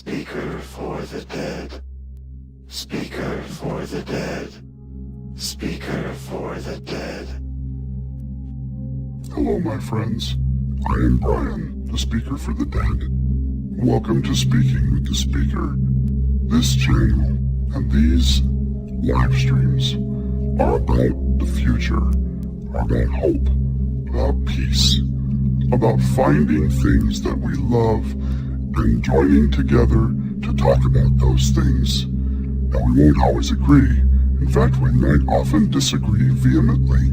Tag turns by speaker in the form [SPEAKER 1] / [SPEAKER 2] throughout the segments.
[SPEAKER 1] Speaker for the dead. Speaker for the dead. Speaker for the dead.
[SPEAKER 2] Hello, my friends. I am Brian, the Speaker for the Dead. Welcome to Speaking with the Speaker. This channel and these live streams are about the future, about hope, about peace, about finding things that we love and joining together to talk about those things. Now, we won't always agree. In fact, we might often disagree vehemently,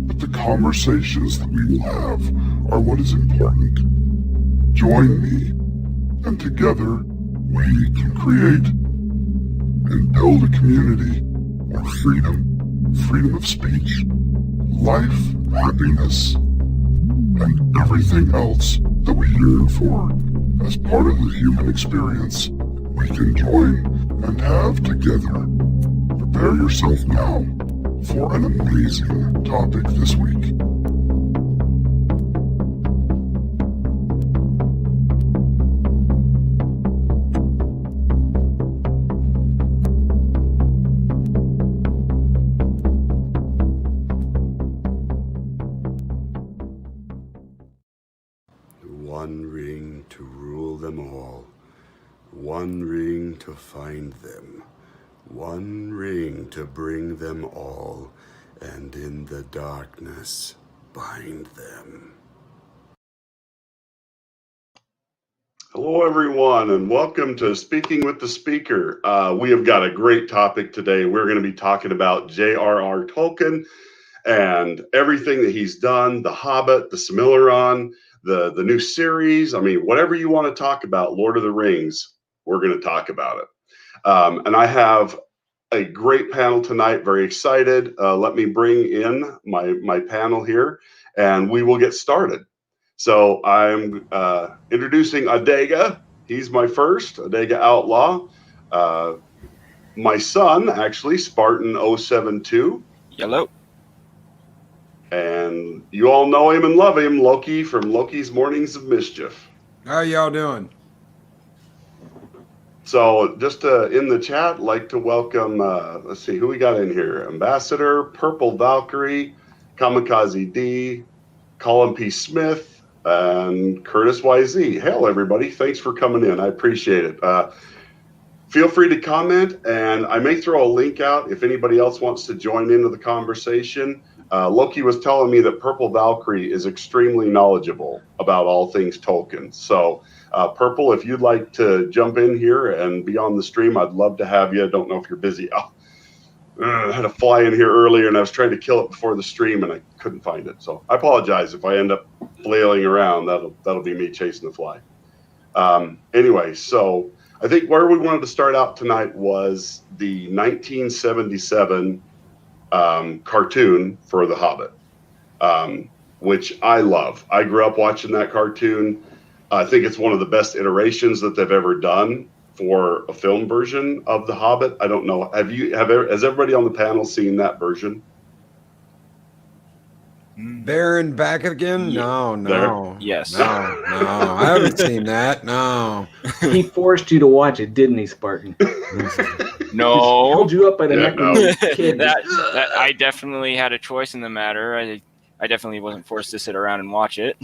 [SPEAKER 2] but the conversations that we will have are what is important. Join me, and together we can create and build a community where freedom of speech, life, happiness, and everything else that we yearn for as part of the human experience, we can join and have together. Prepare yourself now for an amazing topic this week.
[SPEAKER 1] One ring to rule them all. One ring to find them. One ring to bring them all, and in the darkness bind them. Hello, everyone, and welcome to Speaking with the Speaker. We have got a great topic today. We're going to be talking about J.R.R. Tolkien and everything that he's done, The Hobbit, the Silmarillion, the new series. I mean, whatever you want to talk about, Lord of the Rings, we're going to talk about it. And I have a great panel tonight, very excited. Let me bring in my panel here, and we will get started. So I'm introducing Adega. He's my first, Adega Outlaw. My son, actually, Spartan 072.
[SPEAKER 3] Hello.
[SPEAKER 1] And you all know him and love him, Loki from Loki's Mornings of Mischief.
[SPEAKER 4] How y'all doing?
[SPEAKER 1] So just in the chat, like to welcome, let's see, who we got in here? Ambassador, Purple Valkyrie, Kamikaze D, Colin P. Smith, and Curtis YZ. Hail, everybody. Thanks for coming in. I appreciate it. Feel free to comment, and I may throw a link out if anybody else wants to join into the conversation. Loki was telling me that Purple Valkyrie is extremely knowledgeable about all things Tolkien. So, Purple, if you'd like to jump in here and be on the stream, I'd love to have you. I don't know if you're busy. I had a fly in here earlier, and I was trying to kill it before the stream, and I couldn't find it. So I apologize if I end up flailing around. That'll be me chasing the fly. Anyway, so I think where we wanted to start out tonight was the 1977 cartoon for The Hobbit, which I love. I grew up watching that cartoon. I think it's one of the best iterations that they've ever done for a film version of The Hobbit. I don't know. Has everybody on the panel seen that version?
[SPEAKER 4] Baron back again? No.
[SPEAKER 3] Yes.
[SPEAKER 4] No. I haven't seen that. No.
[SPEAKER 5] He forced you to watch it, didn't he, Spartan?
[SPEAKER 3] No.
[SPEAKER 5] Held you up by the neck when you were a kid.
[SPEAKER 3] that I definitely had a choice in the matter. I definitely wasn't forced to sit around and watch it.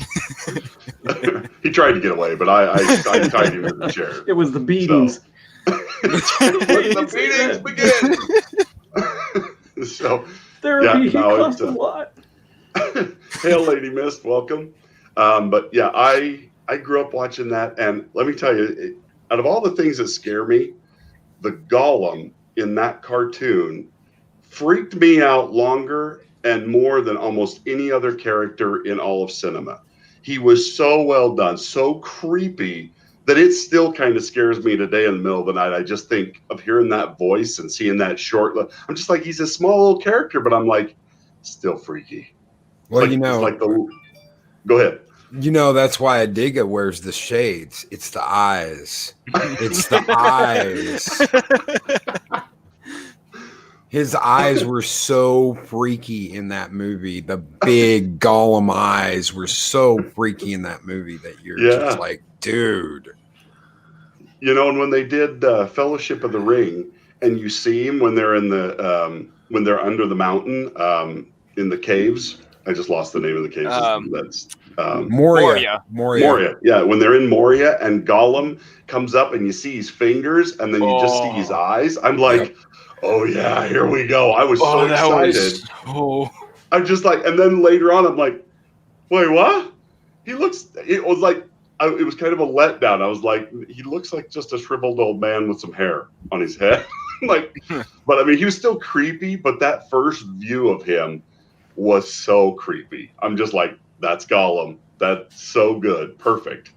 [SPEAKER 1] He tried to get away, but I tied him to the chair.
[SPEAKER 5] It was the beatings.
[SPEAKER 1] Let the beatings begin. So
[SPEAKER 5] Therapy
[SPEAKER 1] yeah,
[SPEAKER 5] cost a lot.
[SPEAKER 1] Hail, Lady Mist, welcome. But yeah, I grew up watching that, and let me tell you, out of all the things that scare me, the Gollum in that cartoon freaked me out longer and more than almost any other character in all of cinema. He was so well done, so creepy, that it still kind of scares me today in the middle of the night. I just think of hearing that voice and seeing that short look. I'm just like, he's a small little character, but I'm like, still freaky.
[SPEAKER 4] Well,
[SPEAKER 1] Go ahead.
[SPEAKER 4] You know, that's why Adega wears the shades. It's the eyes. It's the eyes. His eyes were so freaky in that movie. The big Gollum eyes were so freaky in that movie that you're just like, dude.
[SPEAKER 1] You know, and when they did Fellowship of the Ring, and you see him when they're in the when they're under the mountain in the caves. I just lost the name of the caves. That's
[SPEAKER 4] Moria.
[SPEAKER 1] Moria. Yeah, when they're in Moria and Gollum comes up and you see his fingers and then you just see his eyes. I'm like, oh yeah, here we go. I was so excited. I'm just like, and then later on, I'm like, wait, what? He looks. It was like. It was kind of a letdown. I was like, he looks like just a shriveled old man with some hair on his head. Like, but I mean, he was still creepy, but that first view of him was so creepy. I'm just like, that's Gollum. That's so good. Perfect.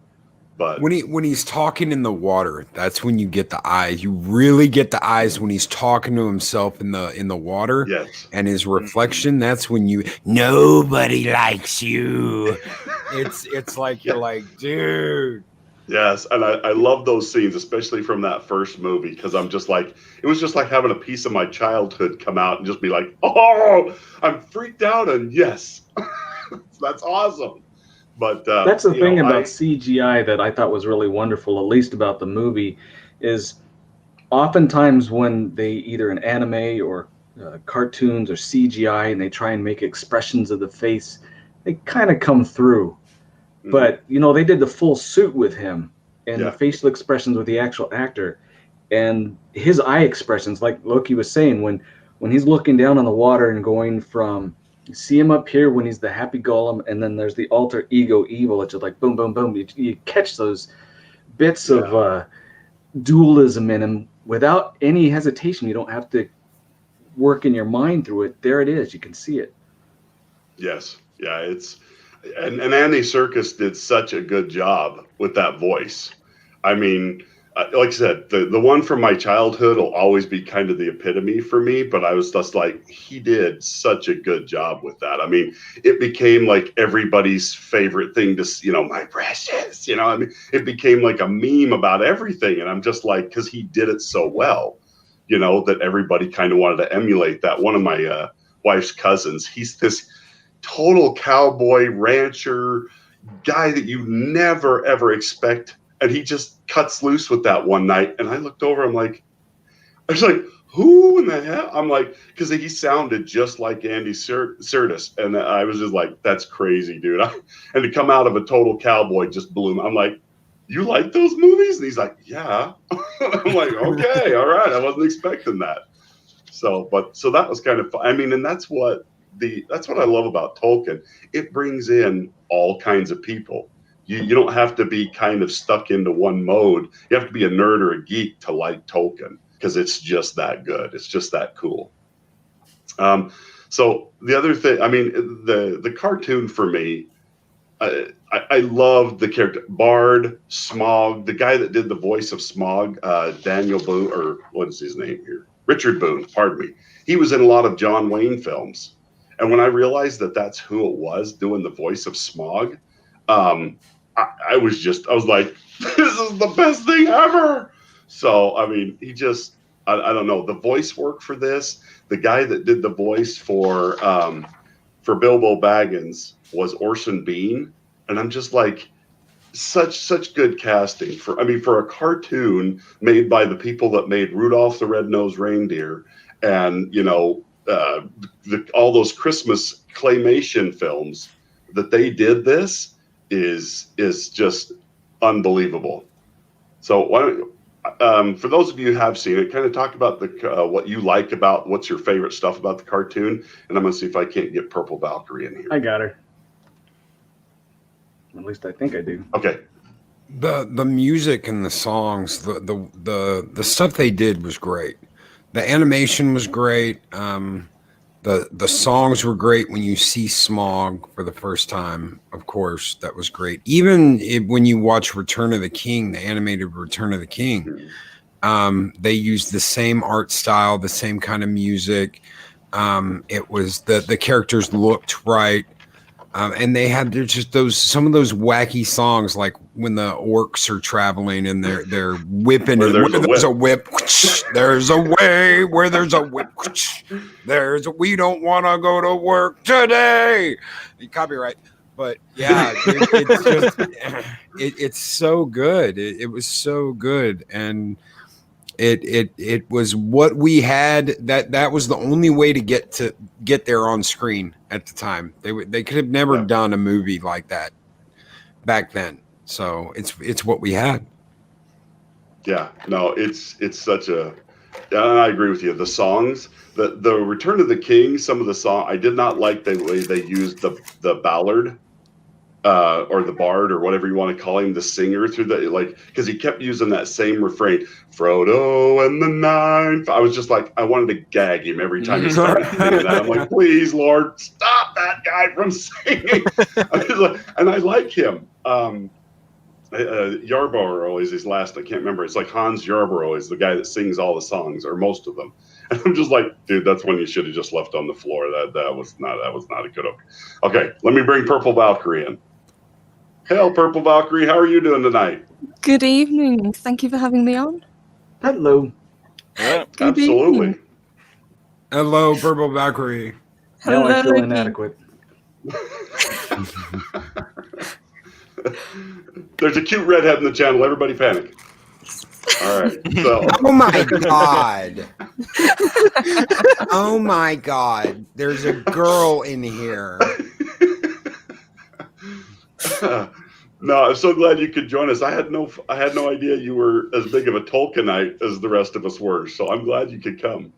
[SPEAKER 1] But
[SPEAKER 4] when he's talking in the water, that's when you get the eyes. You really get the eyes when he's talking to himself in the water.
[SPEAKER 1] Yes.
[SPEAKER 4] And his reflection, that's when nobody likes you. It's like you're like, dude.
[SPEAKER 1] Yes, and I love those scenes, especially from that first movie, because I'm just like, it was just like having a piece of my childhood come out and just be like, oh, I'm freaked out, and yes, that's awesome. But
[SPEAKER 5] that's the thing about CGI that I thought was really wonderful, at least about the movie, is oftentimes when they either in anime or cartoons or CGI and they try and make expressions of the face, they kind of come through. Mm-hmm. But, you know, they did the full suit with him and the facial expressions with the actual actor and his eye expressions, like Loki was saying, when he's looking down on the water and going from, you see him up here when he's the happy Gollum, and then there's the alter ego evil. It's just like boom, boom, boom. You catch those bits of dualism in him without any hesitation. You don't have to work in your mind through it. There it is. You can see it.
[SPEAKER 1] Yes. Yeah. And Andy Serkis did such a good job with that voice. I mean, like I said, the one from my childhood will always be kind of the epitome for me, but I was just like, he did such a good job with that. I mean, it became like everybody's favorite thing to, you know, my precious, you know, I mean, it became like a meme about everything. And I'm just like, because he did it so well, you know, that everybody kind of wanted to emulate that. One of my wife's cousins, he's this total cowboy rancher guy that you never, ever expect. And he just cuts loose with that one night. And I looked over, I was like, who in the hell? I'm like, because he sounded just like Andy Serkis. And I was just like, that's crazy, dude. And to come out of a total cowboy just blew me. I'm like, you like those movies? And he's like, yeah. I'm like, okay, all right. I wasn't expecting that. So that was kind of fun. I mean, and that's what I love about Tolkien. It brings in all kinds of people. You don't have to be kind of stuck into one mode. You have to be a nerd or a geek to like Tolkien because it's just that good. It's just that cool. So the other thing, I mean, the cartoon for me, I loved the character Bard, Smaug, the guy that did the voice of Smaug, Daniel Boone, or what is his name here? Richard Boone, pardon me. He was in a lot of John Wayne films. And when I realized that that's who it was doing the voice of Smaug, I was like, this is the best thing ever. So, I mean, I don't know, the voice work for this, the guy that did the voice for Bilbo Baggins was Orson Bean. And I'm just like, such good casting for a cartoon made by the people that made Rudolph the Red-Nosed Reindeer and, you know, all those Christmas claymation films that they did. This is just unbelievable. So why don't for those of you who have seen it, kind of talk about what you like about what's your favorite stuff about the cartoon, and I'm gonna see if I can't get Purple Valkyrie in here.
[SPEAKER 5] I got her. At least I think I do.
[SPEAKER 1] Okay.
[SPEAKER 4] The music and the songs, the stuff they did was great. The animation was great. The songs were great when you see Smaug for the first time. Of course, that was great. Even when you watch Return of the King, the animated Return of the King, they used the same art style, the same kind of music. It was the characters looked right. And they had just some of those wacky songs, like when the orcs are traveling and they're whipping.
[SPEAKER 1] Where there's
[SPEAKER 4] a whip, there's a way. Where there's a whip, we don't want to go to work today. Copyright, But yeah, dude, it's just it's so good. It was so good, and it was what we had. That was the only way to get there on screen at the time. They could have never done a movie like that back then. So it's what we had.
[SPEAKER 1] Yeah, no, it's such a. And I agree with you. The songs, the Return of the King, some of the song, I did not like the way they used the ballad, or the bard, or whatever you want to call him, the singer through because he kept using that same refrain, Frodo and the Nine. I was just like, I wanted to gag him every time he started singing that. I'm like, please, Lord, stop that guy from singing. And I like him. Yarborough is his last. I can't remember. It's like Hans Yarborough is the guy that sings all the songs, or most of them. And I'm just like, dude, that's one you should have just left on the floor. That was not a good. Okay, let me bring Purple Valkyrie in. Hail, Purple Valkyrie. How are you doing tonight?
[SPEAKER 6] Good evening. Thank you for having me on.
[SPEAKER 5] Hello.
[SPEAKER 3] Yeah.
[SPEAKER 6] Good
[SPEAKER 1] Absolutely.
[SPEAKER 6] evening.
[SPEAKER 4] Hello, Purple Valkyrie.
[SPEAKER 5] Now I feel
[SPEAKER 6] Loki.
[SPEAKER 5] inadequate.
[SPEAKER 1] There's a cute redhead in the channel. Everybody panic. All right. So.
[SPEAKER 4] Oh my god. Oh my god. There's a girl in here.
[SPEAKER 1] No, I'm so glad you could join us. I had no idea you were as big of a Tolkienite as the rest of us were. So I'm glad you could come.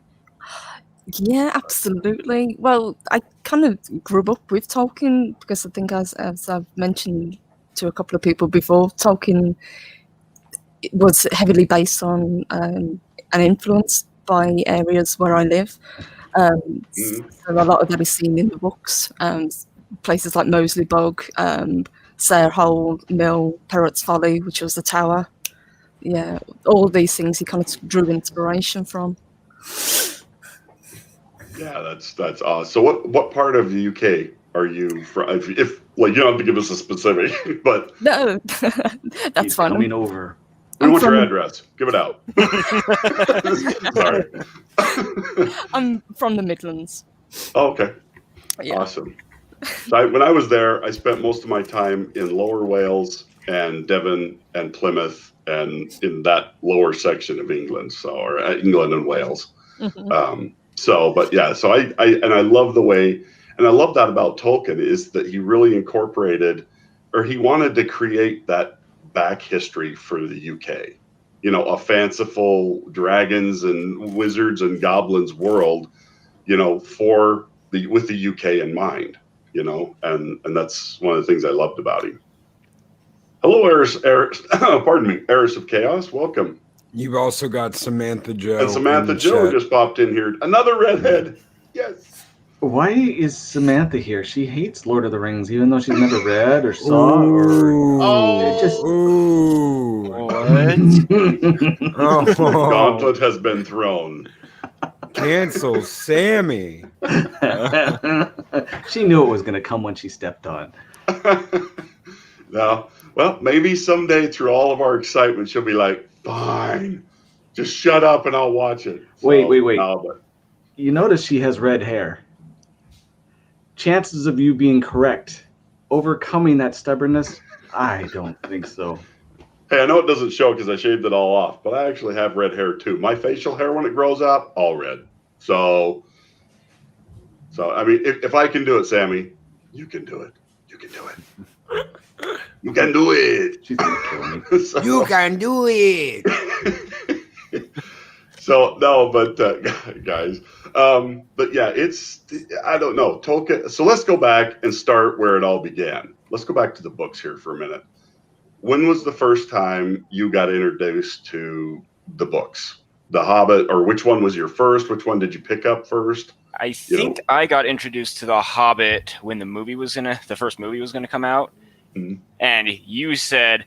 [SPEAKER 6] Yeah, absolutely. Well, I kind of grew up with Tolkien because I think, as I've mentioned to a couple of people before, Tolkien was heavily based on and influenced by areas where I live. So a lot of that is seen in the books. Places like Moseley Bog, Sayre Hole, Mill, Perrot's Folly, which was the tower. Yeah, all these things he kind of drew inspiration from.
[SPEAKER 1] Yeah, that's awesome. So what part of the UK are you from? If you don't have to give us a specific, but
[SPEAKER 6] No, that's
[SPEAKER 5] He's
[SPEAKER 6] fine.
[SPEAKER 5] coming over.
[SPEAKER 1] we want your
[SPEAKER 6] from-
[SPEAKER 1] address. Give it out. Sorry.
[SPEAKER 6] I'm from the Midlands.
[SPEAKER 1] Oh, okay.
[SPEAKER 6] Yeah.
[SPEAKER 1] Awesome. So when I was there, I spent most of my time in Lower Wales and Devon and Plymouth and in that lower section of England, or England and Wales.
[SPEAKER 6] Mhm.
[SPEAKER 1] So I love the way, and I love that about Tolkien is that he really incorporated, or he wanted to create that back history for the UK, a fanciful dragons and wizards and goblins world, with the UK in mind, and that's one of the things I loved about him. Hello, Eris, pardon me, Eris of Chaos, welcome.
[SPEAKER 4] You've also got Samantha Joe.
[SPEAKER 1] And Samantha Joe just popped in here. Another redhead. Yes.
[SPEAKER 5] Why is Samantha here? She hates Lord of the Rings, even though she's never read or saw or.
[SPEAKER 1] Oh.
[SPEAKER 5] Just.
[SPEAKER 4] Ooh.
[SPEAKER 3] What?
[SPEAKER 4] Oh.
[SPEAKER 1] Gauntlet has been thrown.
[SPEAKER 4] Cancel Sammy.
[SPEAKER 5] She knew it was going to come when she stepped on.
[SPEAKER 1] No. Well, maybe someday through all of our excitement, she'll be like, fine, just shut up and I'll watch it.
[SPEAKER 5] Wait.
[SPEAKER 1] No, but
[SPEAKER 5] You notice she has red hair. Chances of you being correct, overcoming that stubbornness, I don't think so.
[SPEAKER 1] hey, I know it doesn't show because I shaved it all off, but I actually have red hair too. My facial hair, when it grows out, all red. So I mean, if I can do it, Sammy, you can do it. You can do it. You can do it.
[SPEAKER 5] She's going to kill me.
[SPEAKER 4] You can do it.
[SPEAKER 1] So no, but guys, but yeah, I don't know, Tolkien. So let's go back and start where it all began. Let's go back to the books here for a minute. When was the first time you got introduced to the books, The Hobbit, or which one was your first? Which one did you pick up first?
[SPEAKER 3] I think I got introduced to The Hobbit when the first movie was gonna come out, and you said,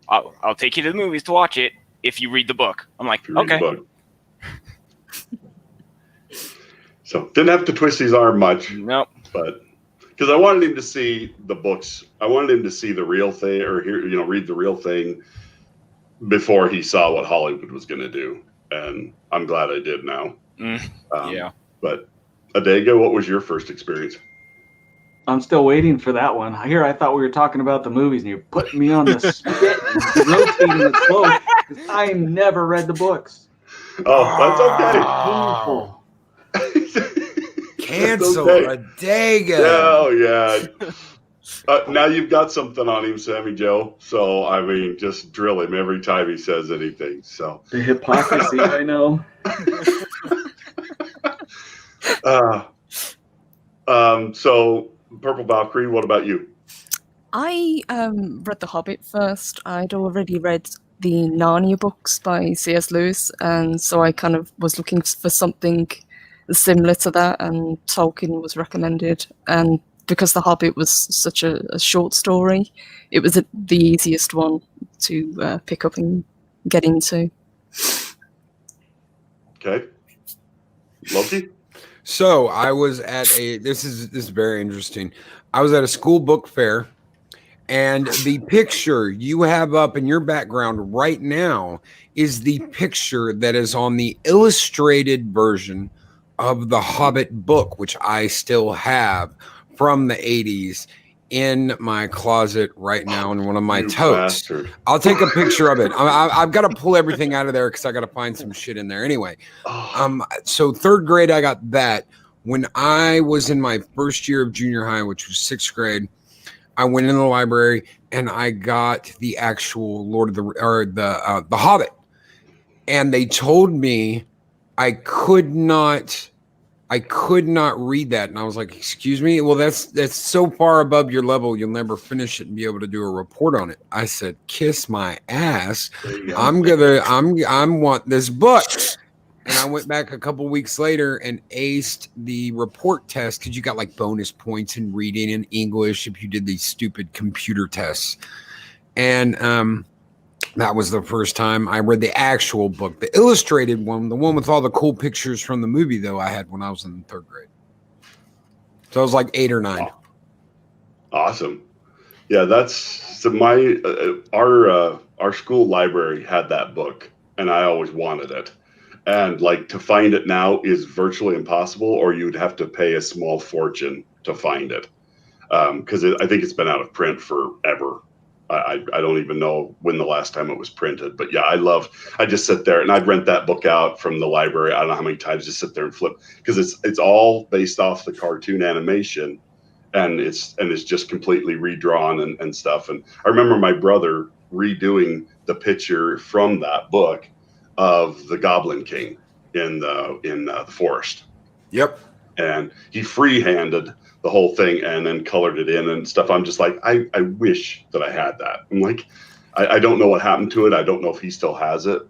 [SPEAKER 3] "I'll take you to the movies to watch it if you read the book." I'm like, okay.
[SPEAKER 1] So didn't have to twist his arm much.
[SPEAKER 3] Nope.
[SPEAKER 1] But because I wanted him to see the books, I wanted him to see the real thing, or read the real thing before he saw what Hollywood was going to do. And I'm glad I did now.
[SPEAKER 3] Yeah.
[SPEAKER 1] But Adega, what was your first experience?
[SPEAKER 5] I'm still waiting for that one. Here, I thought we were talking about the movies, and you're putting me on the spit and rotating it slow. 'Cause I never read the books.
[SPEAKER 1] Oh, that's okay.
[SPEAKER 5] Painful.
[SPEAKER 4] Cancel
[SPEAKER 1] okay.
[SPEAKER 4] Adega.
[SPEAKER 1] Oh, yeah. Now you've got something on him, Sammy Joe. So, I mean, just drill him every time he says anything. So
[SPEAKER 5] The hypocrisy, I know.
[SPEAKER 1] So Purple Valkyrie, what about you?
[SPEAKER 6] I read The Hobbit first. I'd already read the Narnia books by C.S. Lewis, and so I kind of was looking for something similar to that, and Tolkien was recommended. And because The Hobbit was such a short story, it was the easiest one to pick up and get into.
[SPEAKER 1] Okay. Loki?
[SPEAKER 4] So I was at this is very interesting. I was at a school book fair, and the picture you have up in your background right now is the picture that is on the illustrated version of the Hobbit book, which I still have from the 80s in my closet right now in one of my
[SPEAKER 1] You
[SPEAKER 4] totes.
[SPEAKER 1] bastard.
[SPEAKER 4] I'll take a picture of it. I've got to pull everything out of there because I got to find some shit in there. Anyway, so third grade, I got that. When I was in my first year of junior high, which was sixth grade, I went in the library and I got the actual the Hobbit, and they told me I could not read that, and I was like, "Excuse me? Well, that's so far above your level, you'll never finish it and be able to do a report on it." I said, "Kiss my ass! I'm want this book." And I went back a couple weeks later and aced the report test because you got like bonus points in reading and English if you did these stupid computer tests. And that was the first time I read the actual book, the illustrated one, the one with all the cool pictures from the movie, though, I had when I was in third grade. So I was like 8 or 9.
[SPEAKER 1] Awesome. Yeah, that's so my our school library had that book, and I always wanted it. And like to find it now is virtually impossible, or you'd have to pay a small fortune to find it, because I think it's been out of print forever. I don't even know when the last time it was printed, but yeah, I just sit there and I'd rent that book out from the library. I don't know how many times, just sit there and flip, because it's all based off the cartoon animation, and it's just completely redrawn and stuff. And I remember my brother redoing the picture from that book of the Goblin King in the forest.
[SPEAKER 4] Yep.
[SPEAKER 1] And he freehanded the whole thing and then colored it in and stuff. I'm just like, I wish that I had that. I'm like, I don't know what happened to it. I don't know if he still has it.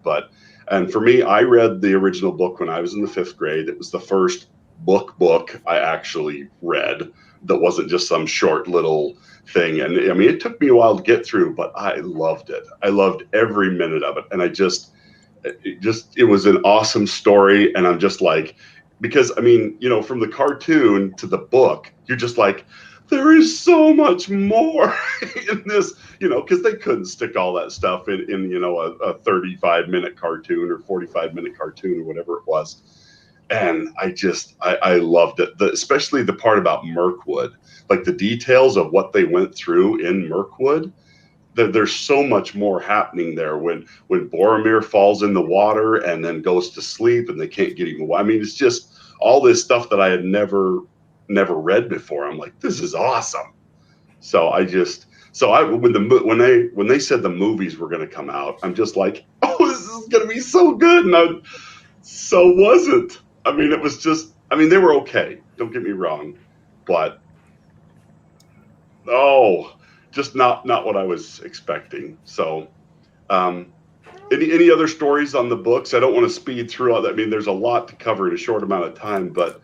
[SPEAKER 1] And for me, I read the original book when I was in the 5th grade. It was the first book I actually read that wasn't just some short little thing. And I mean, it took me a while to get through, but I loved it. I loved every minute of it. And it was an awesome story. And I'm just like, because I mean, from the cartoon to the book, you're just like, there is so much more in this, because they couldn't stick all that stuff in a 35-minute cartoon or 45-minute cartoon or whatever it was. And I loved it, especially the part about Mirkwood, like the details of what they went through in Mirkwood. There's so much more happening there when Boromir falls in the water and then goes to sleep and they can't get him away. I mean, it's just all this stuff that I had never read before. I'm like, this is awesome. So when they said the movies were going to come out, I'm just like, oh, this is going to be so good. And so wasn't. I mean, it was just, they were okay. Don't get me wrong, but just not what I was expecting. So, any other stories on the books? I don't want to speed through all that. I mean, there's a lot to cover in a short amount of time, but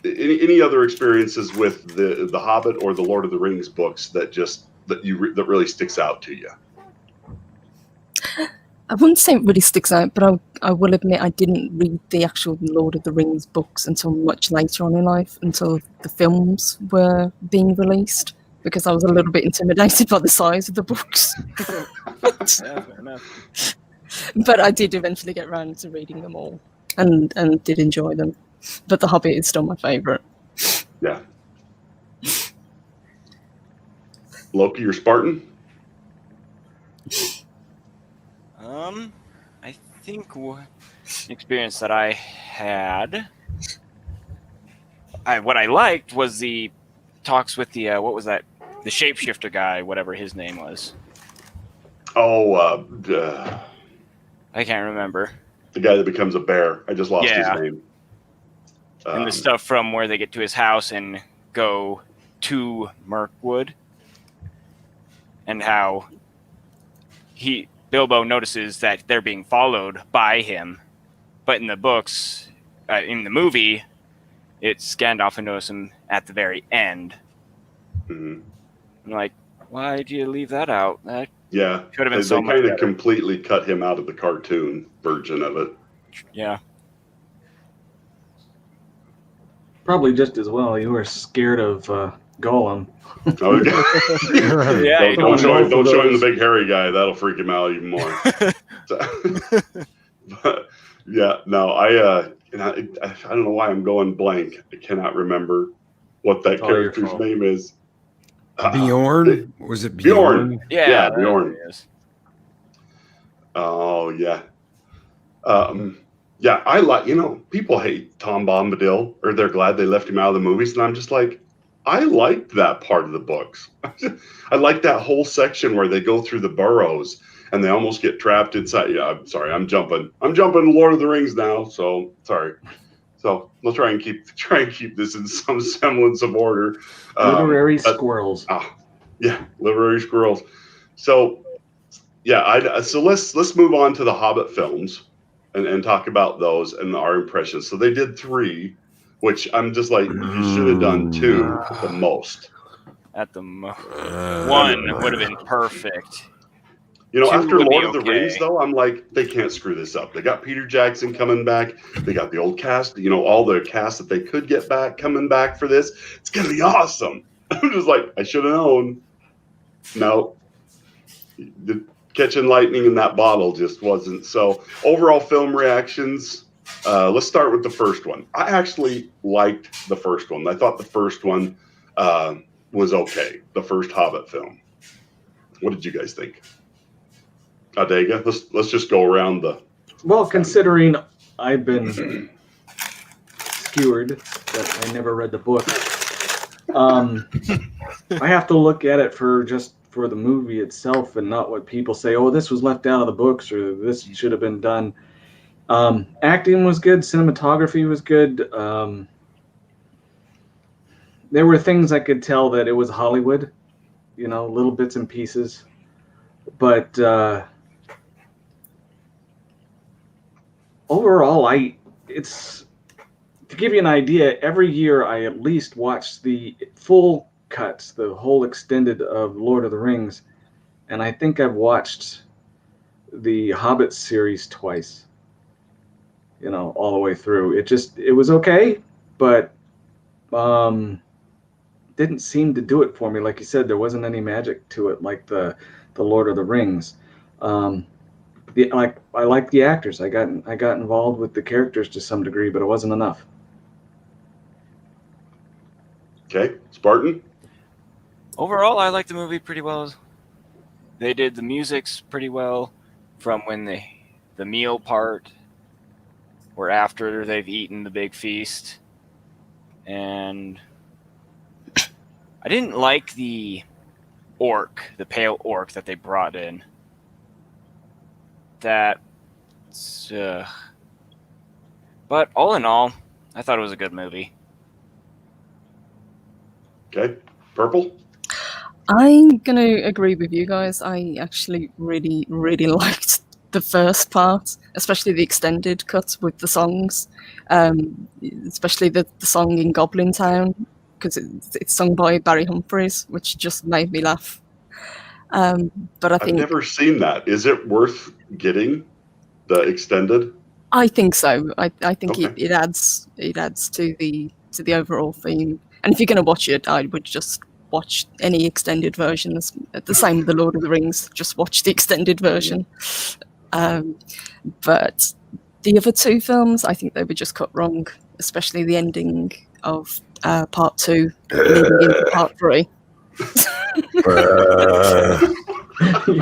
[SPEAKER 1] any other experiences with the Hobbit or the Lord of the Rings books that really sticks out to you?
[SPEAKER 6] I wouldn't say it really sticks out, but I will admit I didn't read the actual Lord of the Rings books until much later on in life, until the films were being released, because I was a little bit intimidated by the size of the books.
[SPEAKER 3] Yeah, fair enough.
[SPEAKER 6] But I did eventually get around to reading them all, and did enjoy them. But The Hobbit is still my favourite.
[SPEAKER 1] Yeah. Loki or Spartan?
[SPEAKER 3] I think an experience that I had, what I liked was the talks with the what was that? The shapeshifter guy, whatever his name was.
[SPEAKER 1] Oh,
[SPEAKER 3] I can't remember.
[SPEAKER 1] the guy that becomes a bear. I just lost his
[SPEAKER 3] Yeah.
[SPEAKER 1] name.
[SPEAKER 3] And the stuff from where they get to his house and go to Mirkwood, and how Bilbo notices that they're being followed by him, but in the books, in the movie, it's Gandalf who notices him at the very end.
[SPEAKER 1] Mhm.
[SPEAKER 3] I'm like, why did you leave that out? That
[SPEAKER 1] Yeah,
[SPEAKER 3] could have been
[SPEAKER 1] they
[SPEAKER 3] so much
[SPEAKER 1] kind of
[SPEAKER 3] better.
[SPEAKER 1] completely cut him out of the cartoon version of it.
[SPEAKER 3] Yeah.
[SPEAKER 5] Probably just as well. You were scared of Gollum.
[SPEAKER 1] Oh,
[SPEAKER 3] Yeah,
[SPEAKER 1] don't show him
[SPEAKER 5] both of
[SPEAKER 1] the
[SPEAKER 5] those.
[SPEAKER 1] big hairy guy. That'll freak him out even more. But, yeah, no, I don't know why I'm going blank. I cannot remember what that
[SPEAKER 5] It's all your
[SPEAKER 1] character's
[SPEAKER 5] fault.
[SPEAKER 1] name is.
[SPEAKER 4] Bjorn? Was it
[SPEAKER 1] Bjorn.
[SPEAKER 4] Bjorn?
[SPEAKER 1] Yeah,
[SPEAKER 3] that
[SPEAKER 1] Bjorn.
[SPEAKER 3] it is.
[SPEAKER 1] Oh, yeah. Yeah, I like, people hate Tom Bombadil, or they're glad they left him out of the movies, and I'm just like, I liked that part of the books. I like that whole section where they go through the burrows and they almost get trapped inside. Yeah, I'm sorry, I'm jumping Lord of the Rings now, so sorry. So we'll try and keep this in some semblance of order.
[SPEAKER 5] Literary squirrels.
[SPEAKER 1] Yeah, literary squirrels. So yeah, so let's move on to the Hobbit films and talk about those and our impressions. So they did 3, which I'm just like, you should have done 2 at the most.
[SPEAKER 3] At the one would have been perfect. 2
[SPEAKER 1] After
[SPEAKER 3] would
[SPEAKER 1] Lord
[SPEAKER 3] be
[SPEAKER 1] of the
[SPEAKER 3] okay.
[SPEAKER 1] Rings, though, I'm like, they can't screw this up. They got Peter Jackson coming back. They got the old cast, all the cast that they could get back coming back for this. It's going to be awesome. I'm just like, I should have known. No. The catching lightning in that bottle just wasn't. So overall film reactions, let's start with the first one. I actually liked the first one. I thought the first one was okay. The first Hobbit film. What did you guys think? Adega, let's just go around the.
[SPEAKER 5] Well, considering I've been skewered that I never read the book, I have to look at it for the movie itself and not what people say. Oh, this was left out of the books, or this should have been done. Acting was good. Cinematography was good. There were things I could tell that it was Hollywood, little bits and pieces. But overall, to give you an idea, every year I at least watch the full cuts, the whole extended of Lord of the Rings, and I think I've watched the Hobbit series twice. All the way through. It was okay, but didn't seem to do it for me. Like you said, there wasn't any magic to it like the Lord of the Rings. I liked the actors. I got involved with the characters to some degree, but it wasn't enough.
[SPEAKER 1] Okay, Spartan.
[SPEAKER 3] Overall, I like the movie pretty well. They did the music's pretty well, from when the meal part, or after they've eaten the big feast. And I didn't like the pale orc that they brought in. But all in all, I thought it was a good movie.
[SPEAKER 1] Okay, Purple.
[SPEAKER 6] I'm going to agree with you guys. I actually really, really liked the first part, especially the extended cut with the songs, especially the song in Goblin Town, because it's sung by Barry Humphries, which just made me laugh. But
[SPEAKER 1] I've never seen that. Is it worth getting the extended?
[SPEAKER 6] I think so. I think
[SPEAKER 1] Okay.
[SPEAKER 6] it adds to the overall theme. And if you're going to watch it, I would just watch any extended version. The same with the Lord of the Rings. Just watch the extended version. But the other 2 films, I think they were just cut wrong, especially the ending of part 2 leading into part 3.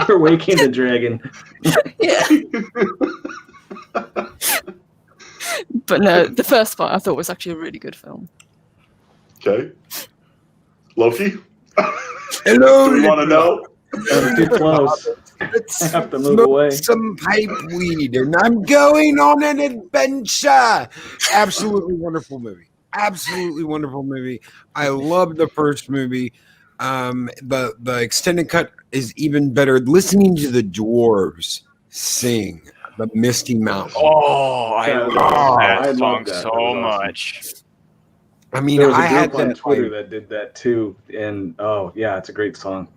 [SPEAKER 5] You're waking the dragon.
[SPEAKER 6] Yeah. But no, the first part I thought was actually a really good film.
[SPEAKER 1] Okay. Loki?
[SPEAKER 4] Hello,
[SPEAKER 1] Do we want to know?
[SPEAKER 5] I'm too close.
[SPEAKER 4] Let's
[SPEAKER 5] I have to move
[SPEAKER 4] smoke
[SPEAKER 5] away.
[SPEAKER 4] some pipe weed, and I'm going on an adventure. Absolutely wonderful movie. Absolutely wonderful movie. I love the first movie. The extended cut is even better. Listening to the dwarves sing the Misty Mountain.
[SPEAKER 3] Oh, I
[SPEAKER 5] That was
[SPEAKER 3] love
[SPEAKER 5] awesome.
[SPEAKER 3] that
[SPEAKER 5] I love
[SPEAKER 3] song
[SPEAKER 5] that. That
[SPEAKER 3] so
[SPEAKER 5] was awesome.
[SPEAKER 3] much.
[SPEAKER 4] I mean,
[SPEAKER 5] There was a
[SPEAKER 4] I had
[SPEAKER 5] group on
[SPEAKER 4] that
[SPEAKER 5] Twitter
[SPEAKER 4] like,
[SPEAKER 5] that did that too, and oh yeah, it's a great song.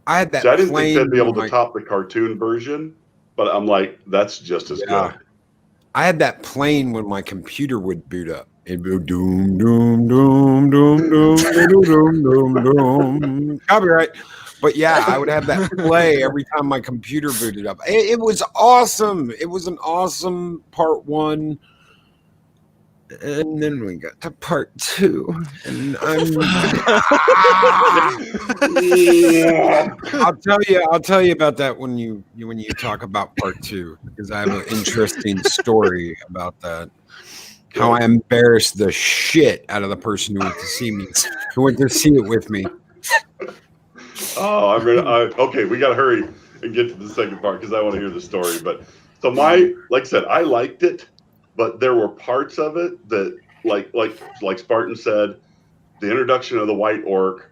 [SPEAKER 4] I had that.
[SPEAKER 1] See, I didn't think they'd be able
[SPEAKER 4] playing
[SPEAKER 1] to top the cartoon version, but I'm like, that's just as good.
[SPEAKER 4] I had that playing when my computer would boot up. It'd be doom, doom, doom, doom, doom, doom, doom, doom, doom. Copyright. But yeah, I would have that play every time my computer booted up. It was awesome. It was an awesome part one. And then we got to part two. And I'll tell you about that when you talk about part two, because I have an interesting story about that. How I embarrassed the shit out of the person who went to see it with me.
[SPEAKER 1] Oh, I'm ready. Okay, we got to hurry and get to the second part because I want to hear the story. But so like I said, I liked it, but there were parts of it that, like Spartan said, the introduction of the white orc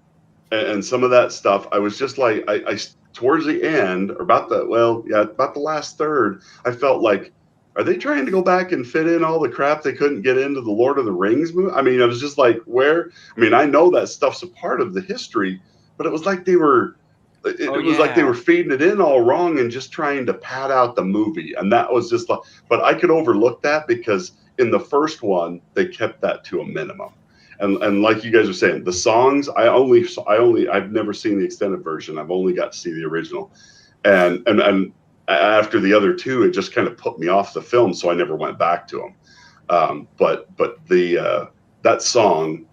[SPEAKER 1] and some of that stuff. I was just like, I towards the end, or about the last third, I felt like, are they trying to go back and fit in all the crap they couldn't get into the Lord of the Rings movie? I mean, I was just like, where? I mean, I know that stuff's a part of the history, but it was like they were, like they were feeding it in all wrong and just trying to pad out the movie. And that was just like, but I could overlook that because in the first one, they kept that to a minimum. And like you guys are saying, the songs, I've never seen the extended version. I've only got to see the original. And after the other two, it just kind of put me off the film, so I never went back to them. But the that song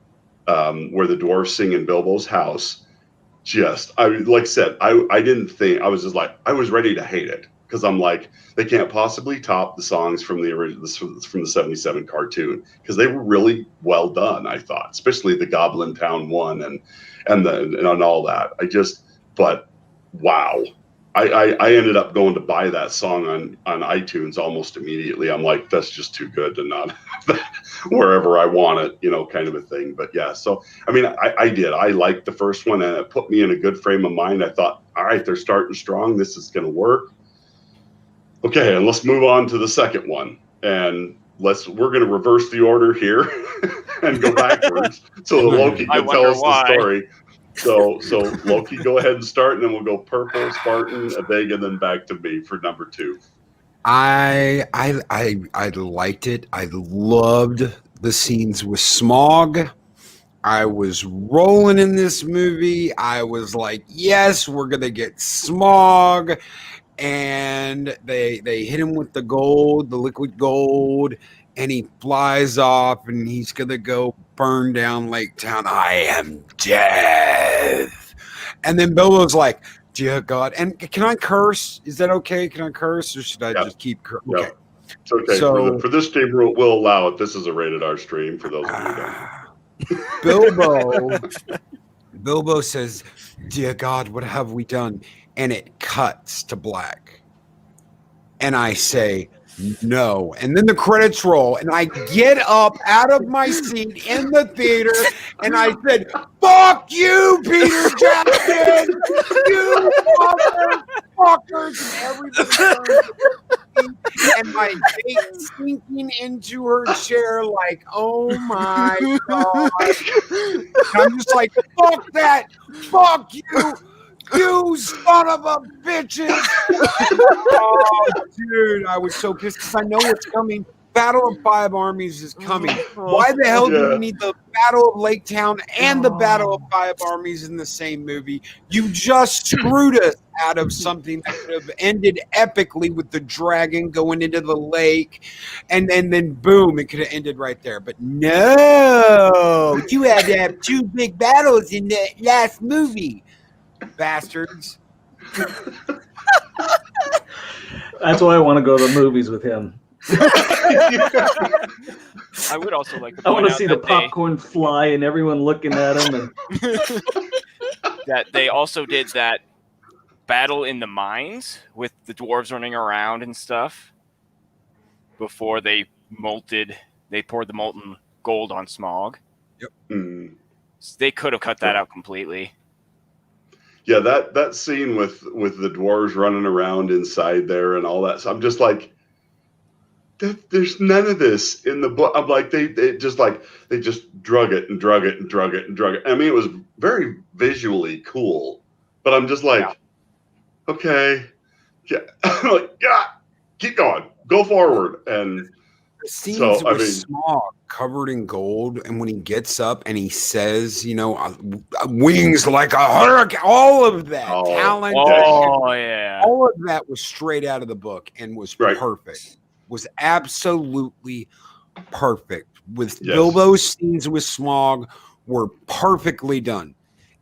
[SPEAKER 1] where the dwarves sing in Bilbo's house, like I said, I didn't think, I was just like, I was ready to hate it because I'm like, they can't possibly top the songs from the original, from the 77 cartoon, because they were really well done, I thought, especially the Goblin Town one and all that. But wow. I ended up going to buy that song on iTunes almost immediately. I'm like, that's just too good to not have that wherever I want it, kind of a thing. But yeah, so I mean, I did. I liked the first one, and it put me in a good frame of mind. I thought, all right, they're starting strong. This is going to work. Okay, and let's move on to the second one, and we're going to reverse the order here and go backwards so Loki can tell us the story. So Loki, go ahead and start, and then we'll go Purple, Spartan, Adega, and then back to me for number two.
[SPEAKER 4] I liked it. I loved the scenes with Smaug. I was rolling in this movie. I was like, yes, we're gonna get Smaug. And they hit him with the gold, the liquid gold, and he flies off, and he's gonna go burn down Lake Town. I am death. And then Bilbo's like, dear God. And can I curse? Is that okay? Can I curse, or should I just keep cursing? Okay.
[SPEAKER 1] It's okay. So, for this stream, we'll allow it. This is a rated R stream for those of you who don't.
[SPEAKER 4] Bilbo says, dear God, what have we done? And it cuts to black. And I say, no. And then the credits roll, and I get up out of my seat in the theater, and I said, fuck you, Peter Jackson! You motherfuckers! And everybody and my face sinking into her chair like, oh my God. And I'm just like, fuck that! Fuck you! You son of a bitches! Oh, dude, I was so pissed because I know what's coming. Battle of Five Armies is coming. Why the hell do
[SPEAKER 1] Yeah.
[SPEAKER 4] you need the Battle of Lake Town and the Battle of Five Armies in the same movie? You just screwed us out of something that could have ended epically with the dragon going into the lake, and then boom, it could have ended right there. But no, you had to have two big battles in the last movie, bastards.
[SPEAKER 5] That's why I want to go to the movies with him.
[SPEAKER 3] I would also like to
[SPEAKER 5] I want
[SPEAKER 3] point
[SPEAKER 5] to
[SPEAKER 3] out
[SPEAKER 5] see the
[SPEAKER 3] that
[SPEAKER 5] popcorn fly and everyone looking at him. And
[SPEAKER 3] that they also did that battle in the mines with the dwarves running around and stuff before they poured the molten gold on Smaug.
[SPEAKER 4] Yep.
[SPEAKER 1] Mm.
[SPEAKER 3] They could have cut that out completely.
[SPEAKER 1] Yeah, that scene with the dwarves running around inside there and all that. So I'm just like, there's none of this in the book. I'm like, they just drug it and drug it and drug it and drug it. I mean, it was very visually cool, but I'm just like, okay, yeah, I'm like, yeah, keep going, go forward. And
[SPEAKER 4] The scenes
[SPEAKER 1] So, I
[SPEAKER 4] with
[SPEAKER 1] mean-
[SPEAKER 4] Smaug covered in gold, and when he gets up and he says, wings like a hurricane, all of that talent,
[SPEAKER 3] Oh yeah.
[SPEAKER 4] all of that was straight out of the book and was
[SPEAKER 1] Right.
[SPEAKER 4] perfect. Was absolutely perfect. With
[SPEAKER 1] Yes.
[SPEAKER 4] Bilbo's scenes with Smaug were perfectly done.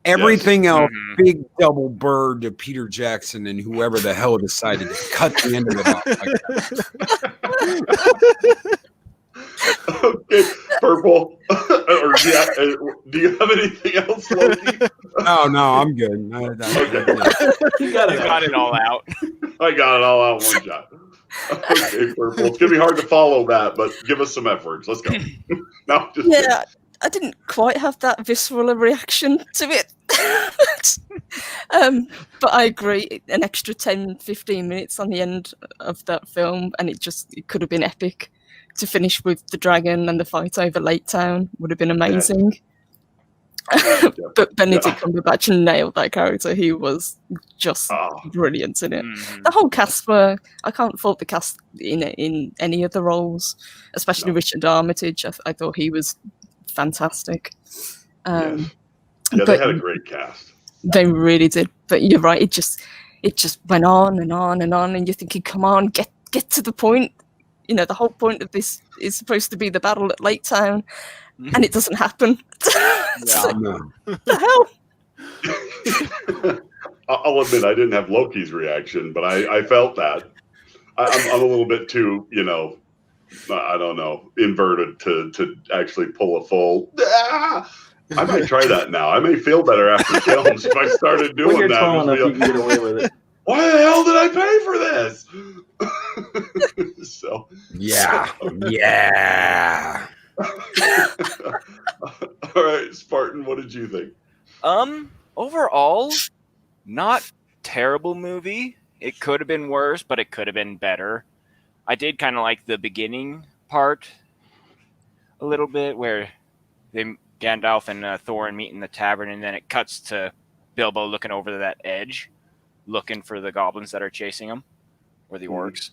[SPEAKER 4] Everything else,
[SPEAKER 3] Mhm.
[SPEAKER 4] big double bird to Peter Jackson and whoever the hell decided to cut the end of it off like that.
[SPEAKER 1] Okay, Purple. Or do you have anything else, Loki?
[SPEAKER 4] No, I'm good.
[SPEAKER 1] Okay.
[SPEAKER 5] you got
[SPEAKER 3] They got it all out.
[SPEAKER 1] I got it all out in one shot. Okay, Purple. It's gonna be hard to follow that, but give us some efforts. Let's go. No, just
[SPEAKER 6] Yeah, I didn't quite have that visceral a reaction to it. But I agree, an extra 10-15 minutes on the end of that film, and it could have been epic. To finish with the dragon and the fight over Lake Town would have been amazing. But Benedict Cumberbatch nailed that character. He was just brilliant in it.
[SPEAKER 3] Mhm.
[SPEAKER 6] The whole cast I can't fault the cast in any of the roles, especially Richard Armitage. I thought he was fantastic.
[SPEAKER 1] yes. Yeah, they
[SPEAKER 6] but
[SPEAKER 1] had a great cast.
[SPEAKER 6] they really did. But you're right, it just went on and on and on, and you're thinking, come on, get to the point. The whole point of this is supposed to be the battle at Lake Town, and it doesn't happen. It's
[SPEAKER 3] Yeah.
[SPEAKER 6] like,
[SPEAKER 4] No.
[SPEAKER 6] what the hell?
[SPEAKER 1] I'll admit I didn't have Loki's reaction, but I felt that. I'm a little bit too, I don't know, inverted to actually pull a full. I might try that now. I may feel better after films if I started doing
[SPEAKER 5] when you're
[SPEAKER 1] that.
[SPEAKER 5] tall
[SPEAKER 1] Just
[SPEAKER 5] enough,
[SPEAKER 1] be
[SPEAKER 5] you
[SPEAKER 1] like,
[SPEAKER 5] can get away with it.
[SPEAKER 1] why the hell did I pay for this? So
[SPEAKER 4] Yeah.
[SPEAKER 1] all right, Spartan, what did you think?
[SPEAKER 3] Overall, not terrible movie. It could have been worse, but it could have been better. I did kind of like the beginning part a little bit, where Gandalf and Thorin meet in the tavern, and then it cuts to Bilbo looking over that edge, looking for the goblins that are chasing him, or the orcs.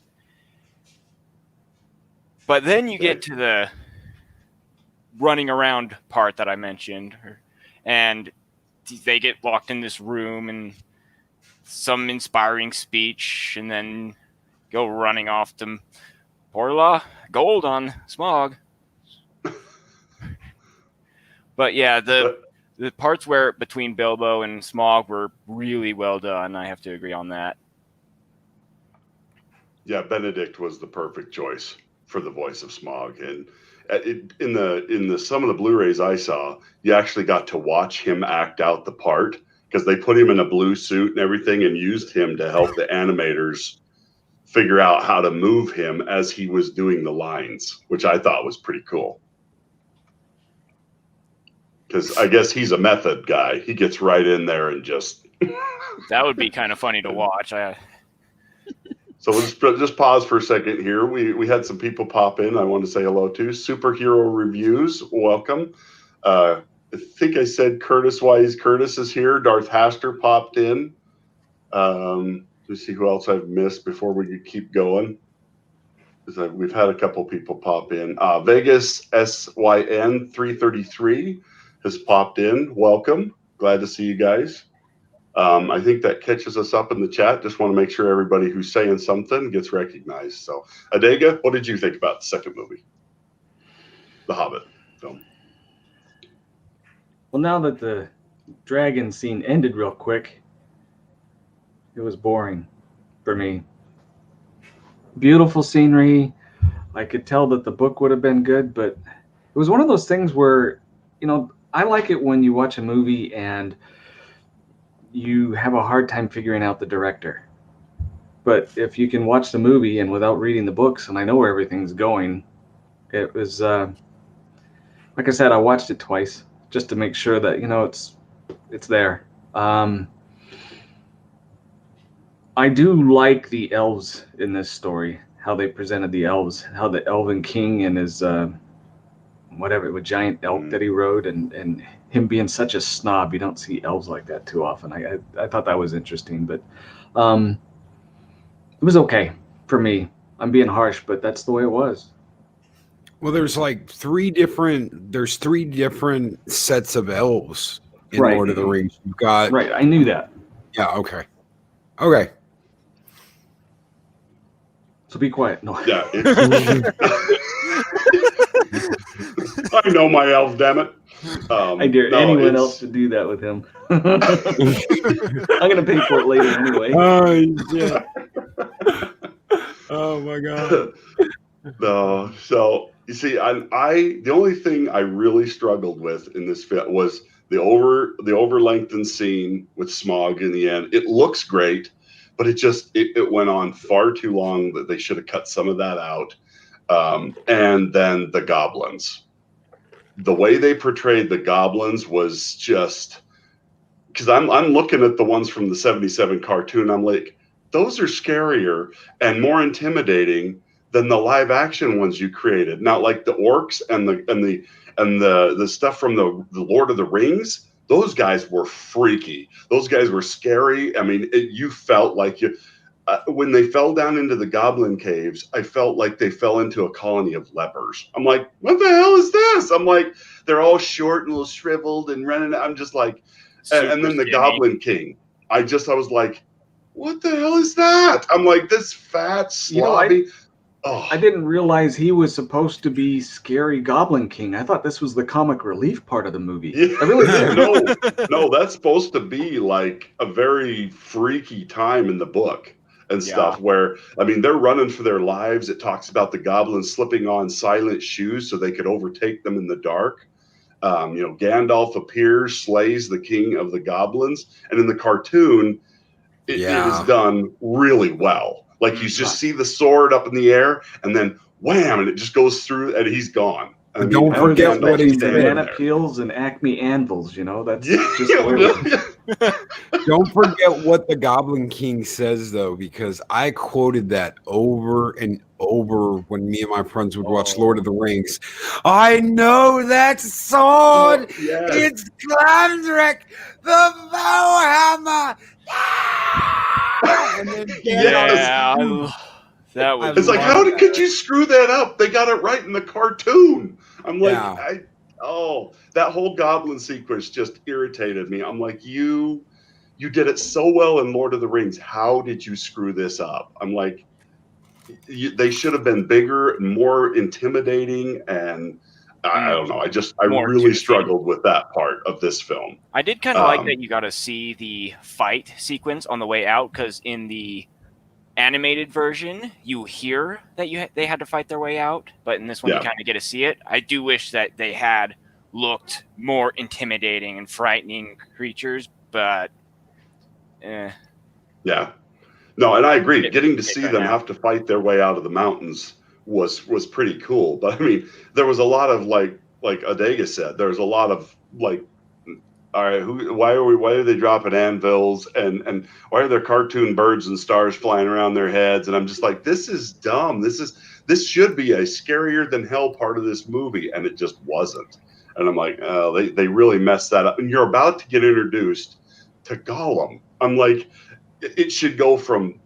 [SPEAKER 3] But then you get to the running around part that I mentioned, and they get locked in this room and some inspiring speech, and then go running off to pour gold on Smaug. But yeah, the parts where between Bilbo and Smaug were really well done. I have to agree on that.
[SPEAKER 1] Yeah, Benedict was the perfect choice for the voice of Smaug, and in the some of the Blu-rays I saw, you actually got to watch him act out the part, because they put him in a blue suit and everything and used him to help the animators figure out how to move him as he was doing the lines, which I thought was pretty cool. Because I guess he's a method guy. He gets right in there and just...
[SPEAKER 3] That would be kind of funny to watch.
[SPEAKER 1] So let's just pause for a second here. We had some people pop in I want to say hello to. Superhero Reviews, welcome. I think I said Curtis Wise. Curtis is here. Darth Hastur popped in. Let's see who else I've missed before we keep going. We've had a couple people pop in. Vegas SYN 333 has popped in. Welcome. Glad to see you guys. I think that catches us up in the chat. Just want to make sure everybody who's saying something gets recognized. So, Adega, what did you think about the second movie, The Hobbit film?
[SPEAKER 5] Well, now that the dragon scene ended real quick, it was boring for me. Beautiful scenery. I could tell that the book would have been good, but it was one of those things where, I like it when you watch a movie and you have a hard time figuring out the director. But if you can watch the movie and without reading the books, and I know where everything's going, it was, like I said, I watched it twice just to make sure that, it's there. I do like the elves in this story, how they presented the elves, how the Elven King and his giant elk that he rode, and him being such a snob. You don't see elves like that too often. I thought that was interesting, but it was okay for me. I'm being harsh, but that's the way it was.
[SPEAKER 4] Well, there's three different sets of elves in
[SPEAKER 5] Right.
[SPEAKER 4] Lord of the Rings. You've got
[SPEAKER 5] Right, I knew that.
[SPEAKER 4] Yeah, okay.
[SPEAKER 5] So be quiet. No.
[SPEAKER 1] Yeah. I know my elf, damn it.
[SPEAKER 5] I dare anyone else to do that with him. I'm going to pay for it later anyway.
[SPEAKER 4] Yeah. Oh my God.
[SPEAKER 1] No, so you see, the only thing I really struggled with in this film was the over lengthened scene with Smaug in the end. It looks great, but it went on far too long that they should have cut some of that out. And then the goblins. The way they portrayed the goblins was just, because I'm looking at the ones from the 77 cartoon. I'm like, those are scarier and more intimidating than the live action ones you created. Now, like the orcs and the stuff from the Lord of the Rings, those guys were freaky. Those guys were scary. I mean, you felt like when they fell down into the goblin caves, I felt like they fell into a colony of lepers. I'm like, what the hell is this? I'm like, they're all short and a little shriveled and running. I'm just like, and then the Goblin King. I was like, what the hell is that? I'm like, this fat, sloppy.
[SPEAKER 5] I didn't realize he was supposed to be scary Goblin King. I thought this was the comic relief part of the movie.
[SPEAKER 1] Yeah.
[SPEAKER 5] I really did.
[SPEAKER 1] No, that's supposed to be like a very freaky time in the book and stuff where, I mean, they're running for their lives. It talks about the goblins slipping on silent shoes so they could overtake them in the dark. Gandalf appears, slays the king of the goblins. And in the cartoon, it is done really well. Like you just see the sword up in the air and then wham, and it just goes through and he's gone.
[SPEAKER 4] Don't forget what he said.
[SPEAKER 5] Banana peels and Acme anvils, that's just
[SPEAKER 4] Don't forget what the Goblin King says, though, because I quoted that over and over when me and my friends would watch Lord of the Rings. I know that sword. It's Glamdrick, the Bowhammer. And then
[SPEAKER 3] that was.
[SPEAKER 1] It's like, could you screw that up? They got it right in the cartoon. I'm like, that whole goblin sequence just irritated me. I'm like, you did it so well in Lord of the Rings. How did you screw this up? I'm like, they should have been bigger and more intimidating. And I don't know. I really struggled with that part of this film.
[SPEAKER 3] I did kind of like that you got to see the fight sequence on the way out, because in the animated version, you hear that they had to fight their way out, but in this one, you kind of get to see it. I do wish that they had looked more intimidating and frightening creatures, but
[SPEAKER 1] yeah, no, and I agree. Getting to see them have to fight their way out of the mountains was pretty cool. But I mean, there was a lot of like Adega said, there's a lot of like, all right, why are they dropping anvils and why are there cartoon birds and stars flying around their heads? And I'm just like, this is dumb. This should be a scarier than hell part of this movie, and it just wasn't. And I'm like, they really messed that up. And you're about to get introduced to Gollum. I'm like, it should go from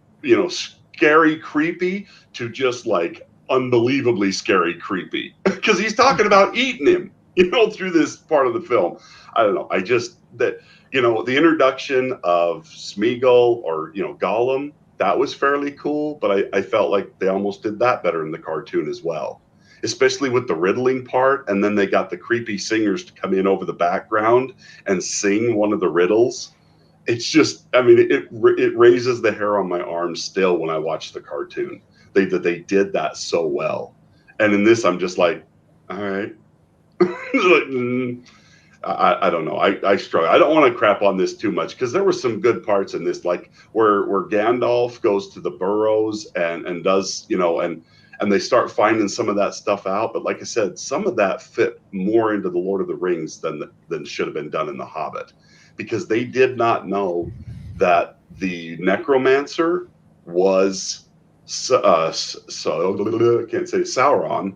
[SPEAKER 1] scary, creepy to just like unbelievably scary, creepy, because he's talking about eating him, through this part of the film. I don't know. The introduction of Smeagol or, Gollum, that was fairly cool, but I felt like they almost did that better in the cartoon as well, especially with the riddling part. And then they got the creepy singers to come in over the background and sing one of the riddles. It's just, it raises the hair on my arm still when I watch the cartoon. They did that so well. And in this, I'm just like, all right. I don't know. I struggle. I don't want to crap on this too much because there were some good parts in this, like where Gandalf goes to the burrows and does, and they start finding some of that stuff out. But like I said, some of that fit more into the Lord of the Rings than should have been done in the Hobbit, because they did not know that the necromancer was I can't say Sauron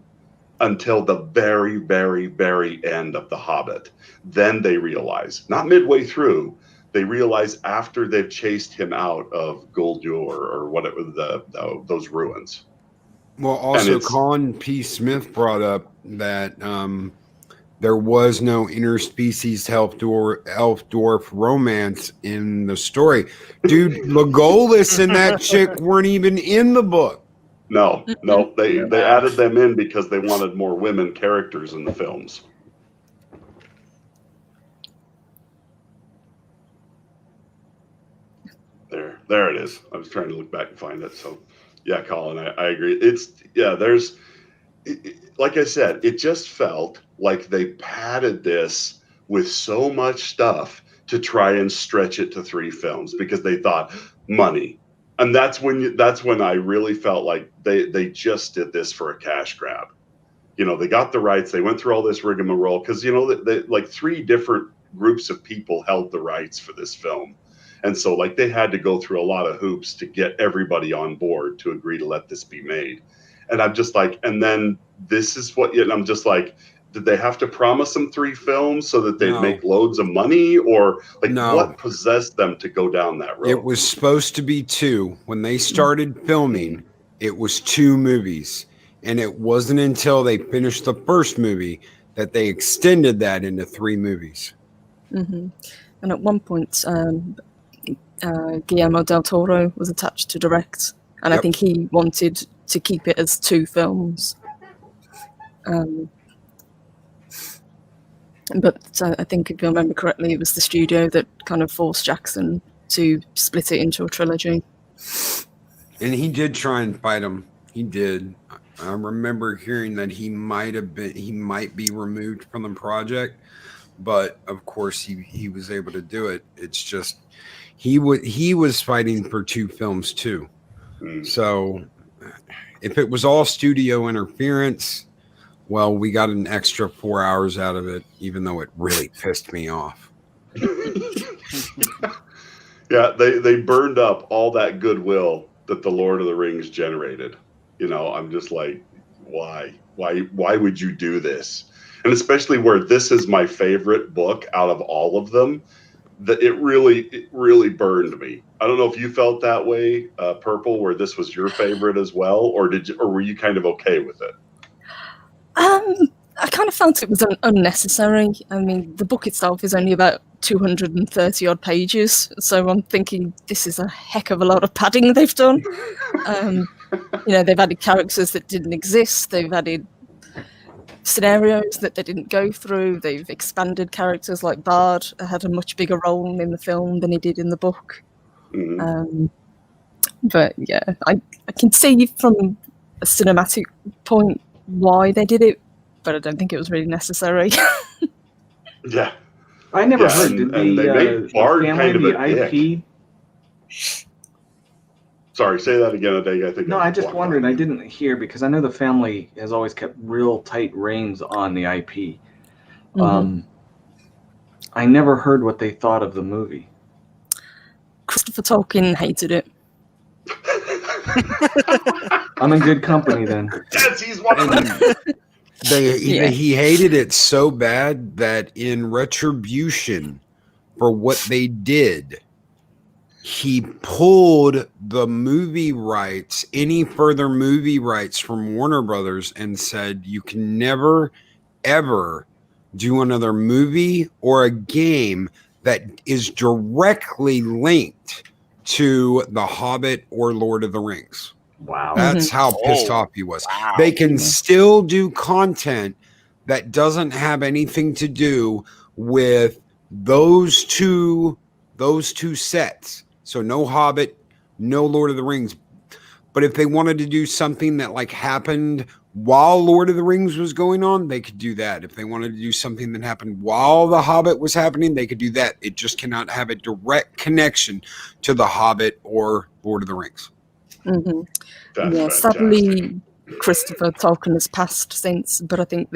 [SPEAKER 1] until the very, very, very end of The Hobbit. Then they realize, not midway through, they realize after they've chased him out of Guldur or whatever, those ruins.
[SPEAKER 4] Well, also Colin P. Smith brought up that there was no interspecies elf dwarf romance in the story. Dude, Legolas and that chick weren't even in the book.
[SPEAKER 1] No, they added them in because they wanted more women characters in the films. There it is. I was trying to look back and find it. So, yeah, Colin, I agree. Like I said, it just felt like they padded this with so much stuff to try and stretch it to 3 films because they thought money. And that's when I really felt like they just did this for a cash grab. They got the rights. They went through all this rigmarole because, like 3 different groups of people held the rights for this film. And so like they had to go through a lot of hoops to get everybody on board to agree to let this be made. And I'm just like, and then this is what, and I'm just like, did they have to promise them 3 films so that they'd make loads of money, or what possessed them to go down that road?
[SPEAKER 4] It was supposed to be 2. When they started filming, it was 2 movies. And it wasn't until they finished the first movie that they extended that into 3 movies.
[SPEAKER 6] Mm-hmm. And at one point, Guillermo del Toro was attached to direct. And I think he wanted to keep it as 2 films. But I think, if you remember correctly, it was the studio that kind of forced Jackson to split it into a trilogy.
[SPEAKER 4] And he did try and fight him. He did. I remember hearing that he might be removed from the project, but of course he was able to do it. It's just he was fighting for 2 films too. So if it was all studio interference, well, we got an extra 4 hours out of it, even though it really pissed me off.
[SPEAKER 1] Yeah, they burned up all that goodwill that the Lord of the Rings generated. I'm just like, why would you do this? And especially where this is my favorite book out of all of them, that it really burned me. I don't know if you felt that way, Purple, where this was your favorite as well, or were you kind of okay with it?
[SPEAKER 6] I kind of felt it was unnecessary. I mean, the book itself is only about 230 odd pages, so I'm thinking this is a heck of a lot of padding they've done. They've added characters that didn't exist. They've added scenarios that they didn't go through. They've expanded characters like Bard had a much bigger role in the film than he did in the book. Mm-hmm. But yeah, I can see from a cinematic point why they did it, but I don't think it was really necessary.
[SPEAKER 1] Yeah,
[SPEAKER 5] I never heard. Did
[SPEAKER 1] they made Bard kind of a
[SPEAKER 5] IP?
[SPEAKER 1] Sorry, say that again, Adega. I think.
[SPEAKER 5] No, I just wondered. I didn't hear because I know the family has always kept real tight reins on the IP. Mm-hmm. I never heard what they thought of the movie.
[SPEAKER 6] Christopher Tolkin hated it.
[SPEAKER 5] I'm in good company then.
[SPEAKER 1] Yes, he's one of them.
[SPEAKER 4] He hated it so bad that in retribution for what they did, he pulled the movie rights, any further movie rights from Warner Brothers, and said, you can never, ever do another movie or a game that is directly linked to The Hobbit or Lord of the Rings.
[SPEAKER 5] Wow.
[SPEAKER 4] That's how pissed
[SPEAKER 3] Oh,
[SPEAKER 4] off he was.
[SPEAKER 3] wow.
[SPEAKER 4] They can still do content that doesn't have anything to do with those two sets. So no Hobbit, no Lord of the Rings. But if they wanted to do something that like happened while Lord of the Rings was going on, they could do that. If they wanted to do something that happened while The Hobbit was happening, they could do that. It just cannot have a direct connection to The Hobbit or Lord of the Rings.
[SPEAKER 6] Mm-hmm.
[SPEAKER 1] That's
[SPEAKER 6] Yeah,
[SPEAKER 1] fantastic.
[SPEAKER 6] sadly, Christopher Tolkien has passed since, but I think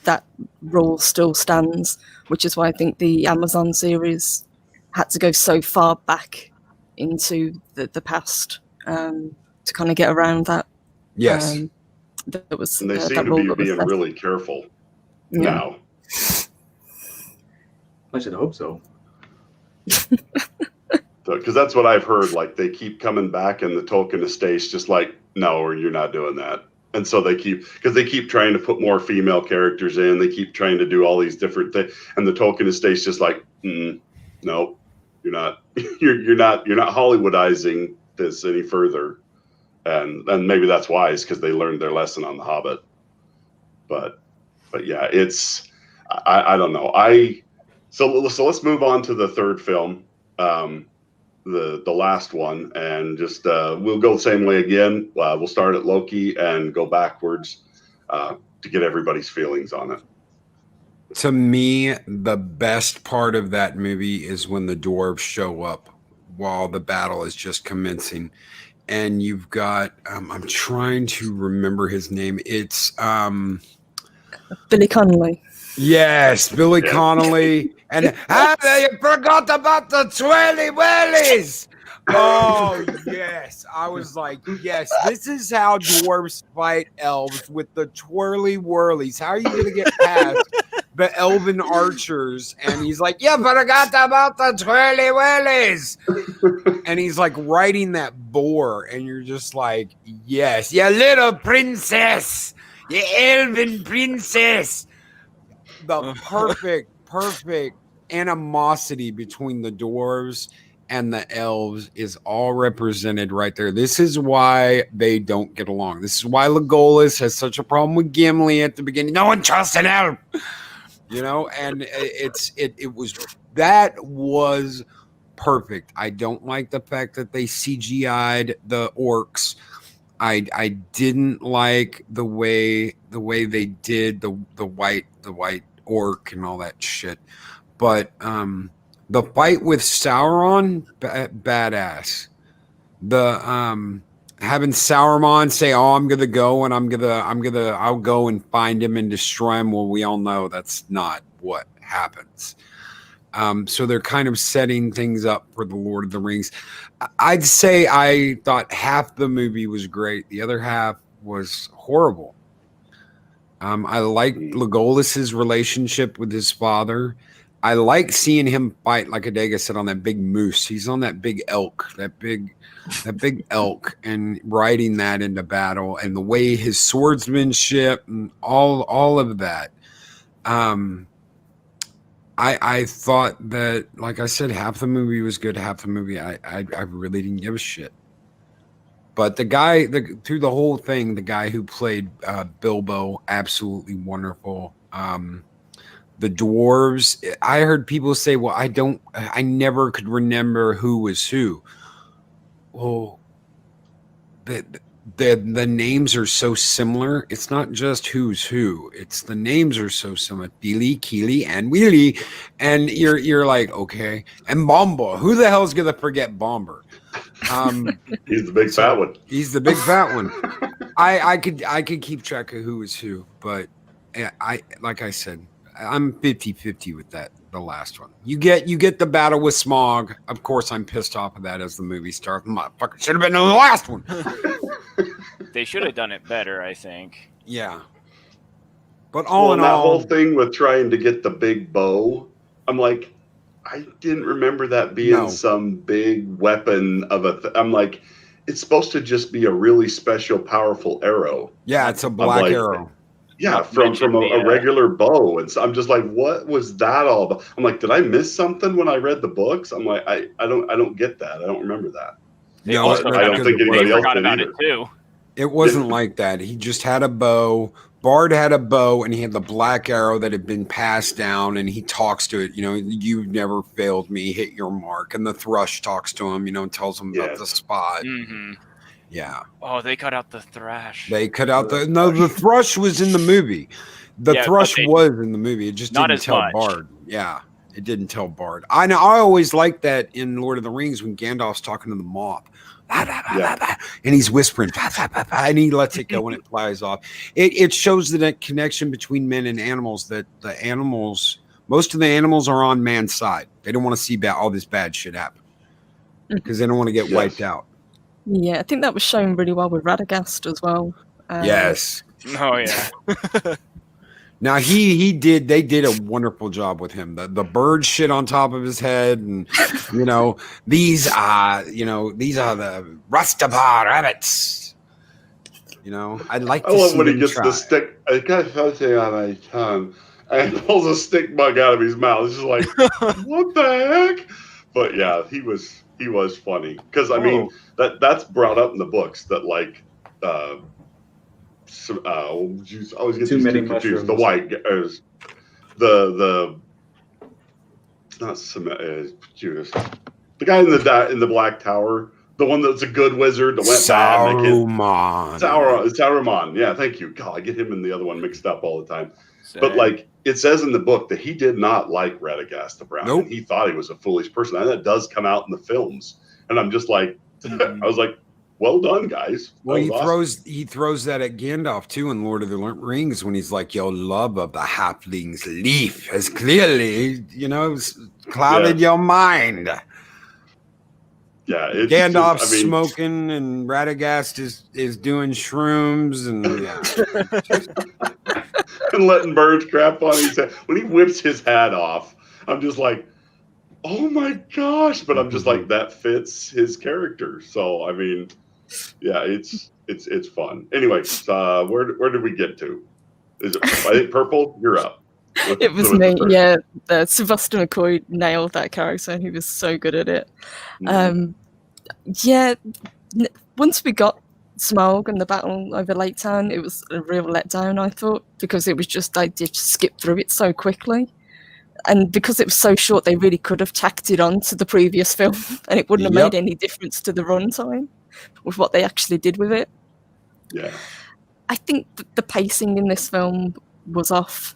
[SPEAKER 6] that rule still stands, which is why I think the Amazon series had to go so far back into the past to kind of get around that.
[SPEAKER 4] Yes.
[SPEAKER 6] That was
[SPEAKER 1] And they
[SPEAKER 6] that
[SPEAKER 1] seem to
[SPEAKER 6] rule
[SPEAKER 1] be
[SPEAKER 6] that was
[SPEAKER 1] being
[SPEAKER 6] set.
[SPEAKER 1] really careful
[SPEAKER 6] Yeah.
[SPEAKER 1] now.
[SPEAKER 5] I should hope so.
[SPEAKER 1] Because that's what I've heard. Like they keep coming back in the Tolkien estates, just like, no, or you're not doing that. And so they keep trying to put more female characters in. They keep trying to do all these different things. And the Tolkien estate's just like, no, you're not, you're not Hollywoodizing this any further. And maybe that's wise because they learned their lesson on The Hobbit. But yeah, it's, I don't know. So let's move on to the third film. The last one, and just we'll go the same way again. We'll start at Loki and go backwards to get everybody's feelings on it.
[SPEAKER 4] To me, the best part of that movie is when the dwarves show up while the battle is just commencing, and you've got I'm trying to remember his name. It's
[SPEAKER 6] Billy Connolly.
[SPEAKER 4] Yes, Billy
[SPEAKER 1] Yeah.
[SPEAKER 4] Connolly. And you forgot about the twirly whirlies. Oh, yes. I was like, yes, this is how dwarves fight elves, with the twirly whirlies. How are you going to get past the elven archers? And he's like, you forgot about the twirly whirlies. And he's like riding that boar. And you're just like, yes, you little princess, you elven princess. The perfect animosity between the dwarves and the elves is all represented right there. This is why they don't get along. This is why Legolas has such a problem with Gimli at the beginning. No one trusts an elf, you know. And it was perfect. I don't like the fact that they CGI'd the orcs. I didn't like the way they did the white orc and all that shit. But the fight with Sauron, badass. The having Sauron say, "Oh, I'm gonna go and I'll go and find him and destroy him." Well, we all know that's not what happens. So they're kind of setting things up for the Lord of the Rings. I'd say I thought half the movie was great. The other half was horrible. I liked Legolas's relationship with his father. I like seeing him fight, like Adega said, on that big moose. He's on that big elk, that big elk, and riding that into battle, and the way his swordsmanship and all of that. I thought that, like I said, half the movie was good, half the movie I really didn't give a shit. But through the whole thing, the guy who played Bilbo, absolutely wonderful. The dwarves, I heard people say, well, I never could remember who was who. Well, the names are so similar. It's not just who's who. It's the names are so similar. Billy, Keely, and Wheelie. And you're like, okay. And Bomba. Who the hell is gonna forget Bomber?
[SPEAKER 1] He's the big fat one.
[SPEAKER 4] He's the big fat one. I could keep track of who is who, but I like I said, I'm 50-50 with that. The last one. You get the battle with Smaug. Of course, I'm pissed off of that as the movie starts. Motherfucker should have been in the last one.
[SPEAKER 3] They should have done it better, I think.
[SPEAKER 4] Yeah. But all in
[SPEAKER 1] that
[SPEAKER 4] all,
[SPEAKER 1] whole thing with trying to get the big bow, I'm like, I didn't remember that being
[SPEAKER 4] No.
[SPEAKER 1] some big weapon of I'm like, it's supposed to just be a really special, powerful arrow.
[SPEAKER 4] Yeah, it's a black
[SPEAKER 1] like,
[SPEAKER 4] arrow.
[SPEAKER 1] Yeah,
[SPEAKER 3] Not to
[SPEAKER 1] from
[SPEAKER 3] mention
[SPEAKER 1] a regular bow. And so I'm just like, what was that all about? I'm like, did I miss something when I read the books? I'm like, I don't get that. I don't remember that.
[SPEAKER 3] They
[SPEAKER 4] No,
[SPEAKER 3] also
[SPEAKER 1] I don't think anybody else
[SPEAKER 3] forgot
[SPEAKER 1] did
[SPEAKER 3] about
[SPEAKER 1] either.
[SPEAKER 3] it too.
[SPEAKER 4] It wasn't like that. He just had a bow. Bard had a bow, and he had the black arrow that had been passed down, and he talks to it. You know, you've never failed me. Hit your mark. And the thrush talks to him. You know, and tells him about the spot.
[SPEAKER 3] Mm-hmm.
[SPEAKER 4] Yeah.
[SPEAKER 3] Oh, they cut out the thrash.
[SPEAKER 4] They cut out the thrush was in the movie. The thrush was in the movie. It just didn't tell Bard. Yeah, it didn't tell Bard. I know. I always like that in Lord of the Rings when Gandalf's talking to the mob. And he's whispering, and he lets it go and it flies off. It shows that connection between men and animals, that the animals, most of the animals are on man's side. They don't want to see all this bad shit happen because they don't want to get wiped out.
[SPEAKER 6] Yeah, I think that was shown really well with Radagast as well.
[SPEAKER 4] Yes.
[SPEAKER 3] Oh yeah.
[SPEAKER 4] Now they did a wonderful job with him. The bird shit on top of his head, and these are the Rustapar rabbits. I'd like to see.
[SPEAKER 1] I love when he
[SPEAKER 4] them
[SPEAKER 1] gets
[SPEAKER 4] try.
[SPEAKER 1] the stick. I got something on my tongue, and he pulls a stick bug out of his mouth. It's just like, what the heck? But yeah, he was funny because I mean that's brought up in the books that like. I always get
[SPEAKER 5] Too many
[SPEAKER 1] confused.
[SPEAKER 5] mushrooms.
[SPEAKER 1] The white, the not Judas, the guy in the Black Tower, the one that's a good wizard that went
[SPEAKER 4] Saruman.
[SPEAKER 1] Saruman. Yeah, thank you. God, I get him and the other one mixed up all the time. But like it says in the book that he did not like Radagast the Brown.
[SPEAKER 4] Nope.
[SPEAKER 1] And he thought he was a foolish person, and that does come out in the films. And I'm just like, I was like, well done, guys.
[SPEAKER 4] Well, he throws that at Gandalf too in Lord of the Rings when he's like, "Your love of the halfling's leaf has clearly, clouded your mind."
[SPEAKER 1] Yeah,
[SPEAKER 4] Gandalf's smoking and Radagast is doing shrooms and
[SPEAKER 1] and letting birds crap on his head. When he whips his hat off, I'm just like, oh my gosh! But I'm just like, that fits his character. So I mean. Yeah, it's fun. Anyway, where did we get to? Is it? I think Purple. You're up.
[SPEAKER 6] It was me. Yeah, Sylvester McCoy nailed that character. He was so good at it. Yeah, once we got Smaug and the battle over Lake Town, it was a real letdown. I thought because it was just they just skipped through it so quickly. And because it was so short, they really could have tacked it on to the previous film, and it wouldn't have made any difference to the runtime with what they actually did with it.
[SPEAKER 1] Yeah,
[SPEAKER 6] I think the pacing in this film was off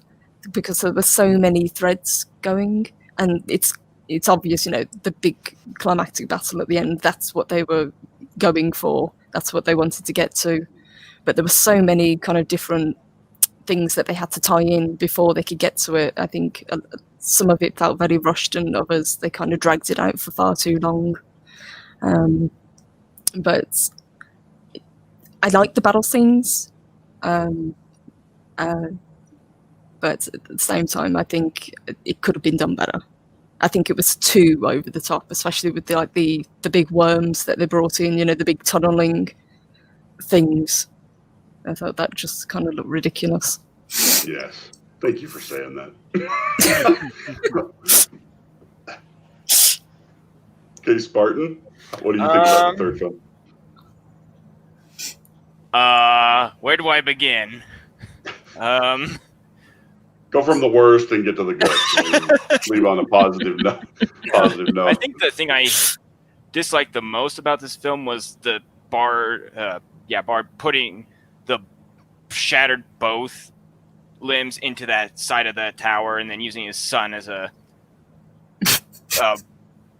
[SPEAKER 6] because there were so many threads going, and it's obvious, the big climactic battle at the end. That's what they were going for. That's what they wanted to get to. But there were so many kind of different things that they had to tie in before they could get to it. I think some of it felt very rushed, and others they kind of dragged it out for far too long. But I like the battle scenes, but at the same time, I think it could have been done better. I think it was too over the top, especially with the big worms that they brought in. The big tunneling things. I thought that just kind of looked ridiculous.
[SPEAKER 1] Yes. Thank you for saying that. Okay, Spartan, what do you think about the third film?
[SPEAKER 3] Where do I begin?
[SPEAKER 1] Go from the worst and get to the good. Leave on a positive note.
[SPEAKER 3] I think the thing I disliked the most about this film was the Bard putting the shattered both limbs into that side of the tower and then using his son as a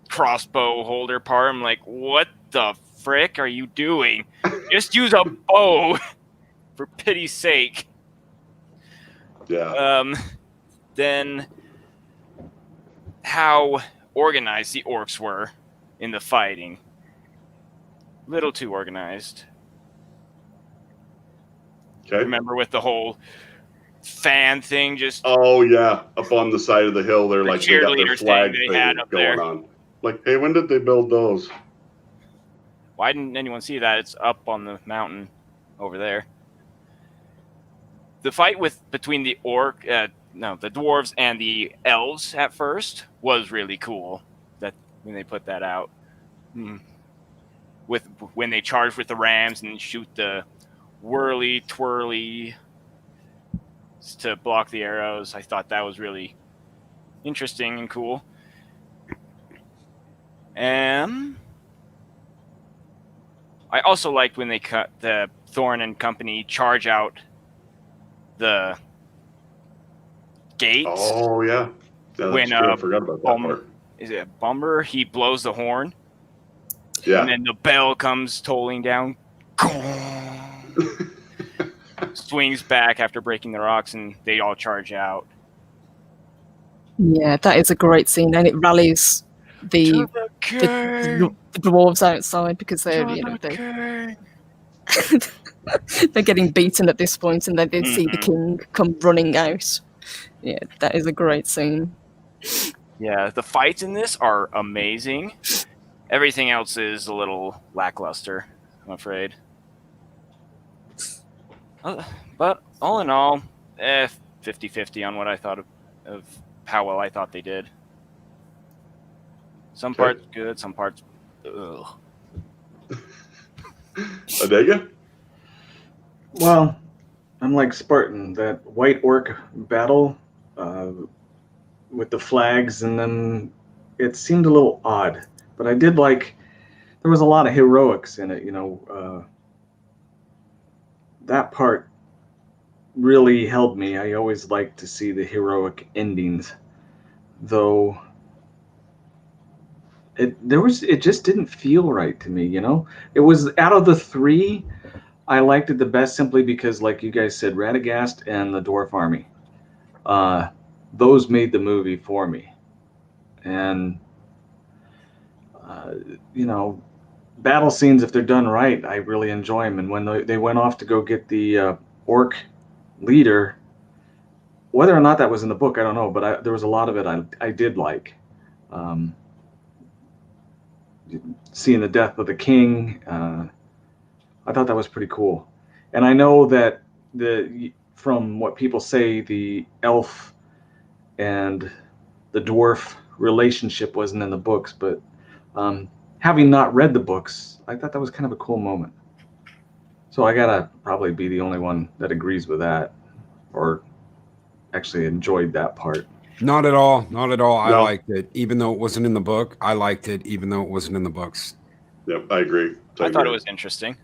[SPEAKER 3] crossbow holder part. I'm like, what the frick are you doing? Just use a bow, for pity's sake.
[SPEAKER 1] Yeah.
[SPEAKER 3] Then how organized the orcs were in the fighting. Little too organized.
[SPEAKER 1] Okay.
[SPEAKER 3] Remember with the whole fan thing just
[SPEAKER 1] Oh yeah, up on the side of the hill, they're
[SPEAKER 3] The
[SPEAKER 1] like they got their
[SPEAKER 3] cheerleader
[SPEAKER 1] flag
[SPEAKER 3] thing
[SPEAKER 1] thing
[SPEAKER 3] they had up
[SPEAKER 1] going
[SPEAKER 3] there.
[SPEAKER 1] on. Like, hey, when did they build those?
[SPEAKER 3] Why didn't anyone see that? It's up on the mountain over there. The fight between the dwarves and the elves at first was really cool. That when they put that out, when they charge with the rams and shoot the whirly twirly to block the arrows, I thought that was really interesting and cool. I also liked when they cut the Thorn and company charge out the gate.
[SPEAKER 1] Oh yeah, that's
[SPEAKER 3] When
[SPEAKER 1] true. I forgot about that part.
[SPEAKER 3] Is it Bumber? He blows the horn.
[SPEAKER 1] Yeah.
[SPEAKER 3] And then the bell comes tolling down. Swings back after breaking the rocks, and they all charge out.
[SPEAKER 6] Yeah, that is a great scene, and it rallies the dwarves outside because they're they're getting beaten at this point, and then they see the king come running out. Yeah, that is a great scene.
[SPEAKER 3] Yeah, the fights in this are amazing. Everything else is a little lackluster, I'm afraid. But all in all, 50-50 on what I thought of how well I thought they did. Some parts good, some parts ugh.
[SPEAKER 1] Adega?
[SPEAKER 5] Well, I'm like Spartan, that white orc battle with the flags, and then it seemed a little odd. But I did like, there was a lot of heroics in it, that part really held me. I always like to see the heroic endings, though it just didn't feel right to me, It was, out of the three, I liked it the best simply because, like you guys said, Radagast and the Dwarf Army. Those made the movie for me. And, battle scenes, if they're done right, I really enjoy them. And when they went off to go get the orc leader, whether or not that was in the book, I don't know, but there was a lot of it I did like. Seeing the death of the king, I thought that was pretty cool. And I know that from what people say, the elf and the dwarf relationship wasn't in the books, but having not read the books, I thought that was kind of a cool moment. So I gotta probably be the only one that agrees with that, or actually enjoyed that part.
[SPEAKER 4] Not at all. Not at all. I
[SPEAKER 1] No.
[SPEAKER 4] liked it, even though it wasn't in the book. I liked it, even though it wasn't in the books.
[SPEAKER 1] Yep, I agree.
[SPEAKER 3] I thought it was interesting.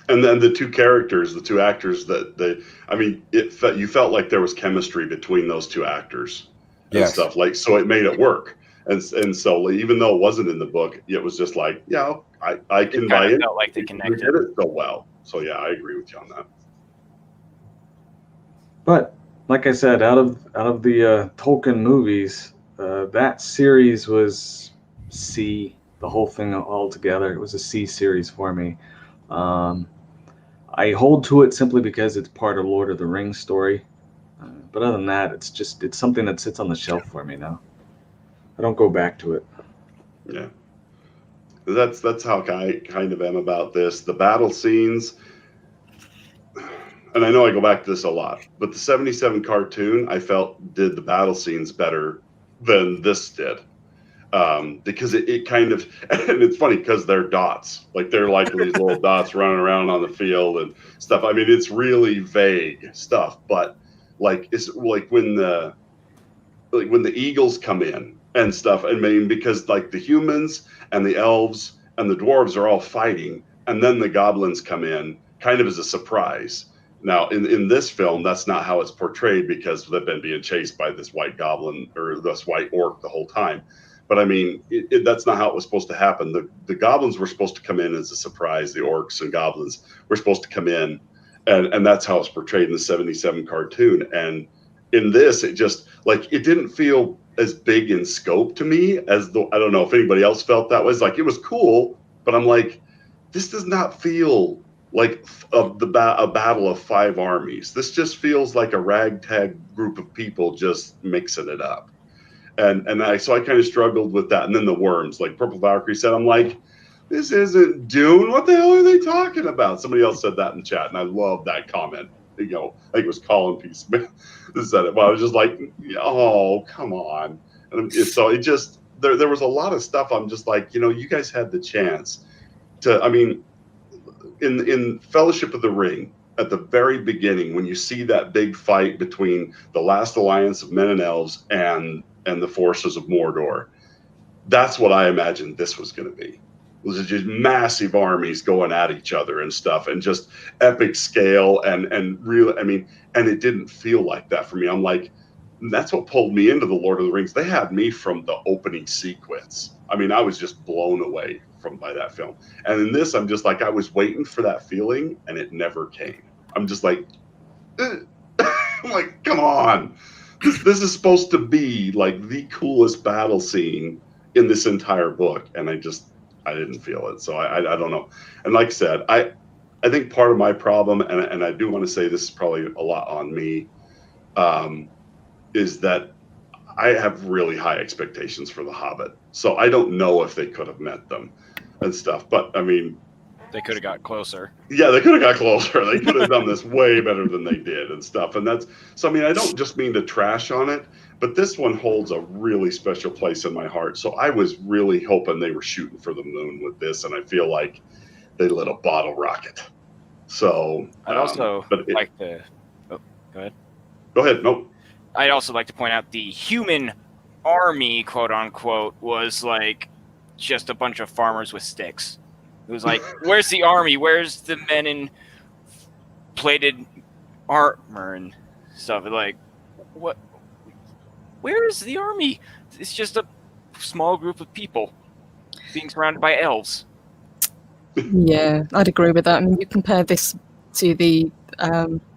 [SPEAKER 1] And then the two characters, the two actors you felt like there was chemistry between those two actors and
[SPEAKER 4] Yes.
[SPEAKER 1] stuff, like, so it made it work. And so even though it wasn't in the book, it was just like, yeah, I can buy it.
[SPEAKER 3] Felt like they
[SPEAKER 1] You
[SPEAKER 3] connected.
[SPEAKER 1] did it so well. So yeah, I agree with you on that.
[SPEAKER 5] But like I said, out of the Tolkien movies, that series was C. The whole thing all together, it was a C series for me. I hold to it simply because it's part of Lord of the Rings story. But other than that, it's something that sits on the shelf for me now. I don't go back to it.
[SPEAKER 1] Yeah. That's how I kind of am about this. The battle scenes, and I know I go back to this a lot, but the 77 cartoon, I felt, did the battle scenes better than this did. Because it kind of, and it's funny because they're dots, like they're like these little dots running around on the field and stuff. I mean, it's really vague stuff, but like it's like when the eagles come in and stuff. I mean, because like the humans and the elves and the dwarves are all fighting, and then the goblins come in kind of as a surprise. Now, in this film, that's not how it's portrayed because they've been being chased by this white goblin or this white orc the whole time. But I mean, that's not how it was supposed to happen. The goblins were supposed to come in as a surprise. The orcs and goblins were supposed to come in, and that's how it's portrayed in the 77 cartoon. And in this, it just, like, it didn't feel as big in scope to me as I don't know if anybody else felt that way. It's like, it was cool, but I'm like, this does not feel like a battle of 5 armies. This just feels like a ragtag group of people just mixing it up. So I kind of struggled with that. And then the worms, like Purple Valkyrie said, I'm like, this isn't Dune. What the hell are they talking about? Somebody else said that in chat, and I love that comment. I think it was Colin P. Smith that said it. But I was just like, oh, come on. And so it just, there was a lot of stuff. I'm just like, you guys had the chance to, I mean, in Fellowship of the Ring, at the very beginning, when you see that big fight between the last alliance of men and elves and the forces of Mordor, that's what I imagined this was going to be. It was just massive armies going at each other and stuff, and just epic scale and real. I mean, and it didn't feel like that for me. I'm like, that's what pulled me into the Lord of the Rings. They had me from the opening sequence. I mean, I was just blown away by that film. And in this, I'm just like, I was waiting for that feeling, and it never came. I'm just like, I'm like, come on. This is supposed to be like the coolest battle scene in this entire book, and I didn't feel it. So I don't know. And like I said, I think part of my problem, and I do want to say this is probably a lot on me, is that I have really high expectations for The Hobbit. So I don't know if they could have met them and stuff. But I mean,
[SPEAKER 3] they could have got closer.
[SPEAKER 1] Yeah, they could have got closer. They could have done this way better than they did and stuff. And that's, so I mean, I don't just mean to trash on it, but this one holds a really special place in my heart. So I was really hoping they were shooting for the moon with this, and I feel like they lit a bottle rocket. So
[SPEAKER 3] I'd also like to. Oh, go ahead.
[SPEAKER 1] Go ahead. Nope.
[SPEAKER 3] I'd also like to point out the human army, quote unquote, was like just a bunch of farmers with sticks. It was like, where's the army? Where's the men in plated armor and stuff? Like, what? Where is the army? It's just a small group of people being surrounded by elves.
[SPEAKER 6] Yeah, I'd agree with that. I mean, you compare this to the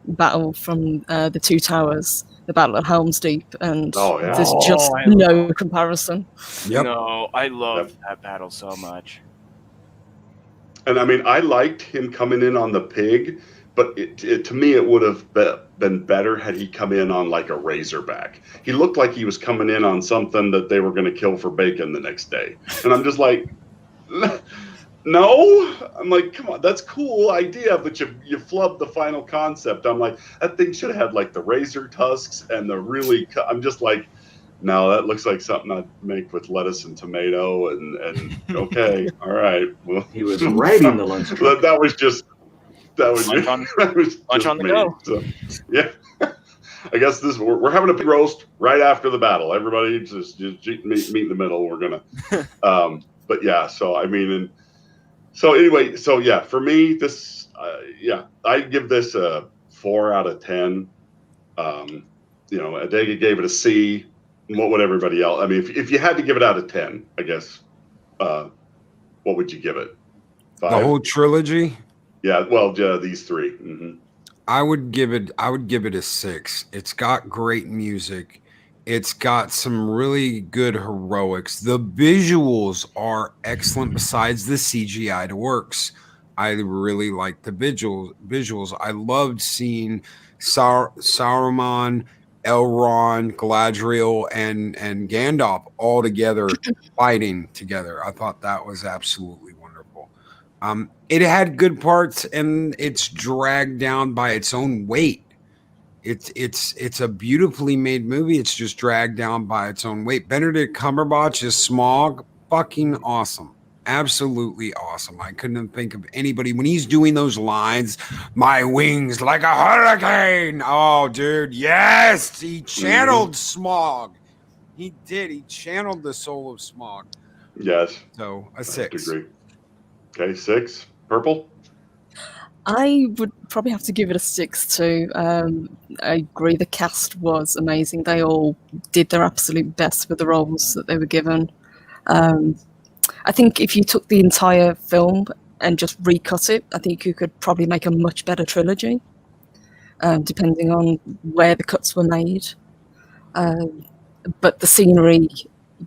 [SPEAKER 6] battle from the Two Towers, the Battle at Helm's Deep, and there's just no comparison.
[SPEAKER 4] Yep.
[SPEAKER 3] No, I love that battle so much.
[SPEAKER 1] And I mean, I liked him coming in on the pig, but to me, it would have been better had he come in on like a razorback. He looked like he was coming in on something that they were going to kill for bacon the next day. And I'm just like, no. I'm like, come on, that's a cool idea, but you flubbed the final concept. I'm like, that thing should have had like the razor tusks and the really, I'm just like, no, that looks like something I'd make with lettuce and tomato and okay, all right. Well,
[SPEAKER 5] he was riding the lunch truck.
[SPEAKER 1] That was just lunch
[SPEAKER 3] on the go.
[SPEAKER 1] So, yeah, I guess we're having a pig roast right after the battle. Everybody just meet in the middle. We're gonna, but yeah. So I mean, and so anyway, so yeah, for me, this, I'd give this a 4 out of 10. Adega gave it a C. What would everybody else? I mean, if you had to give it out of 10, I guess, what would you give it? 5?
[SPEAKER 4] The whole trilogy?
[SPEAKER 1] Yeah, well, these 3. Mm-hmm.
[SPEAKER 4] I would give it a 6. It's got great music. It's got some really good heroics. The visuals are excellent. Besides the CGI, it works. I really like the visuals. I loved seeing Saruman, Elrond, Galadriel, and Gandalf all together fighting together. I thought that was absolutely wonderful. It had good parts, and it's dragged down by its own weight. It's a beautifully made movie. It's just dragged down by its own weight. Benedict Cumberbatch is Smaug, fucking awesome. Absolutely awesome. I couldn't think of anybody when he's doing those lines, my wings like a hurricane. Oh, dude, yes, he channeled Smaug. He did. He channeled the soul of Smaug.
[SPEAKER 1] Yes.
[SPEAKER 4] So a 6.
[SPEAKER 1] I have to agree. Okay, 6. Purple.
[SPEAKER 6] I would probably have to give it a 6 too. I agree. The cast was amazing. They all did their absolute best with the roles that they were given. I think if you took the entire film and just recut it, I think you could probably make a much better trilogy, depending on where the cuts were made. But the scenery,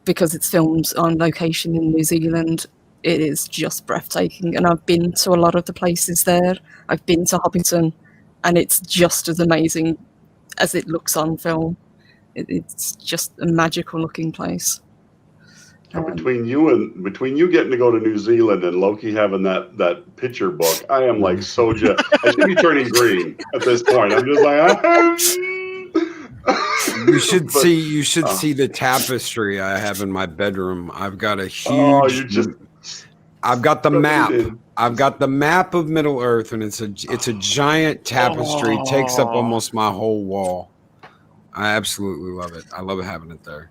[SPEAKER 6] because it's filmed on location in New Zealand, it is just breathtaking. And I've been to a lot of the places there. I've been to Hobbiton, and it's just as amazing as it looks on film. It's just a magical looking place.
[SPEAKER 1] Between you getting to go to New Zealand and Loki having that picture book, I am like so just. I should be turning green at this point. I'm just like,
[SPEAKER 4] you should see the tapestry I have in my bedroom. I've got a huge. I've got the map. I've got the map of Middle Earth, and it's a giant tapestry. It takes up almost my whole wall. I absolutely love it. I love having it there.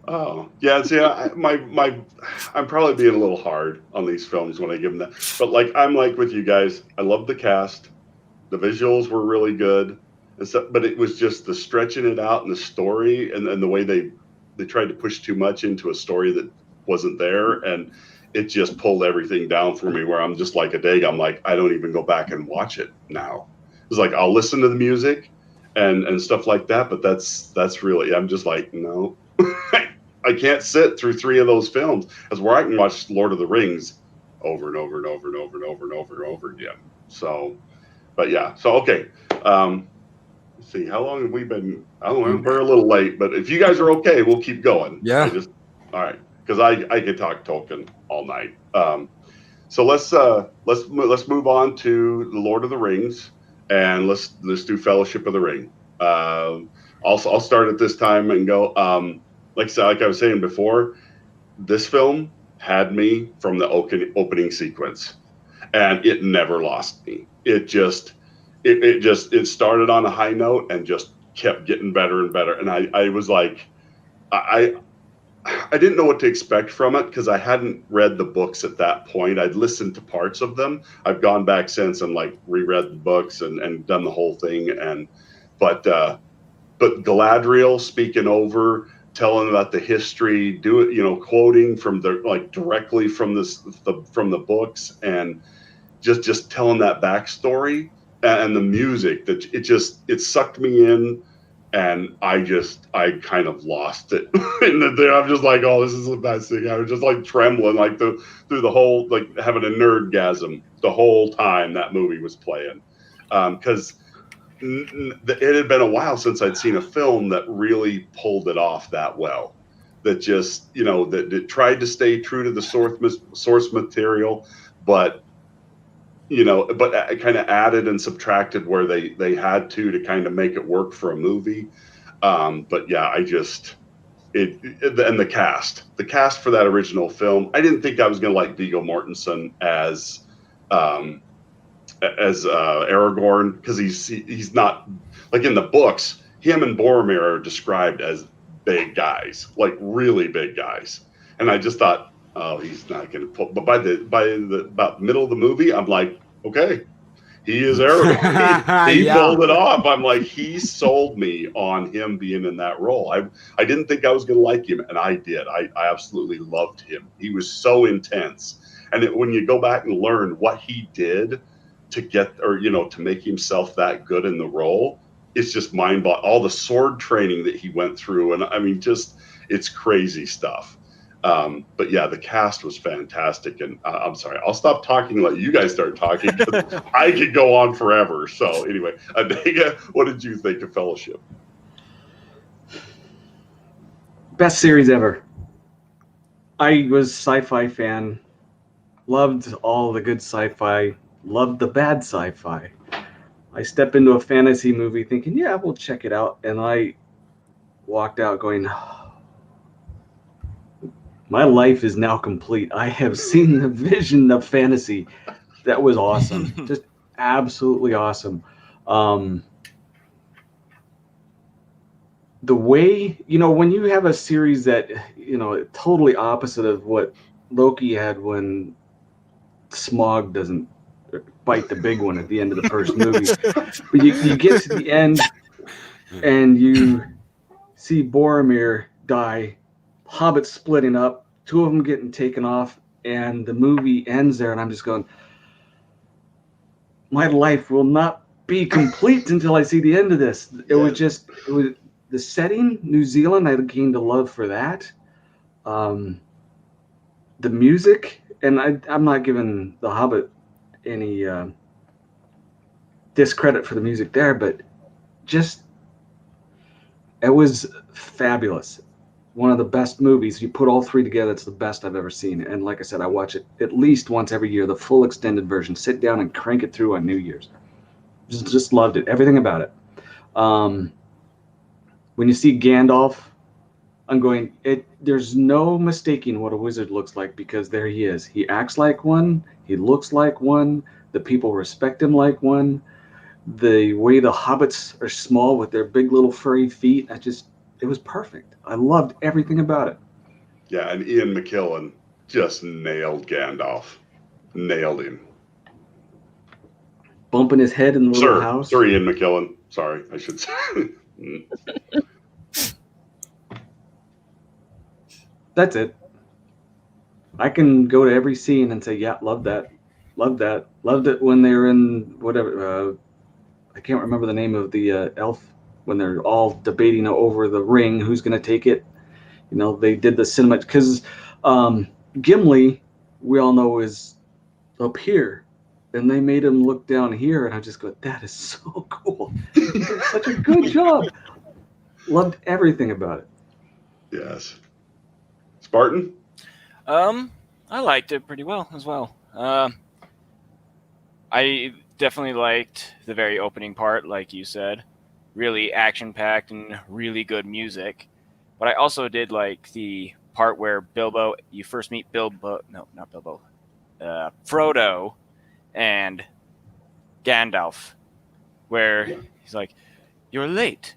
[SPEAKER 1] Oh yeah, see, I'm probably being a little hard on these films when I give them that. But like I'm like with you guys, I love the cast, the visuals were really good, and stuff. But it was just the stretching it out and the story, and the way they tried to push too much into a story that wasn't there, and it just pulled everything down for me. Where I'm just like Adega, I'm like I don't even go back and watch it now. It's like I'll listen to the music and stuff like that, but that's really I'm just like no. I can't sit through 3 of those films as where I can watch Lord of the Rings over and over and over and over and over and over and over again. So, but yeah. So, okay. Let's see. How long have we been? I don't know. We're a little late, but if you guys are okay, we'll keep going.
[SPEAKER 4] Yeah.
[SPEAKER 1] All right. Because I could talk Tolkien all night. So let's move on to the Lord of the Rings, and let's do Fellowship of the Ring. I'll start at this time and go. Like I was saying before, this film had me from the opening sequence, and it never lost me. It started on a high note and just kept getting better and better. And I was like, I didn't know what to expect from it because I hadn't read the books at that point. I'd listened to parts of them. I've gone back since and like reread the books and done the whole thing. But Galadriel speaking over, telling about the history, quoting from directly from the books, and just telling that backstory and the music that it sucked me in, and I kind of lost it. I'm just like, oh, this is the best thing. I was just like trembling like through the whole, like having a nerdgasm the whole time that movie was playing, because it had been a while since I'd seen a film that really pulled it off that well. That just, that it tried to stay true to the source material, but I kind of added and subtracted where they had to kind of make it work for a movie. But yeah, and the cast for that original film, I didn't think I was going to like Viggo Mortensen as Aragorn, because he's not like in the books. Him and Boromir are described as big guys, like really big guys, and I just thought, oh, he's not going to pull. But by about middle of the movie, I'm like, okay, he is Aragorn. He pulled it off. I'm like, he sold me on him being in that role. I didn't think I was going to like him, and I did. I absolutely loved him. He was so intense, and when you go back and learn what he did to make himself that good in the role, it's just mind-boggling. All the sword training that he went through, and I mean, just it's crazy stuff. But yeah, the cast was fantastic, and I'm sorry, I'll stop talking and let you guys start talking. I could go on forever. So anyway, Adega, what did you think of Fellowship?
[SPEAKER 5] Best series ever. I was sci-fi fan, loved all the good sci-fi, loved the bad sci-fi. I stepped into a fantasy movie thinking, yeah, we'll check it out, and I walked out going, my life is now complete. I have seen the vision of fantasy. That was awesome. Just absolutely awesome. The way, when you have a series that, totally opposite of what Loki had when Smaug doesn't bite the big one at the end of the first movie. But you get to the end and you see Boromir die, hobbits splitting up, 2 of them getting taken off, and the movie ends there, and I'm just going, my life will not be complete until I see the end of this. It was the setting, New Zealand, I gained a love for that. The music and I'm not giving The Hobbit any discredit for the music there, but just it was fabulous. One of the best movies. You put all three together, it's the best I've ever seen. And like I said, I watch it at least once every year, the full extended version. Sit down and crank it through on New Year's. Just loved it. Everything about it. When you see Gandalf, I'm going, there's no mistaking what a wizard looks like, because there he is. He acts like one. He looks like one. The people respect him like one. The way the hobbits are small with their big little furry feet, it was perfect. I loved everything about it.
[SPEAKER 1] Yeah, and Ian McKellen just nailed Gandalf. Nailed him.
[SPEAKER 5] Bumping his head in the little house.
[SPEAKER 1] Sir Ian McKellen. Sorry, I should say.
[SPEAKER 5] That's it. I can go to every scene and say, yeah, love that. Loved that. Loved it when they were in whatever. I can't remember the name of the elf, when they're all debating over the ring, who's going to take it. You know, they did the cinema, because Gimli, we all know, is up here, and they made him look down here, and I just go, that is so cool. They did such a good job. Loved everything about it.
[SPEAKER 1] Yes. Spartan?
[SPEAKER 3] I liked it pretty well as well. I definitely liked the very opening part, like you said. Really action-packed and really good music. But I also did like the part where you first meet Frodo and Gandalf, where he's like, "You're late.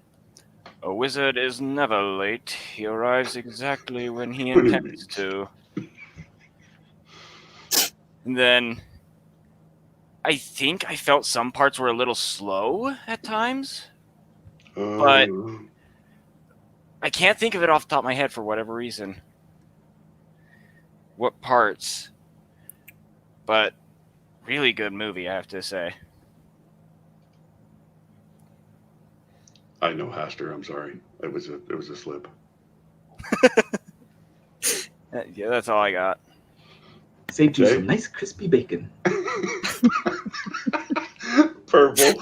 [SPEAKER 3] A wizard is never late. He arrives exactly when he intends to." And then I think I felt some parts were a little slow at times, but I can't think of it off the top of my head for whatever reason. What parts? But really good movie, I have to say.
[SPEAKER 1] I know Hastur. I'm sorry. It was a slip.
[SPEAKER 3] Yeah, that's all I got.
[SPEAKER 5] Saved you some nice crispy bacon.
[SPEAKER 1] Purple.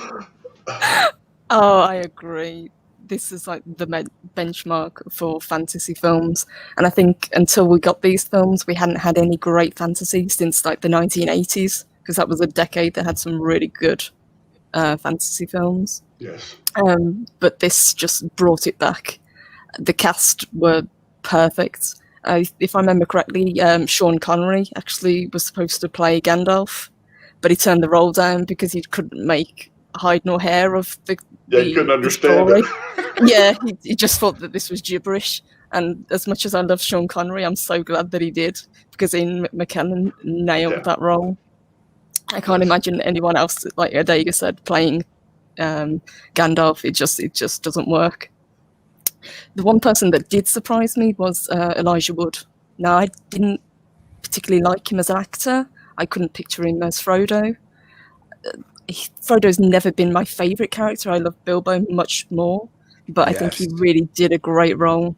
[SPEAKER 6] Oh, I agree. This is like the benchmark for fantasy films. And I think until we got these films, we hadn't had any great fantasy since like the 1980s, because that was a decade that had some really good fantasy films.
[SPEAKER 1] Yes.
[SPEAKER 6] But this just brought it back. The cast were perfect. If I remember correctly, Sean Connery actually was supposed to play Gandalf, but he turned the role down because he couldn't make hide nor hair of the
[SPEAKER 1] he couldn't understand it.
[SPEAKER 6] Yeah, he just thought that this was gibberish. And as much as I love Sean Connery, I'm so glad that he did, because Ian McKellen nailed that role. I can't imagine anyone else, like Adega said, playing Gandalf. It just doesn't work. The one person that did surprise me was Elijah Wood. Now, I didn't particularly like him as an actor. I couldn't picture him as Frodo. Frodo's never been my favourite character. I love Bilbo much more, but I think he really did a great role.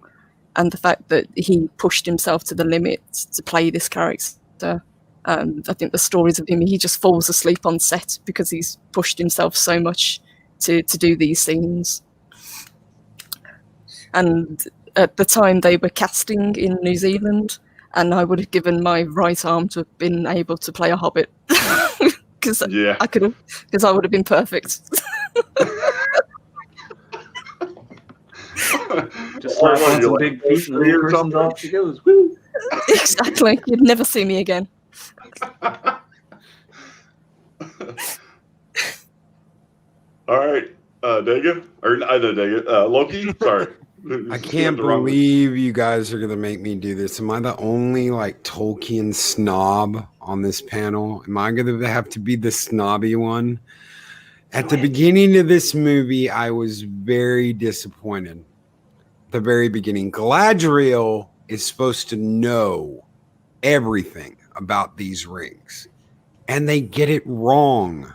[SPEAKER 6] And the fact that he pushed himself to the limit to play this character, I think the stories of him, he just falls asleep on set because he's pushed himself so much to do these scenes. And at the time they were casting in New Zealand, and I would have given my right arm to have been able to play a hobbit. Because I would have been perfect.
[SPEAKER 5] Just slap on some big feet and the little person's off she goes. Woo!
[SPEAKER 6] Exactly. You'd never see me again.
[SPEAKER 1] All right, Adega, or either Adega, Loki. Sorry,
[SPEAKER 4] I can't believe you guys are gonna make me do this. Am I the only like Tolkien snob on this panel? Am I gonna have to be the snobby one? At the beginning of this movie, I was very disappointed. At the very beginning, Galadriel is supposed to know everything about these rings, and they get it wrong.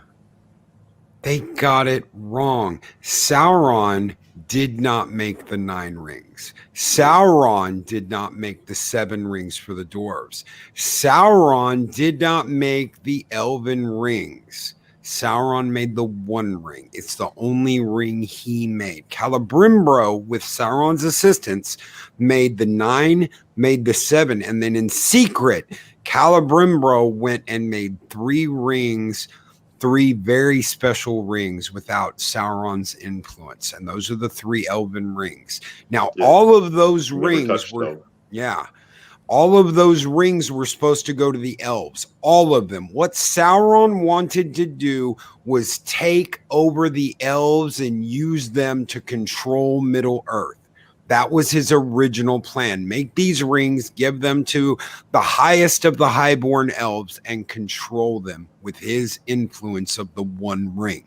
[SPEAKER 4] They got it wrong. Sauron did not make the 9 rings. Sauron did not make the 7 rings for the dwarves. Sauron did not make the elven rings. Sauron made the 1 ring. It's the only ring he made. Celebrimbor, with Sauron's assistance, made the 9, made the 7, and then in secret, Celebrimbor went and made 3 rings, 3 very special rings without Sauron's influence. And those are the 3 elven rings. Now, all of those rings were, all of those rings were supposed to go to the elves. All of them. What Sauron wanted to do was take over the elves and use them to control Middle Earth. That was his original plan. Make these rings, give them to the highest of the highborn elves, and control them with his influence of the 1 ring.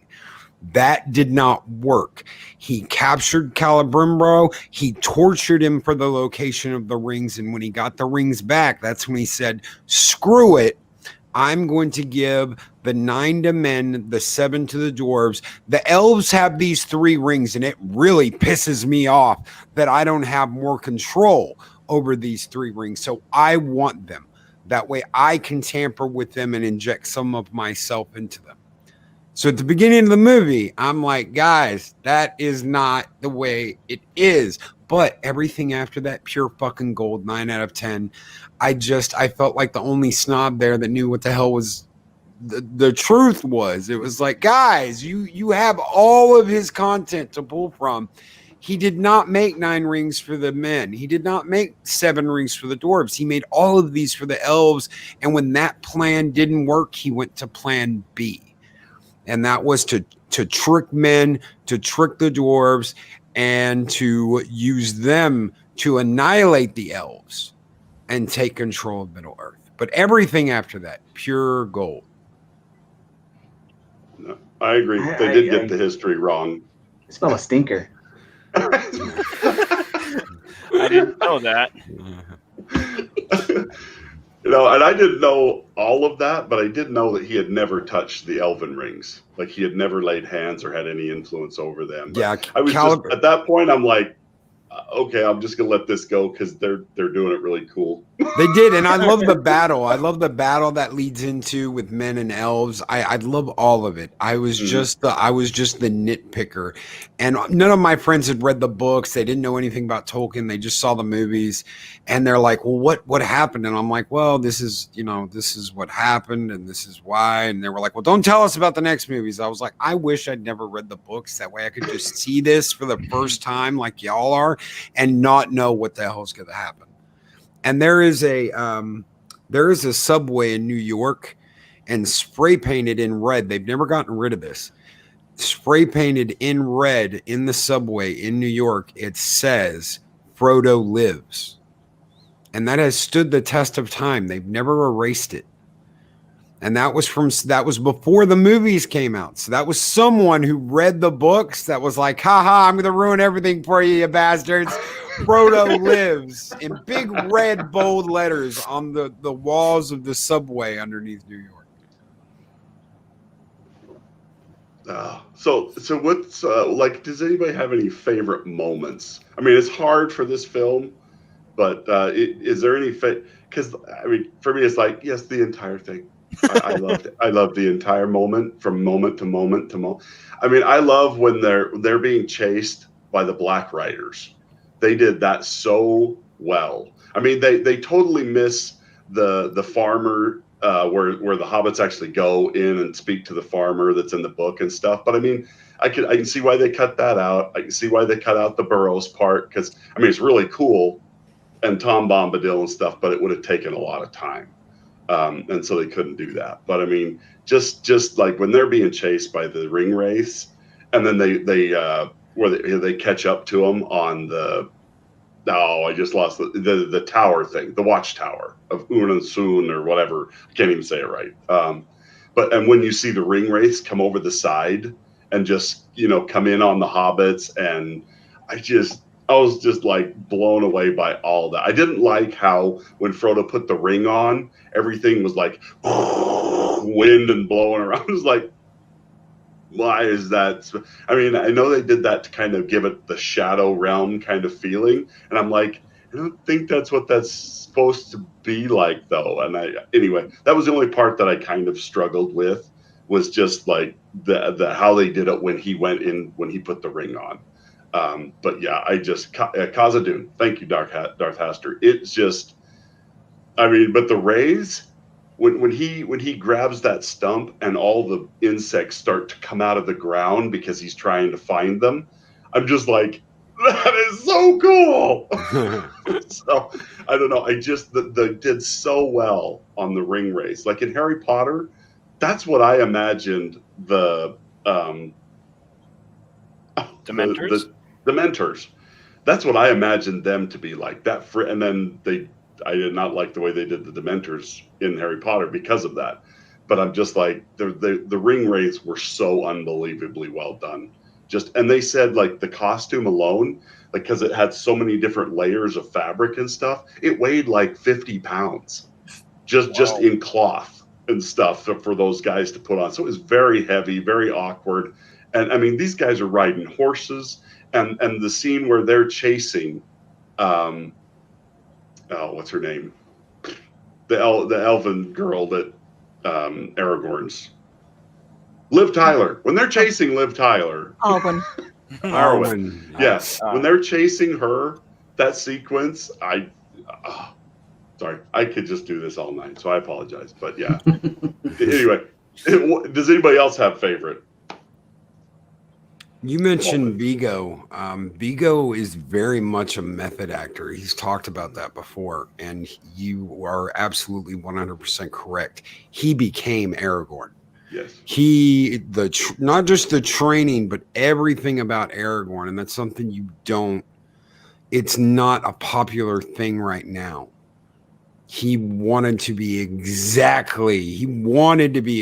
[SPEAKER 4] That did not work. He captured Celebrimbor. He tortured him for the location of the rings. And when he got the rings back, that's when he said, screw it. I'm going to give the 9 to men, the 7 to the dwarves. The elves have these 3 rings, and it really pisses me off that I don't have more control over these 3 rings. So I want them. That way I can tamper with them and inject some of myself into them. So at the beginning of the movie, I'm like, guys, that is not the way it is. But everything after that, pure fucking gold, 9 out of 10. I felt like the only snob there that knew what the hell was the truth was. It was like, guys, you have all of his content to pull from. He did not make 9 rings for the men. He did not make 7 rings for the dwarves. He made all of these for the elves. And when that plan didn't work, he went to plan B. And that was to trick men, to trick the dwarves, and to use them to annihilate the elves and take control of Middle Earth. But everything after that, pure gold.
[SPEAKER 1] No, I agree. They did get the history wrong.
[SPEAKER 5] I smell a stinker.
[SPEAKER 3] I didn't know that.
[SPEAKER 1] And I didn't know all of that, but I did know that he had never touched the elven rings. Like, he had never laid hands or had any influence over them. But
[SPEAKER 4] yeah,
[SPEAKER 1] I was just, at that point, I'm like, okay, I'm just gonna let this go because they're doing it really cool.
[SPEAKER 4] They did, and I love the battle. I love the battle that leads into with men and elves. I love all of it. I was just the nitpicker, and none of my friends had read the books. They didn't know anything about Tolkien. They just saw the movies, and they're like, "Well, what happened?" And I'm like, "Well, this is what happened, and this is why." And they were like, "Well, don't tell us about the next movies." I was like, "I wish I'd never read the books. That way, I could just see this for the first time, like y'all are, and not know what the hell is going to happen." And there is a subway in New York, and spray painted in red. They've never gotten rid of this. Spray painted in red in the subway in New York, it says Frodo lives. And that has stood the test of time. They've never erased it. And that was before the movies came out. So that was someone who read the books that was like, haha, I'm going to ruin everything for you, you bastards. Frodo lives in big red bold letters on the walls of the subway underneath New York.
[SPEAKER 1] So what's like, does anybody have any favorite moments? I mean, it's hard for this film, but is there any because I mean, for me, it's like, yes, the entire thing. I loved it. I love the entire moment, from moment to moment to moment. I mean, I love when they're being chased by the Black Riders. They did that so well. I mean, they totally miss the farmer where the hobbits actually go in and speak to the farmer that's in the book and stuff. But I mean, I can see why they cut that out. I can see why they cut out the Burrows part, because I mean, it's really cool, and Tom Bombadil and stuff, but it would have taken a lot of time. And so they couldn't do that. But I mean, just like when they're being chased by the ring wraiths, and then they catch up to them on I just lost the tower thing, the watchtower of Unansun or whatever. I can't even say it right. And when you see the ring wraiths come over the side and just come in on the hobbits, and I was just like blown away by all that. I didn't like how when Frodo put the ring on, everything was like wind and blowing around. It was like, why is that? I mean, I know they did that to kind of give it the shadow realm kind of feeling, and I'm like, I don't think that's what that's supposed to be like, though. And anyway, that was the only part that I kind of struggled with, was just like the how they did it when he went in, when he put the ring on. But yeah, I just Khazad-dûm. Thank you, Darth Hastur. It's just, I mean, but the rays, when he grabs that stump and all the insects start to come out of the ground because he's trying to find them, I'm just like, that is so cool. So I don't know. I just they did so well on the ring rays. Like in Harry Potter, that's what I imagined the
[SPEAKER 3] Dementors.
[SPEAKER 1] The Mentors. That's what I imagined them to be like. And then I did not like the way they did the Dementors in Harry Potter because of that. But I'm just like, the ring rays were so unbelievably well done. And they said like the costume alone, like because it had so many different layers of fabric and stuff, it weighed like 50 pounds just in cloth and stuff for those guys to put on. So it was very heavy, very awkward. And I mean, these guys are riding horses, and the scene where they're chasing, what's her name? The elven girl that Aragorn's. Liv Tyler. When they're chasing Liv Tyler.
[SPEAKER 6] Arwen.
[SPEAKER 1] Arwen. Yes. When they're chasing her, that sequence, sorry, I could just do this all night, so I apologize. But yeah. Anyway, does anybody else have favorite?
[SPEAKER 4] You mentioned Vigo. Vigo is very much a method actor. He's talked about that before, and you are absolutely 100% correct. He became Aragorn.
[SPEAKER 1] Yes.
[SPEAKER 4] Not just the training, but everything about Aragorn, and that's something it's not a popular thing right now. He wanted to be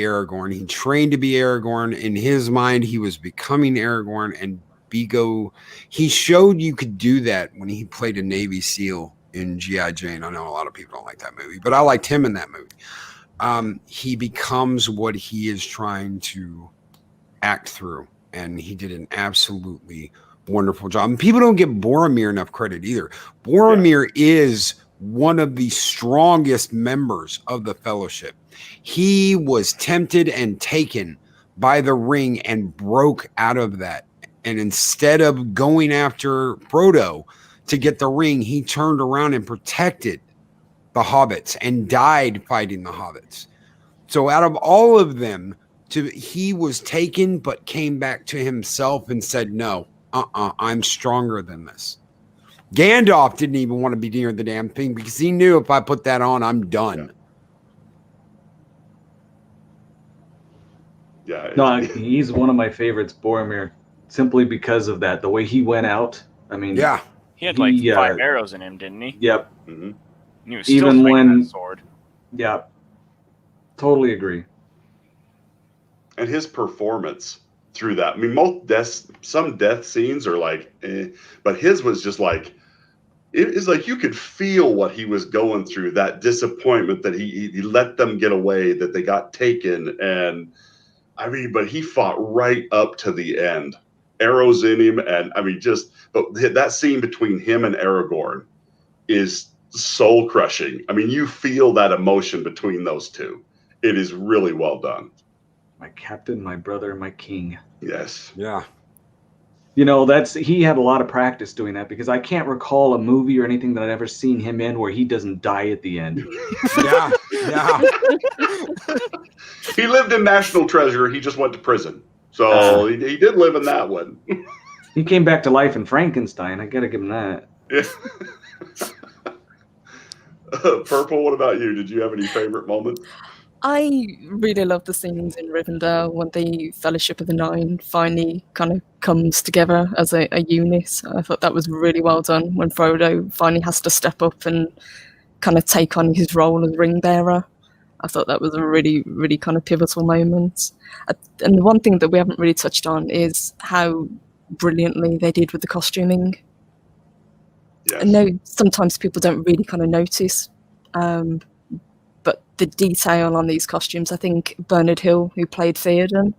[SPEAKER 4] Aragorn. He trained to be Aragorn. In his mind, he was becoming Aragorn, and Vigo, he showed you could do that when he played a Navy SEAL in G.I. Jane. I know a lot of people don't like that movie, but I liked him in that movie. He becomes what he is trying to act through, and he did an absolutely wonderful job. And people don't give Boromir enough credit either. Boromir is one of the strongest members of the Fellowship. He was tempted and taken by the ring and broke out of that. And instead of going after Frodo to get the ring, he turned around and protected the hobbits and died fighting the hobbits. So out of all of them, he was taken but came back to himself and said, no, I'm stronger than this. Gandalf didn't even want to be near the damn thing because he knew if I put that on, I'm done.
[SPEAKER 1] Yeah.
[SPEAKER 5] No, he's one of my favorites, Boromir, simply because of that. The way he went out. I mean,
[SPEAKER 4] yeah,
[SPEAKER 3] he had like 5 arrows in him, didn't he?
[SPEAKER 5] Yep.
[SPEAKER 1] Mm-hmm.
[SPEAKER 3] And he was still swinging that sword.
[SPEAKER 5] Yeah, totally agree.
[SPEAKER 1] And his performance through that. I mean, some death scenes are like, but his was just like, it is like you could feel what he was going through, that disappointment that he let them get away, that they got taken. And I mean, but he fought right up to the end, arrows in him. And I mean, but that scene between him and Aragorn is soul crushing. I mean, you feel that emotion between those two. It is really well done.
[SPEAKER 5] My captain, my brother, my king.
[SPEAKER 1] Yes.
[SPEAKER 4] Yeah.
[SPEAKER 5] You know, he had a lot of practice doing that, because I can't recall a movie or anything that I've ever seen him in where he doesn't die at the end.
[SPEAKER 4] Yeah.
[SPEAKER 1] He lived in National Treasure. He just went to prison. So he did live in that one.
[SPEAKER 5] He came back to life in Frankenstein. I got to give him that.
[SPEAKER 1] Yeah. Purple, what about you? Did you have any favorite moments?
[SPEAKER 6] I really love the scenes in Rivendell when the Fellowship of the Nine finally kind of comes together as a unit. I thought that was really well done when Frodo finally has to step up and kind of take on his role as ring bearer. I thought that was a really, really kind of pivotal moment. And the one thing that we haven't really touched on is how brilliantly they did with the costuming.
[SPEAKER 1] Yes.
[SPEAKER 6] I know sometimes people don't really kind of notice, but the detail on these costumes, I think Bernard Hill, who played Theoden,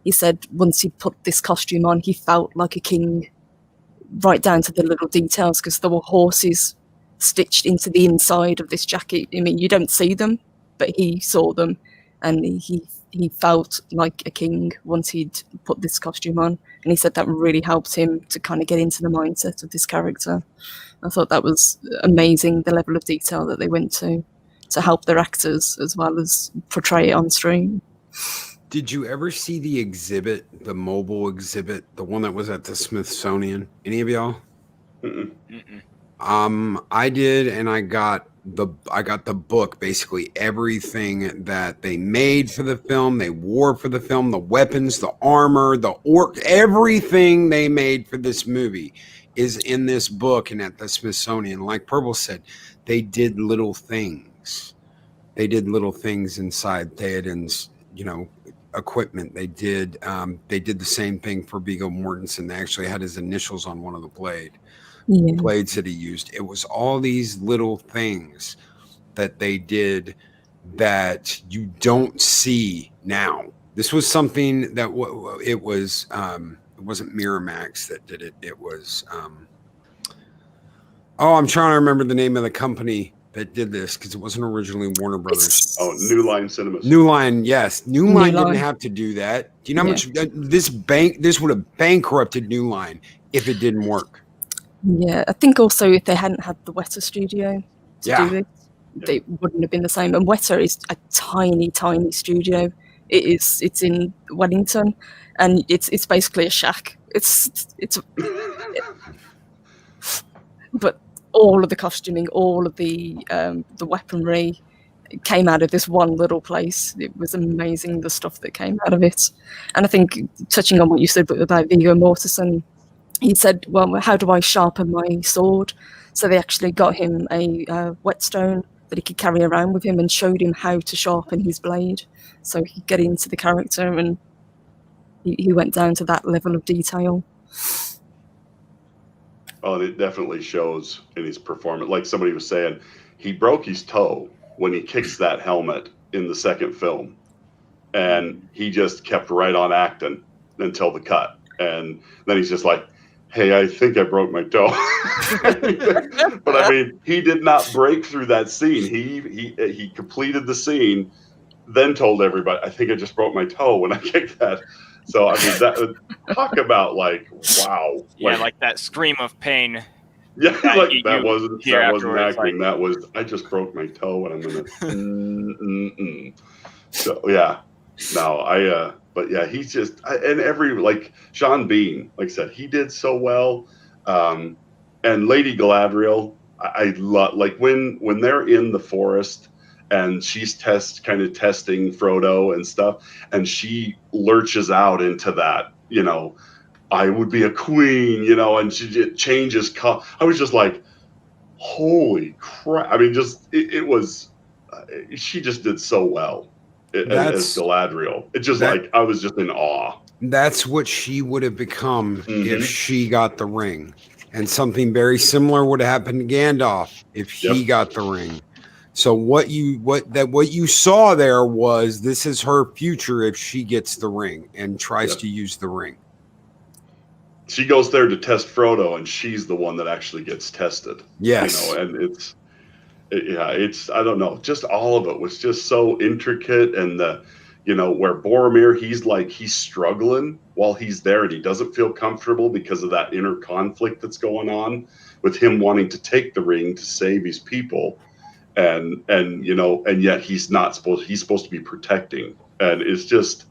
[SPEAKER 6] he said once he put this costume on, he felt like a king, right down to the little details, because there were horses stitched into the inside of this jacket. I mean, you don't see them, but he saw them, and he felt like a king once he'd put this costume on. And he said that really helped him to kind of get into the mindset of this character. I thought that was amazing, the level of detail that they went to help their actors as well as portray it on screen.
[SPEAKER 4] Did you ever see the exhibit, the mobile exhibit, the one that was at the Smithsonian? Any of y'all?
[SPEAKER 1] Mm-mm.
[SPEAKER 4] I did, and I got the book, basically everything that they made for the film, they wore for the film, the weapons, the armor, the orc, everything they made for this movie is in this book and at the Smithsonian. Like Purple said, they did little things. They did little things inside Theoden's, equipment. They did the same thing for Viggo Mortensen. They actually had his initials on one of the blades that he used. It was all these little things that they did that you don't see now. This was something that it wasn't Miramax that did it. It was I'm trying to remember the name of the company that did this, because it wasn't originally Warner Brothers.
[SPEAKER 1] New Line Cinemas.
[SPEAKER 4] New Line, yes. New Line didn't have to do that. Do you know how much this would have bankrupted New Line if it didn't work?
[SPEAKER 6] Yeah, I think also if they hadn't had the Weta studio to do it, they wouldn't have been the same. And Weta is a tiny, tiny studio. It's in Wellington, and it's basically a shack. But all of the costuming, all of the weaponry came out of this one little place. It was amazing, the stuff that came out of it. And I think, touching on what you said about Viggo Mortensen, he said, well, how do I sharpen my sword? So they actually got him a whetstone that he could carry around with him and showed him how to sharpen his blade so he could get into the character, and he went down to that level of detail.
[SPEAKER 1] Oh, and it definitely shows in his performance. Like somebody was saying, he broke his toe when he kicks that helmet in the second film. And he just kept right on acting until the cut. And then he's just like, hey, I think I broke my toe. But I mean, he did not break through that scene. He completed the scene, then told everybody, I think I just broke my toe when I kicked that. So, I mean, that talk about like, wow.
[SPEAKER 3] Yeah, like that scream of pain.
[SPEAKER 1] Yeah, like that wasn't acting.
[SPEAKER 3] Like,
[SPEAKER 1] that was, I just broke my toe and I'm gonna. So yeah, no, but yeah, he's just, and like Sean Bean, like I said, he did so well. And Lady Galadriel, I love, like when they're in the forest and she's kind of testing Frodo and stuff, and she lurches out into that, I would be a queen, and she changes color. I was just like, holy crap. I mean, just, it was, she just did so well as Galadriel. It's just like, I was just in awe.
[SPEAKER 4] That's what she would have become if she got the ring. And something very similar would have happened to Gandalf if he got the ring. So what you saw there was, this is her future if she gets the ring and tries to use the ring.
[SPEAKER 1] She goes there to test Frodo, and she's the one that actually gets tested.
[SPEAKER 4] Yes.
[SPEAKER 1] And it's I don't know, just all of it was just so intricate. And where Boromir, he's struggling while he's there, and he doesn't feel comfortable because of that inner conflict that's going on with him wanting to take the ring to save his people. And yet he's supposed to be protecting. And it's just,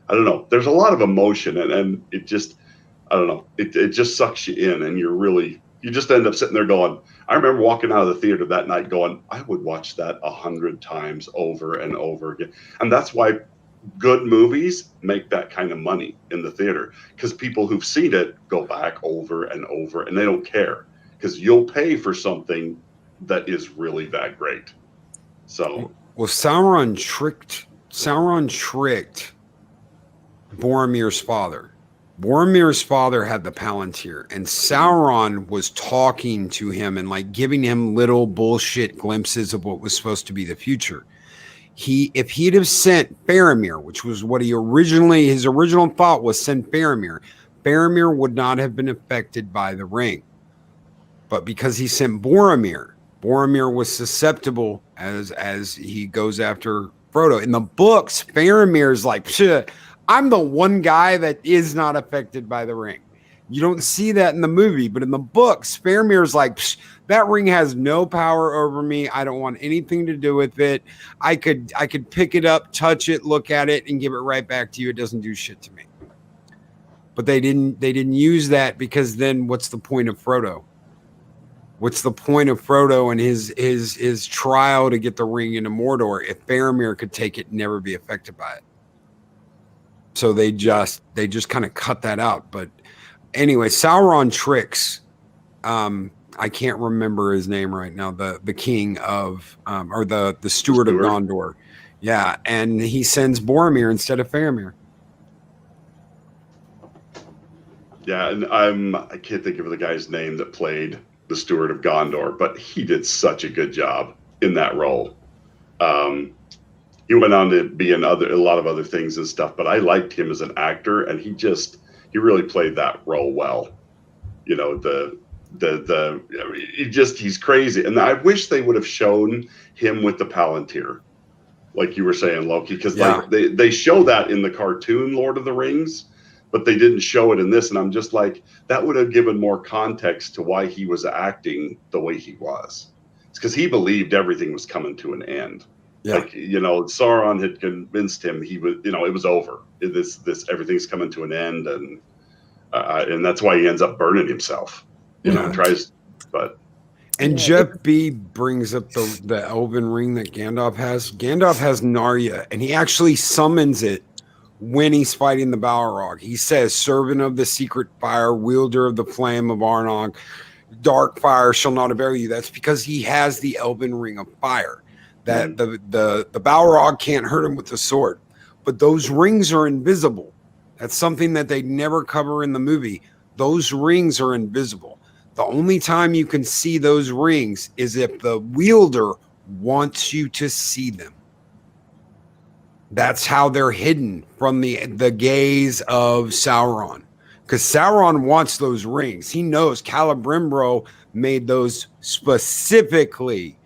[SPEAKER 1] I don't know, there's a lot of emotion, and it just, I don't know, it just sucks you in, and you just end up sitting there going, I remember walking out of the theater that night going, I would watch that 100 times over and over again. And that's why good movies make that kind of money in the theater, because people who've seen it go back over and over, and they don't care, because you'll pay for something that is really that great. So,
[SPEAKER 4] well, Sauron tricked Boromir's father. Boromir's father had the Palantir, and Sauron was talking to him and like giving him little bullshit glimpses of what was supposed to be the future. If he'd have sent Faramir, which was what his original thought was, send Faramir, Faramir would not have been affected by the ring. But because he sent Boromir was susceptible as he goes after Frodo. In the books, Faramir's like, I'm the one guy that is not affected by the ring. You don't see that in the movie, but in the books, Faramir's like, that ring has no power over me. I don't want anything to do with it. I could pick it up, touch it, look at it, and give it right back to you. It doesn't do shit to me. But they didn't use that, because then what's the point of Frodo? What's the point of Frodo and his trial to get the ring into Mordor if Faramir could take it and never be affected by it? So they just kind of cut that out. But anyway, Sauron tricks. I can't remember his name right now. The king of or the steward of Gondor. Yeah, and he sends Boromir instead of Faramir.
[SPEAKER 1] Yeah, and I can't think of the guy's name that played the Steward of Gondor, but he did such a good job in that role. He went on to be in a lot of other things and stuff, but I liked him as an actor, and he really played that role well. You know, he's crazy, and I wish they would have shown him with the Palantir, like you were saying, Loki, because like they show that in the cartoon Lord of the Rings, but they didn't show it in this, and I'm just like, that would have given more context to why he was acting the way he was. It's because he believed everything was coming to an end. Yeah. Like, you know, Sauron had convinced him it was over. This everything's coming to an end, and that's why he ends up burning himself. You know, tries, but.
[SPEAKER 4] And Jeff B brings up the Elven ring that Gandalf has. Gandalf has Narya, and he actually summons it when he's fighting the Balrog. He says, servant of the secret fire, wielder of the flame of Arnog, dark fire shall not avail you. That's because he has the Elven ring of fire. That the Balrog can't hurt him with the sword. But those rings are invisible. That's something that they never cover in the movie. Those rings are invisible. The only time you can see those rings is if the wielder wants you to see them. That's how they're hidden from the gaze of Sauron. Because Sauron wants those rings. He knows Celebrimbor made those specifically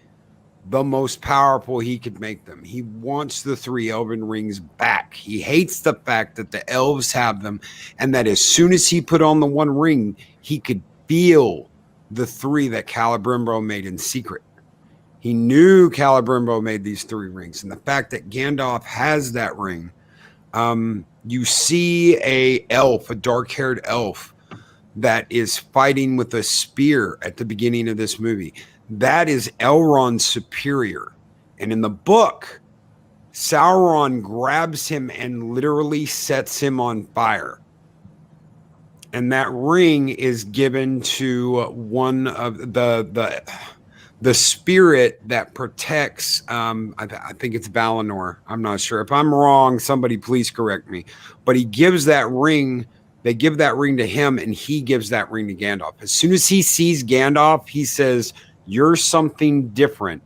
[SPEAKER 4] the most powerful he could make them. He wants the 3 Elven rings back. He hates the fact that the elves have them, and that as soon as he put on the one ring, he could feel the 3 that Celebrimbor made in secret. He knew Celebrimbor made these 3 rings, and the fact that Gandalf has that ring, you see a dark-haired elf that is fighting with a spear at the beginning of this movie. That is Elrond's superior. And in the book, Sauron grabs him and literally sets him on fire. And that ring is given to one of the spirit that protects, I think it's Valinor. I'm not sure. If I'm wrong, somebody please correct me. But he gives that ring, they give that ring to him, and he gives that ring to Gandalf. As soon as he sees Gandalf, he says, you're something different.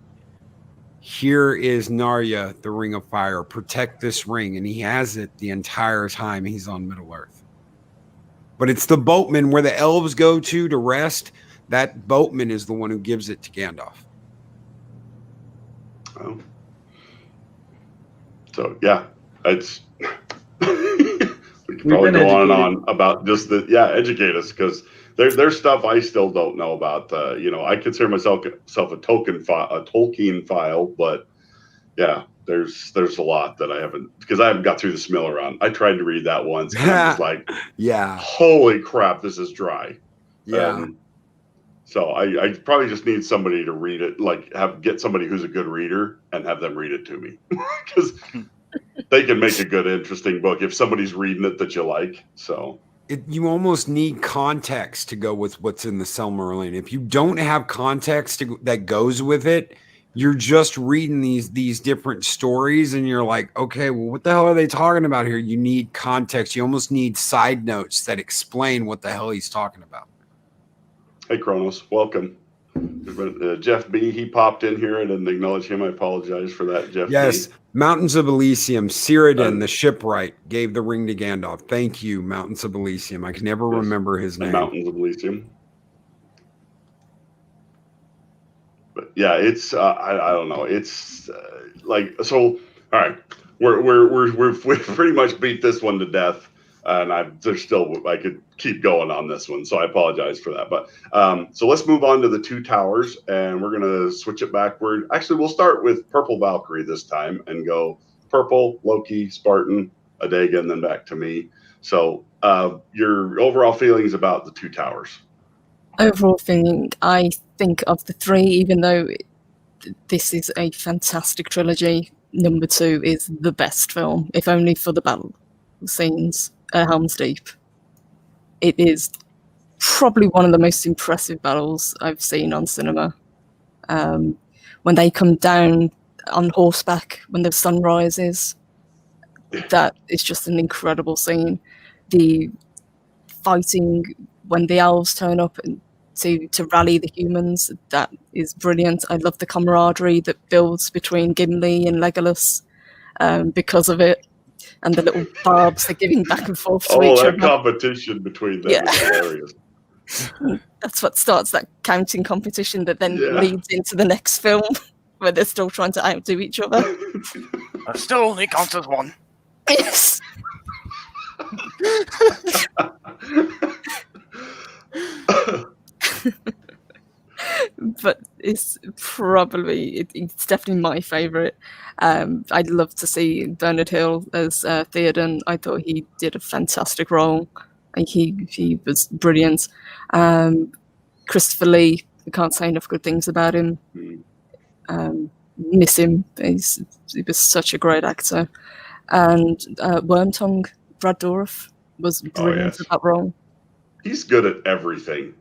[SPEAKER 4] Here is Narya, the Ring of Fire. Protect this ring. And he has it the entire time he's on Middle-earth. But it's the boatman where the elves go to rest. That boatman is the one who gives it to Gandalf.
[SPEAKER 1] Oh. So, yeah, it's we could probably go on and on about just educate us, because there's stuff I still don't know about. I consider myself a Tolkien file, but yeah, there's a lot that I haven't, because I haven't got through the Smillerun. I tried to read that once, and I was like, yeah, holy crap, this is dry. Yeah. So I probably just need somebody to read it, get somebody who's a good reader and have them read it to me, because they can make a good, interesting book if somebody's reading it that you like. So
[SPEAKER 4] you almost need context to go with what's in the Silmarillion. If you don't have context that goes with it, you're just reading these different stories, and you're like, okay, well, what the hell are they talking about here? You need context. You almost need side notes that explain what the hell he's talking about.
[SPEAKER 1] Hey, Kronos, welcome. Jeff B, he popped in here. I didn't acknowledge him. I apologize for that, Jeff
[SPEAKER 4] Yes,
[SPEAKER 1] B.
[SPEAKER 4] Mountains of Elysium. Cyrodiil, the shipwright, gave the ring to Gandalf. Thank you, Mountains of Elysium. I can never remember his
[SPEAKER 1] The
[SPEAKER 4] name.
[SPEAKER 1] Mountains of Elysium. But yeah, it's I don't know. It's like so. All right, we've pretty much beat this one to death, and I could keep going on this one. So I apologize for that. But so let's move on to the Two Towers, and we're gonna switch it backward. Actually, we'll start with Purple Valkyrie this time and go Purple, Loki, Spartan, Adega, and then back to me. So your overall feelings about the Two Towers?
[SPEAKER 6] Overall thing, I think of the three, even though this is a fantastic trilogy, number 2 is the best film, if only for the battle scenes at Helm's Deep. It is probably one of the most impressive battles I've seen on cinema. When they come down on horseback, when the sun rises, that is just an incredible scene. The fighting when the elves turn up and to rally the humans, that is brilliant. I love the camaraderie that builds between Gimli and Legolas because of it, and the little barbs they're giving back and forth to each other.
[SPEAKER 1] That competition between them is hilarious.
[SPEAKER 6] That's what starts that counting competition that then leads into the next film where they're still trying to outdo each other.
[SPEAKER 3] Still only counts as one.
[SPEAKER 6] Yes. But it's probably it's definitely my favorite. I'd love to see Bernard Hill as Theoden. I thought he did a fantastic role. He was brilliant. Christopher Lee, I can't say enough good things about him. Miss him. He was such a great actor. And Wormtongue, Brad Dourif, was brilliant at that role.
[SPEAKER 1] He's good at everything.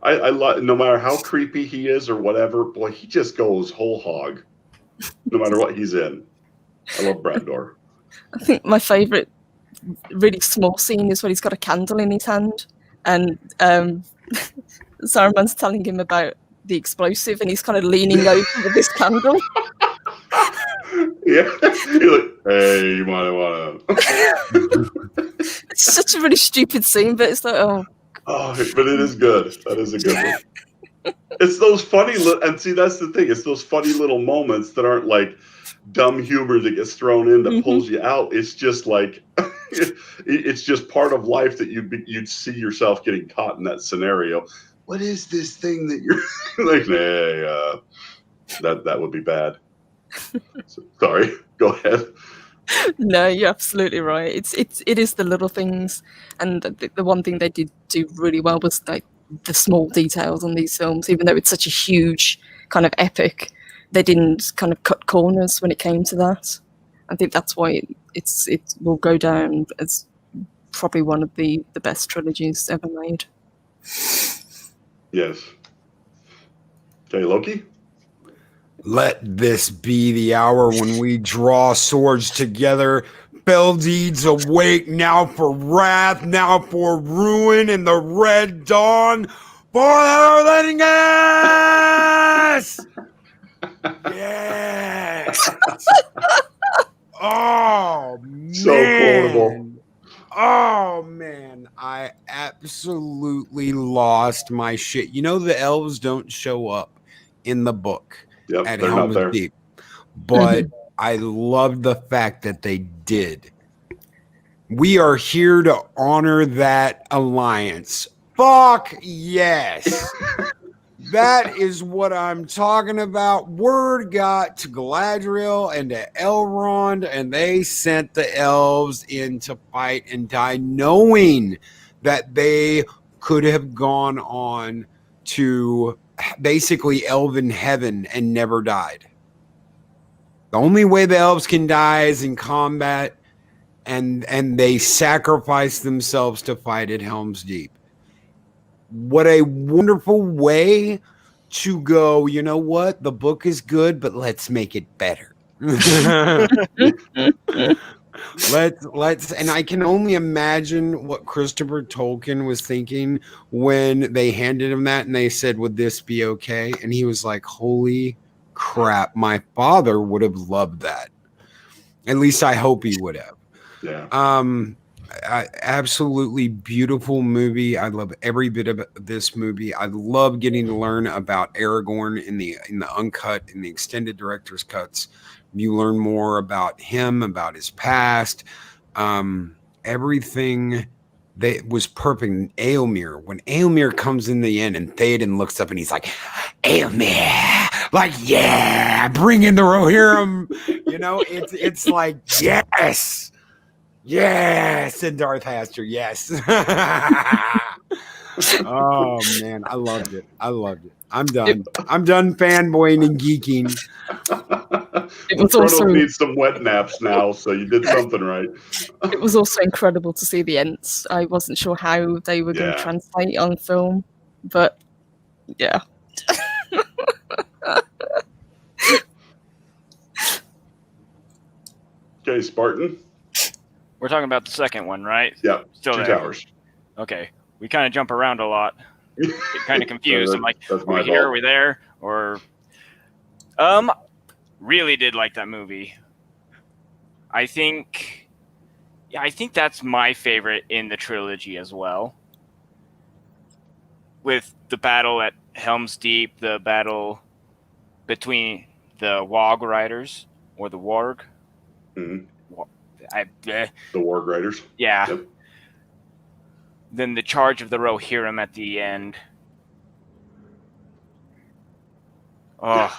[SPEAKER 1] I no matter how creepy he is or whatever, boy, he just goes whole hog, no matter what he's in. I love Brad Dourif.
[SPEAKER 6] I think my favourite really small scene is when he's got a candle in his hand and Saruman's telling him about the explosive and he's kind of leaning over with this candle.
[SPEAKER 1] Yeah, you're like, hey, you might want to.
[SPEAKER 6] It's such a really stupid scene, but it's like,
[SPEAKER 1] but it is good. That is a good one. It's those funny and see, that's the thing. It's those funny little moments that aren't like dumb humor that gets thrown in that pulls you out. It's just like it's just part of life that you'd see yourself getting caught in that scenario. What is this thing that you're like? That would be bad. So, sorry, go ahead.
[SPEAKER 6] No, you're absolutely right. It is the little things, and the one thing they did do really well was like the small details on these films. Even though it's such a huge kind of epic, they didn't kind of cut corners when it came to that. I think that's why it will go down as probably one of the best trilogies ever made.
[SPEAKER 1] Yes. Okay, Loki?
[SPEAKER 4] Let this be the hour when we draw swords together. Fell deeds awake, now for wrath, now for ruin in the red dawn. For our letting us! Yes! Oh, man.
[SPEAKER 1] So horrible.
[SPEAKER 4] Oh, man. I absolutely lost my shit. You know, the elves don't show up in the book.
[SPEAKER 1] Yep,
[SPEAKER 4] at
[SPEAKER 1] they're
[SPEAKER 4] Helm's
[SPEAKER 1] not there.
[SPEAKER 4] Deep. But I love the fact that they did. We are here to honor that alliance. Fuck yes. That is what I'm talking about. Word got to Galadriel and to Elrond, and they sent the elves in to fight and die, knowing that they could have gone on to basically elven heaven and never died. The only way the elves can die is in combat, and they sacrifice themselves to fight at Helm's Deep. What a wonderful way to go, you know what? The book is good, but let's make it better. let's, and I can only imagine what Christopher Tolkien was thinking when they handed him that and they said, "Would this be okay?" And he was like, "Holy crap, my father would have loved that. At least I hope he would have."
[SPEAKER 1] Yeah.
[SPEAKER 4] Absolutely beautiful movie. I love every bit of this movie. I love getting to learn about Aragorn in the uncut, in the extended director's cuts. You learn more about him, about his past. Everything that was perfect. Eomer, when Eomer comes in the end and Theoden looks up and he's like, Eomer, like, yeah, bring in the Rohirrim. You know, it's like, yes. Yes, and Darth Hastur, yes. Oh man, I loved it. I'm done. I'm done fanboying and geeking.
[SPEAKER 6] It was
[SPEAKER 1] Kronos
[SPEAKER 6] also
[SPEAKER 1] needs some wet naps now, so you did something right.
[SPEAKER 6] it was also incredible to see the Ents. I wasn't sure how they were going to
[SPEAKER 1] Yeah.
[SPEAKER 6] translate on film, but yeah.
[SPEAKER 1] Okay, Spartan.
[SPEAKER 3] We're talking about the second one, right?
[SPEAKER 1] Yeah,
[SPEAKER 3] Still
[SPEAKER 1] Two
[SPEAKER 3] there.
[SPEAKER 1] Towers.
[SPEAKER 3] Okay. We kind of jump around a lot. Get kind of confused.
[SPEAKER 1] So
[SPEAKER 3] I'm like,
[SPEAKER 1] that's
[SPEAKER 3] are
[SPEAKER 1] my
[SPEAKER 3] we here?
[SPEAKER 1] fault.
[SPEAKER 3] Are we there? Or really did like that movie. I think that's my favorite in the trilogy as well. With the battle at Helm's Deep, the battle between the Wog Riders or the Warg.
[SPEAKER 1] Mhm.
[SPEAKER 3] The
[SPEAKER 1] The Warg Riders.
[SPEAKER 3] Yeah.
[SPEAKER 1] Yep.
[SPEAKER 3] Then the charge of the Rohirrim at the end. Oh,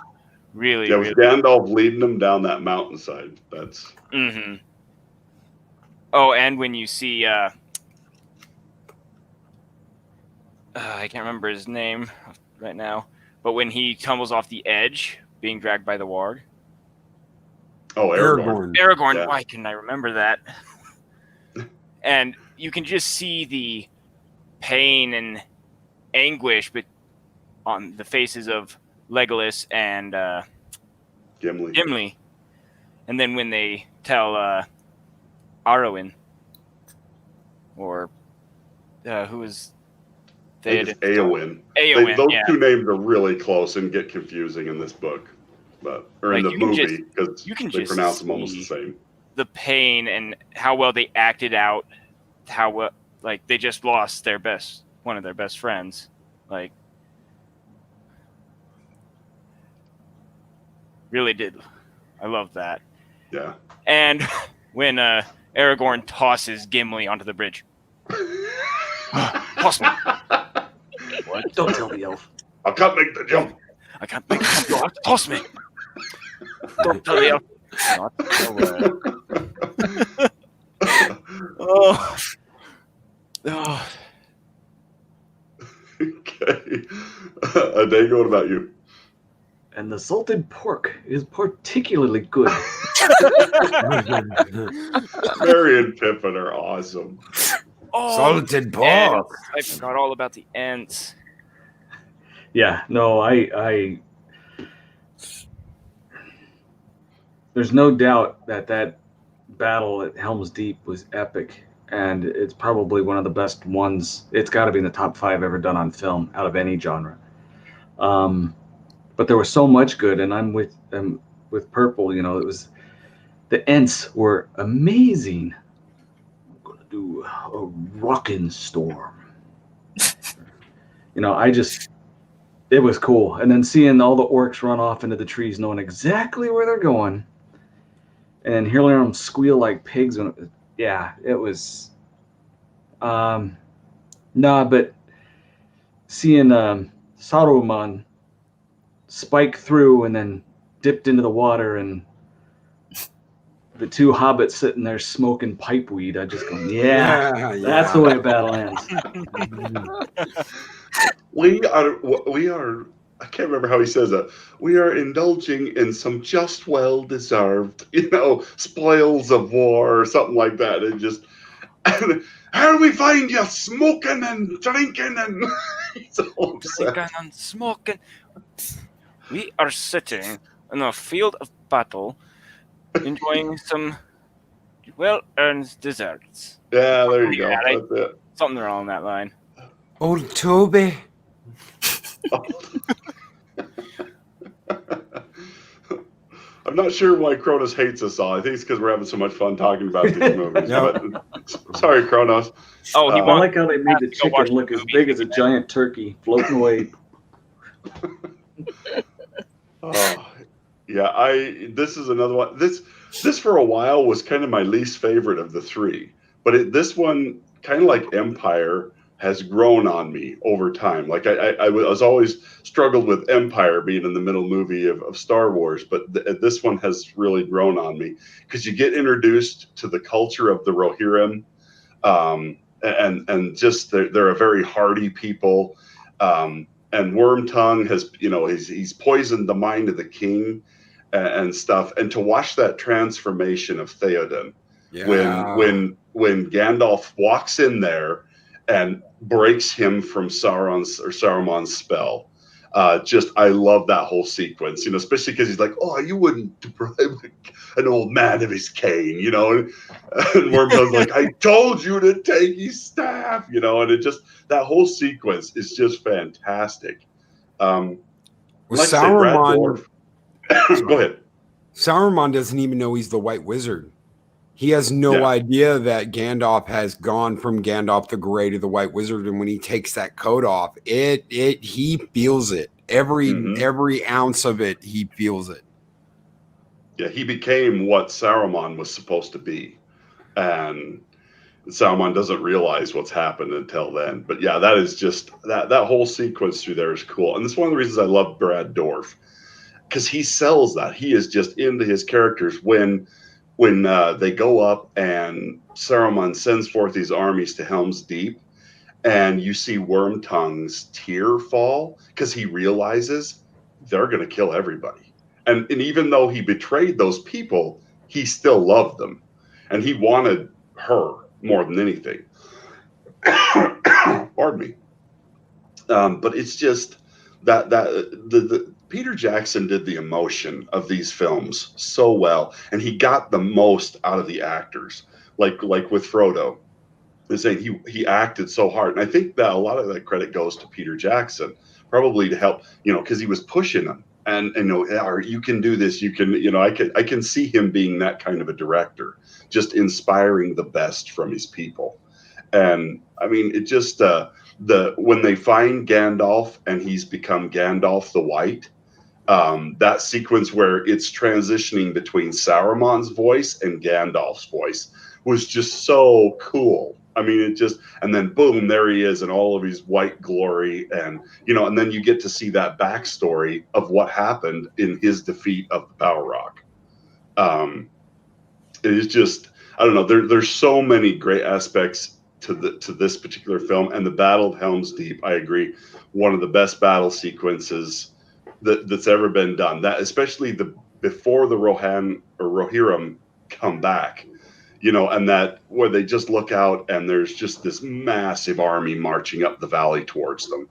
[SPEAKER 3] really?
[SPEAKER 1] Yeah, with Gandalf leading them down that mountainside. That's.
[SPEAKER 3] Mm-hmm. Oh, and when you see, I can't remember his name right now, but when he tumbles off the edge, being dragged by the Warg.
[SPEAKER 1] Oh, Aragorn.
[SPEAKER 3] Aragorn.
[SPEAKER 1] Yeah.
[SPEAKER 3] Why couldn't I remember that? And you can just see the pain and anguish, but on the faces of Legolas and Gimli. And then when they tell Arwen, or who is
[SPEAKER 1] I think it's Eowyn.
[SPEAKER 3] Eowyn,
[SPEAKER 1] Those
[SPEAKER 3] yeah.
[SPEAKER 1] two names are really close and get confusing in this book, or in
[SPEAKER 3] Like,
[SPEAKER 1] the
[SPEAKER 3] you can
[SPEAKER 1] movie, because
[SPEAKER 3] you can
[SPEAKER 1] they
[SPEAKER 3] just
[SPEAKER 1] pronounce them almost the
[SPEAKER 3] see
[SPEAKER 1] same.
[SPEAKER 3] the pain and how well they acted out, how like they just lost one of their best friends, like really did. I love that.
[SPEAKER 1] Yeah.
[SPEAKER 3] And when Aragorn tosses Gimli onto the bridge. Toss me.
[SPEAKER 5] What? Don't tell the elf.
[SPEAKER 1] I can't make the jump.
[SPEAKER 3] I can't make it jump. Toss me. Don't tell the elf. Not the Oh.
[SPEAKER 1] Okay. Adega, what about you?
[SPEAKER 5] And the salted pork is particularly good.
[SPEAKER 1] Merry and Pippin are awesome.
[SPEAKER 3] Oh,
[SPEAKER 4] Salted pork.
[SPEAKER 3] Ents. I forgot all about the Ents.
[SPEAKER 5] Yeah, no, I there's no doubt that battle at Helm's Deep was epic, and it's probably one of the best ones. It's got to be in the top 5 ever done on film out of any genre. But there was so much good, and I'm with Purple. You know, it was the Ents were amazing. I'm gonna do a rockin' storm. You know, it was cool. And then seeing all the orcs run off into the trees, knowing exactly where they're going, and hearing them squeal like pigs. It was. But seeing Saruman spike through and then dipped into the water, and the two hobbits sitting there smoking pipeweed, I just go, yeah, that's the way a battle ends.
[SPEAKER 1] We are. I can't remember how he says that. We are indulging in some just well-deserved, spoils of war or something like that. And just, how do we find you smoking and drinking and he's all upset.
[SPEAKER 3] Drinking and smoking. We are sitting in a field of battle, enjoying some well-earned desserts.
[SPEAKER 1] Yeah, there you go.
[SPEAKER 3] Yeah,
[SPEAKER 1] That's it.
[SPEAKER 3] Something wrong that line.
[SPEAKER 4] Old Toby.
[SPEAKER 1] I'm not sure why Kronos hates us all. I think it's because we're having so much fun talking about these movies.
[SPEAKER 4] Yep.
[SPEAKER 1] But sorry, Kronos.
[SPEAKER 3] Oh, he
[SPEAKER 1] I
[SPEAKER 5] I
[SPEAKER 3] wants
[SPEAKER 5] like how they made the
[SPEAKER 3] to go watch
[SPEAKER 5] chicken look
[SPEAKER 3] the
[SPEAKER 5] as
[SPEAKER 3] movie
[SPEAKER 5] big as a
[SPEAKER 3] again.
[SPEAKER 5] giant turkey floating away.
[SPEAKER 1] Oh, yeah. This is another one. This for a while was kind of my least favorite of the three, but this one, kind of like Empire, has grown on me over time. Like I was always struggled with Empire being in the middle movie of Star Wars, but this one has really grown on me because you get introduced to the culture of the Rohirrim, and just they're a very hardy people. And Wormtongue has, he's poisoned the mind of the king and stuff. And to watch that transformation of Theoden,
[SPEAKER 4] Yeah.
[SPEAKER 1] when Gandalf walks in there and breaks him from Saruman's spell. I love that whole sequence, especially because he's like, oh, you wouldn't deprive an old man of his cane, and Wormtongue's like, I told you to take his staff, and that whole sequence is just fantastic.
[SPEAKER 4] Well,
[SPEAKER 1] Like I say, Brad
[SPEAKER 4] Saruman,
[SPEAKER 1] Dourif. Go ahead.
[SPEAKER 4] Saruman doesn't even know he's the White Wizard. He has no idea that Gandalf has gone from Gandalf the Grey to the White Wizard, and when he takes that coat off, he feels it. Every ounce of it, he feels it.
[SPEAKER 1] Yeah, he became what Saruman was supposed to be, and Saruman doesn't realize what's happened until then. But yeah, that is just that whole sequence through there is cool, and it's one of the reasons I love Brad Dourif, because he sells that. He is just into his characters when they go up and Saruman sends forth these armies to Helm's Deep, and you see Wormtongue's tear fall because he realizes they're going to kill everybody. And even though he betrayed those people, he still loved them. And he wanted her more than anything. Pardon me. But it's just that the Peter Jackson did the emotion of these films so well, and he got the most out of the actors. Like with Frodo, is saying he acted so hard, and I think that a lot of that credit goes to Peter Jackson, probably to help, because he was pushing him, and you can do this, you can, I can see him being that kind of a director, just inspiring the best from his people. And I mean, it just when they find Gandalf and he's become Gandalf the White, that sequence where it's transitioning between Saruman's voice and Gandalf's voice was just so cool. I mean, and then boom, there he is in all of his white glory, and and then you get to see that backstory of what happened in his defeat of the Balrog. It is just, I don't know. There's so many great aspects to this particular film, and the Battle of Helm's Deep, I agree, one of the best battle sequences that's ever been done. That especially before the Rohirrim come back, and that where they just look out and there's just this massive army marching up the valley towards them,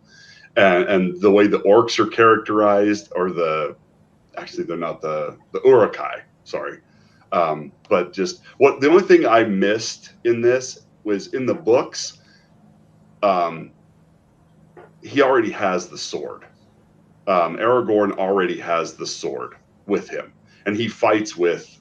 [SPEAKER 1] and the way the orcs are characterized, or actually they're not the Uruk-hai, sorry, but just the only thing I missed in this was in the books, he already has the sword. Aragorn already has the sword with him, and he fights with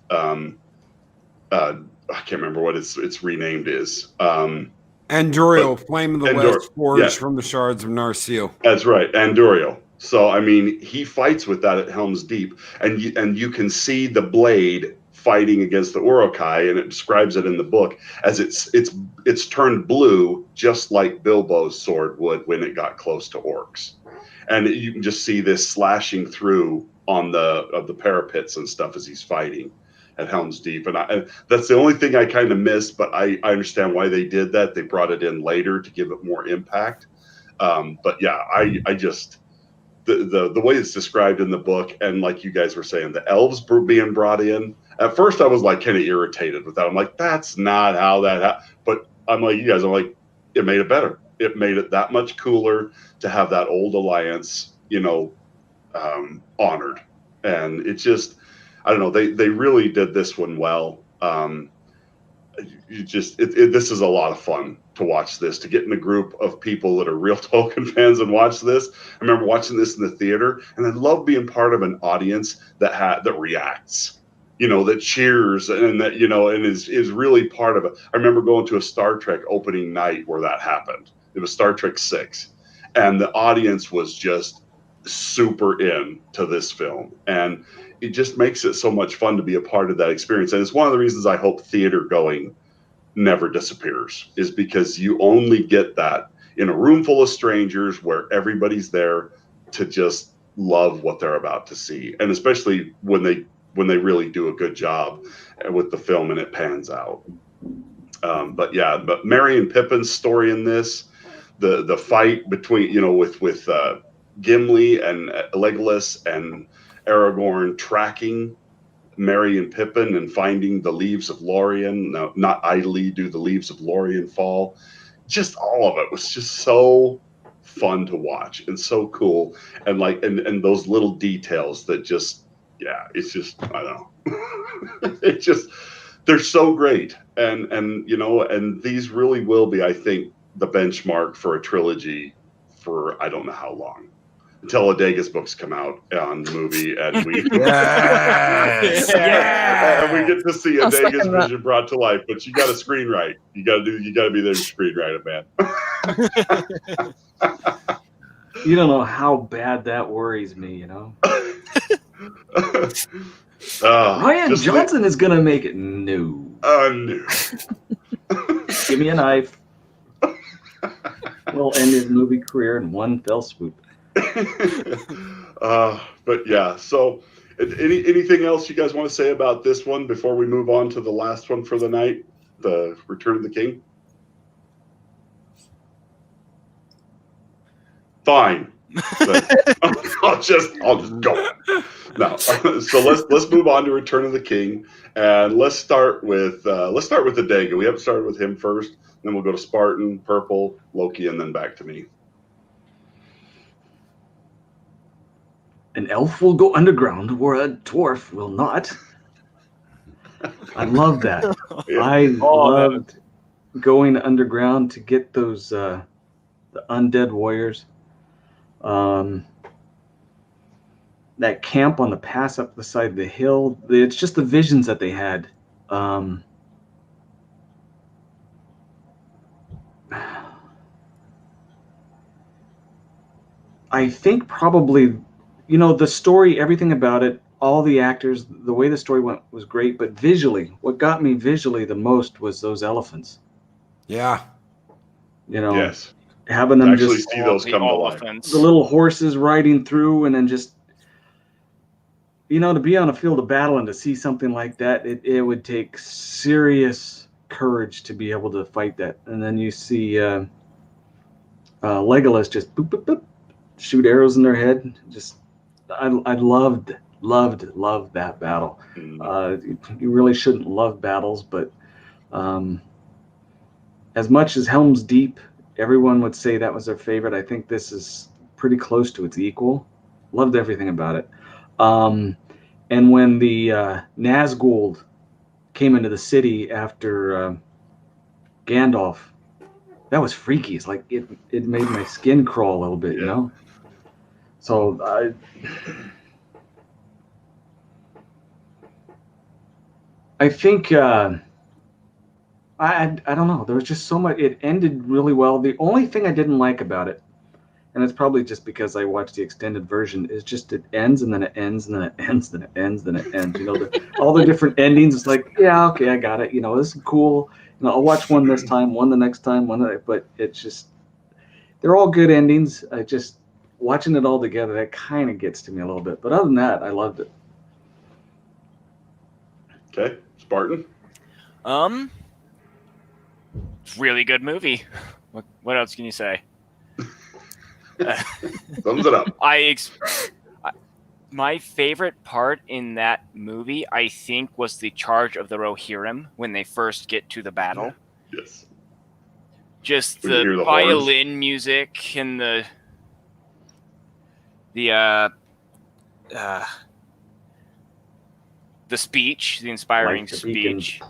[SPEAKER 1] I can't remember what it's renamed is.
[SPEAKER 4] Anduriel, Flame of the West, forged
[SPEAKER 1] yeah,
[SPEAKER 4] from the shards of Narsil.
[SPEAKER 1] That's right, Anduriel. So I mean, he fights with that at Helm's Deep, and you can see the blade fighting against the Uruk-hai, and it describes it in the book as it's turned blue, just like Bilbo's sword would when it got close to orcs. And you can just see this slashing through on the parapets and stuff as he's fighting at Helm's Deep. And that's the only thing I kind of missed, but I understand why they did that. They brought it in later to give it more impact. But yeah, I just, the way it's described in the book, and like you guys were saying, the elves being brought in, at first I was like kind of irritated with that. I'm like, that's not how that happened. But I'm like, you guys, I'm like, it made it better. It made it that much cooler to have that old alliance, honored. And it just, I don't know, they really did this one well. this is a lot of fun to watch this, to get in a group of people that are real Tolkien fans and watch this. I remember watching this in the theater, and I love being part of an audience that reacts, that cheers, and that, and is really part of it. I remember going to a Star Trek opening night where that happened. It was Star Trek 6, and the audience was just super into this film, and it just makes it so much fun to be a part of that experience. And it's one of the reasons I hope theater going never disappears, is because you only get that in a room full of strangers where everybody's there to just love what they're about to see. And especially when they really do a good job with the film and it pans out. But Merry and Pippin's story in this, the fight between, with Gimli and Legolas and Aragorn tracking Merry and Pippin and finding the leaves of Lorien. Now, not idly do the leaves of Lorien fall. Just all of it was just so fun to watch and so cool. And and those little details that just, it's just, I don't know. It's just, they're so great. And these really will be, I think, the benchmark for a trilogy for I don't know how long. Until Adega's books come out on the movie, and we
[SPEAKER 4] Yes.
[SPEAKER 1] and we get to see Adega's vision brought to life. But you got to screenwrite. You got to be there to screenwrite it, man.
[SPEAKER 5] You don't know how bad that worries me. Ryan Johnson is gonna make it. No.
[SPEAKER 1] No.
[SPEAKER 5] Give me a knife. We'll end his movie career in one fell swoop.
[SPEAKER 1] But yeah, so anything else you guys want to say about this one before we move on to the last one for the night, the Return of the King? Fine. I'll just go. No. So let's move on to Return of the King, and let's start with Adega. We haven't started with him first, then we'll go to Spartan, Purple, Loki, and then back to me.
[SPEAKER 5] An elf will go underground where a dwarf will not. I love that. I loved going underground to get those the undead warriors. That camp on the pass up the side of the hill. It's just the visions that they had. I think probably, the story, everything about it, all the actors, the way the story went was great. But visually, what got me visually the most was those elephants.
[SPEAKER 4] Yeah.
[SPEAKER 1] Yes.
[SPEAKER 5] Having them
[SPEAKER 1] actually
[SPEAKER 5] just
[SPEAKER 1] see those come to life.
[SPEAKER 5] The little horses riding through, and then just, to be on a field of battle and to see something like that, it would take serious courage to be able to fight that. And then you see Legolas just boop, boop, boop, shoot arrows in their head. Just, I loved that battle. You really shouldn't love battles, but as much as Helm's Deep, everyone would say that was their favorite. I think this is pretty close to its equal. Loved everything about it. And when the Nazgul came into the city after Gandalf, that was freaky. It's like it made my skin crawl a little bit, So I think I don't know. There was just so much. It ended really well. The only thing I didn't like about it, and it's probably just because I watched the extended version, is just it ends and then it ends and then it ends and then it ends and then it ends. All the different endings. It's like, yeah, okay, I got it. This is cool. I'll watch one this time, one the next time, but it's just, they're all good endings. I just, watching it all together, that kind of gets to me a little bit. But other than that, I loved it.
[SPEAKER 1] Okay, Spartan.
[SPEAKER 3] Really good movie. What else can you say?
[SPEAKER 1] Thumbs it up.
[SPEAKER 3] My favorite part in that movie, I think, was the charge of the Rohirrim when they first get to the battle.
[SPEAKER 1] Yes.
[SPEAKER 3] Just
[SPEAKER 1] When you hear
[SPEAKER 3] the
[SPEAKER 1] the
[SPEAKER 3] violin
[SPEAKER 1] horns.
[SPEAKER 3] music and the speech, the inspiring
[SPEAKER 5] Like the beacon.
[SPEAKER 3] speech.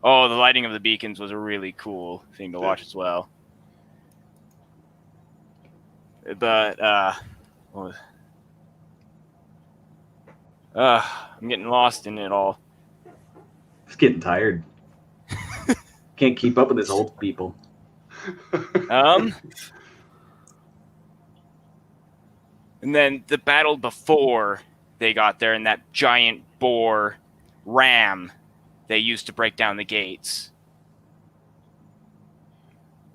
[SPEAKER 3] Oh, the lighting of the beacons was a really cool thing to watch as well. But what was- I'm getting lost in it all.
[SPEAKER 5] It's getting tired. Can't keep up with this old people.
[SPEAKER 3] And then the battle before they got there, and that giant boar ram they used to break down the gates.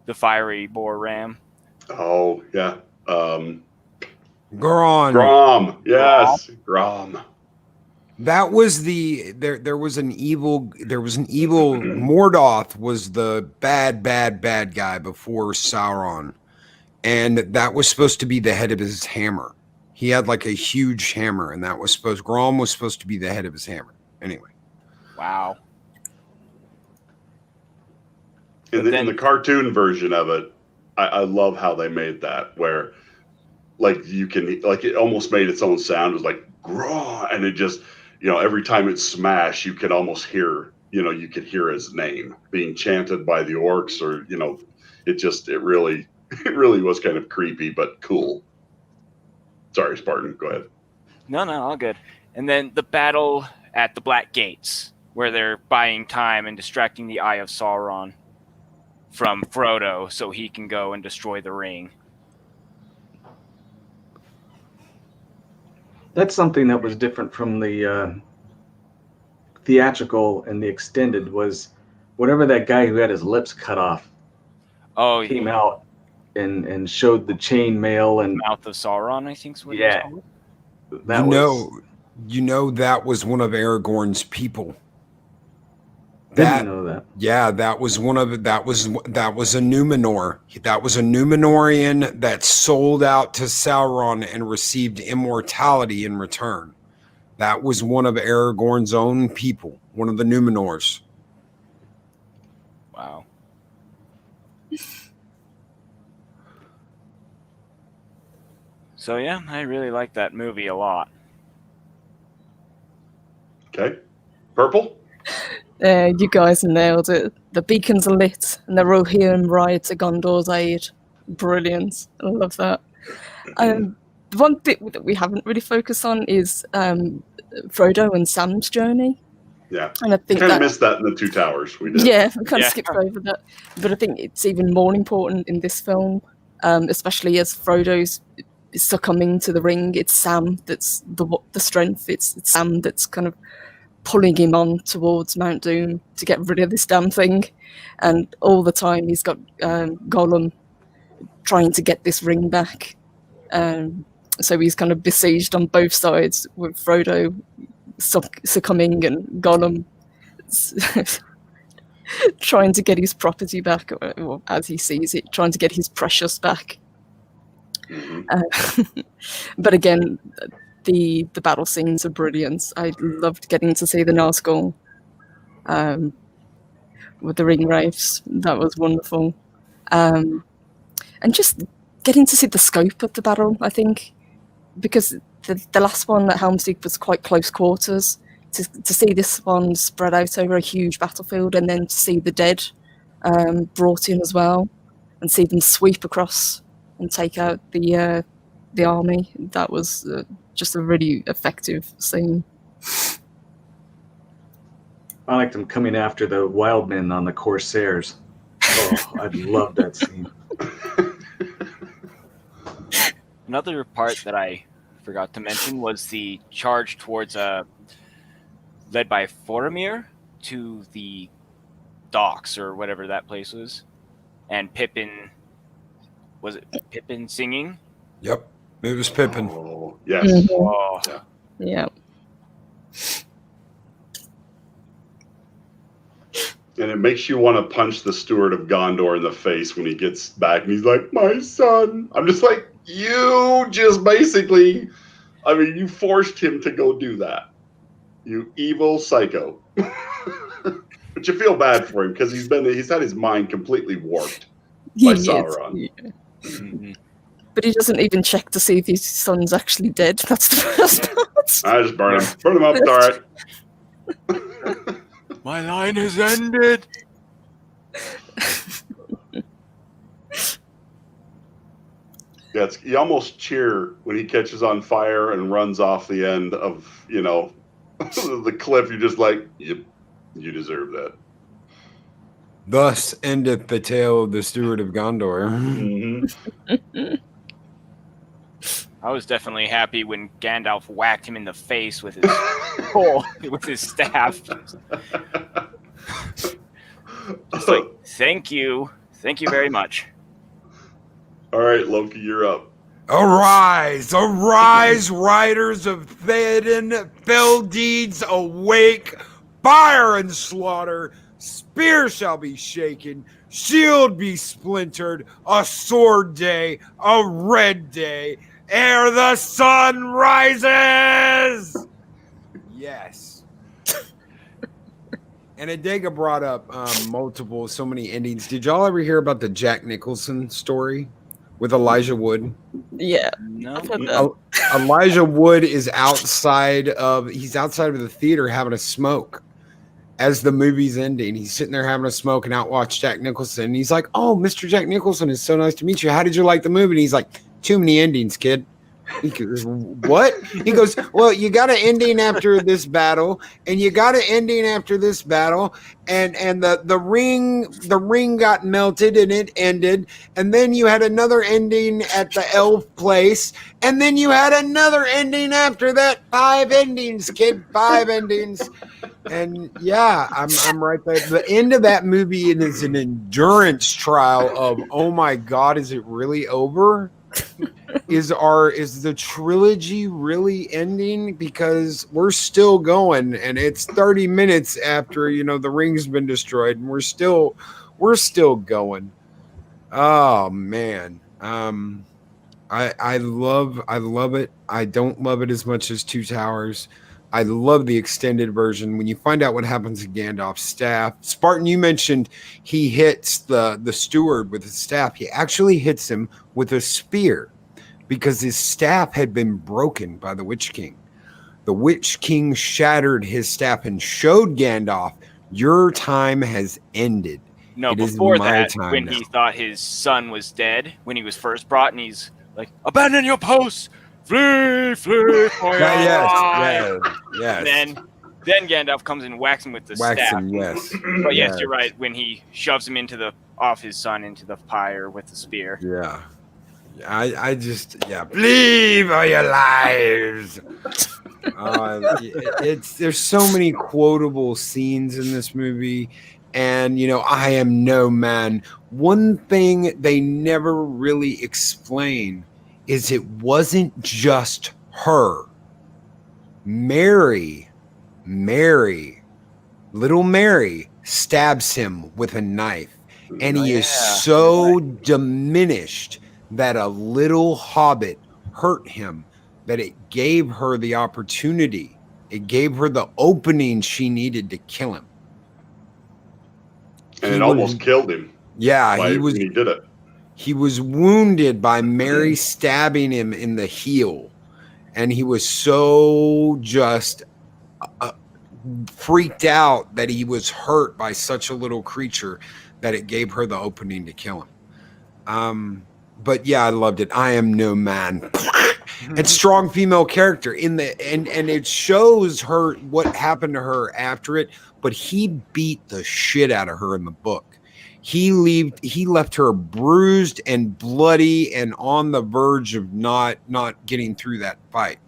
[SPEAKER 3] The fiery boar ram.
[SPEAKER 1] Oh, yeah.
[SPEAKER 4] Gron.
[SPEAKER 1] Grom. Yes, Grom.
[SPEAKER 4] That was there was an evil Mordoth was the bad guy before Sauron. And that was supposed to be the head of his hammer. He had like a huge hammer, and Grom was supposed to be the head of his hammer. Anyway.
[SPEAKER 3] Wow.
[SPEAKER 1] In the cartoon version of it, I love how they made that, where like it almost made its own sound. It was like Grom, and it just, every time it smashed, you could almost hear, you could hear his name being chanted by the orcs, or it really was kind of creepy but cool. Sorry, Spartan, go ahead.
[SPEAKER 3] No, all good. And then the battle at the Black Gates, where they're buying time and distracting the Eye of Sauron from Frodo so he can go and destroy the ring.
[SPEAKER 5] That's something that was different from the theatrical and the extended, was whenever that guy who had his lips cut off came out and showed the chain mail and
[SPEAKER 3] Mouth of Sauron, I think is what it was called.
[SPEAKER 4] That was one of Aragorn's people.
[SPEAKER 5] Didn't know that.
[SPEAKER 4] Yeah, that was a Numenor. That was a Numenorian that sold out to Sauron and received immortality in return. That was one of Aragorn's own people, one of the Numenors.
[SPEAKER 3] Wow. So yeah, I really like that movie a lot.
[SPEAKER 1] Okay. Purple?
[SPEAKER 6] You guys nailed it. The beacons are lit, and they're all here and right to Gondor's aid. Brilliant. I love that. The one bit that we haven't really focused on is Frodo and Sam's journey.
[SPEAKER 1] Yeah.
[SPEAKER 6] And I think
[SPEAKER 1] kind of missed that in the Two Towers. We did.
[SPEAKER 6] Yeah, we kind of skipped over that. But I think it's even more important in this film, especially as Frodo's succumbing to the ring. It's Sam that's the strength. It's Sam that's kind of pulling him on towards Mount Doom to get rid of this damn thing. And all the time he's got Gollum trying to get this ring back. So he's kind of besieged on both sides, with Frodo succumbing and Gollum trying to get his property back, or as he sees it, trying to get his precious back.
[SPEAKER 1] Mm-hmm.
[SPEAKER 6] But again, the battle scenes are brilliant. I loved getting to see the Nazgul with the ring wraiths. That was wonderful. And just getting to see the scope of the battle, I think, because the last one at Helm's Deep was quite close quarters. To see this one spread out over a huge battlefield, and then to see the dead brought in as well, and see them sweep across and take out the army, that was just a really effective scene.
[SPEAKER 5] I liked them coming after the Wildmen on the Corsairs. Oh, I love that scene.
[SPEAKER 3] Another part that I forgot to mention was the charge towards led by Faramir to the docks, or whatever that place was, and Pippin. Was it Pippin singing?
[SPEAKER 4] Yep, it was Pippin.
[SPEAKER 1] Oh, yes.
[SPEAKER 6] Mhm.
[SPEAKER 3] Oh,
[SPEAKER 6] Yeah.
[SPEAKER 1] And it makes you want to punch the steward of Gondor in the face when he gets back and he's like, "My son." I'm just like, you just basically, you forced him to go do that. You evil psycho. But you feel bad for him because he's had his mind completely warped by Sauron.
[SPEAKER 6] Yeah. But he doesn't even check to see if his son's actually dead. That's the first part.
[SPEAKER 1] I just burn him. Burn him up, all right.
[SPEAKER 3] My line has ended.
[SPEAKER 1] Yeah, you almost cheer when he catches on fire and runs off the end of, the cliff. You're just like, yep, you deserve that.
[SPEAKER 4] Thus endeth the tale of the Steward of Gondor.
[SPEAKER 1] Mm-hmm.
[SPEAKER 3] I was definitely happy when Gandalf whacked him in the face with his pole, with his staff. Just like, thank you very much.
[SPEAKER 1] All right, Loki, you're up.
[SPEAKER 4] Arise, arise, riders of Theoden, fell deeds awake, fire and slaughter, spear shall be shaken, shield be splintered, a sword day, a red day, ere the sun rises. Yes. And Adega brought up so many endings. Did y'all ever hear about the Jack Nicholson story with Elijah Wood?
[SPEAKER 6] Yeah.
[SPEAKER 3] No.
[SPEAKER 6] I've heard that.
[SPEAKER 4] Elijah Wood is outside of the theater having a smoke as the movie's ending. He's sitting there having a smoke and out watch Jack Nicholson. And he's like, "Oh, Mr. Jack Nicholson, it's so nice to meet you. How did you like the movie?" And he's like, "Too many endings, kid." He goes, "What?" He goes, "Well, you got an ending after this battle, and you got an ending after this battle, and the ring got melted and it ended, and then you had another ending at the elf place, and then you had another ending after that. 5 endings, kid, 5 endings." And yeah, I'm right there. The end of that movie is an endurance trial of, oh my God, is it really over? Is the trilogy really ending? Because we're still going, and it's 30 minutes after the ring's been destroyed, and we're still going. Oh man. I love it. I don't love it as much as Two Towers. I love the extended version. When you find out what happens to Gandalf's staff, Spartan, you mentioned he hits the steward with his staff. He actually hits him with a spear because his staff had been broken by the Witch King. The Witch King shattered his staff and showed Gandalf, "Your time has ended."
[SPEAKER 3] No,
[SPEAKER 4] It is
[SPEAKER 3] before
[SPEAKER 4] my
[SPEAKER 3] that,
[SPEAKER 4] time
[SPEAKER 3] when
[SPEAKER 4] now.
[SPEAKER 3] he thought his son was dead, when he was first brought, and he's like, "Abandon your posts, flee for your life."
[SPEAKER 4] Yes.
[SPEAKER 3] And then Gandalf comes and whacks him with the
[SPEAKER 4] Wax
[SPEAKER 3] staff.
[SPEAKER 4] him, yes.
[SPEAKER 3] But yes, you're right. When he shoves him off his son into the pyre with the spear.
[SPEAKER 4] Yeah. I just believe all your lives. There's so many quotable scenes in this movie, and I am no man. One thing they never really explain is it wasn't just her. Little Mary stabs him with a knife, and he is so diminished that a little hobbit hurt him that it gave her the opportunity. It gave her the opening she needed to kill him.
[SPEAKER 1] And it almost killed him.
[SPEAKER 4] Yeah,
[SPEAKER 1] when he did it.
[SPEAKER 4] He was wounded by Mary stabbing him in the heel, and he was so just freaked out that he was hurt by such a little creature that it gave her the opening to kill him. But yeah, I loved it. I am no man. And strong female character and it shows her what happened to her after it, but he beat the shit out of her in the book. He left her bruised and bloody and on the verge of not getting through that fight.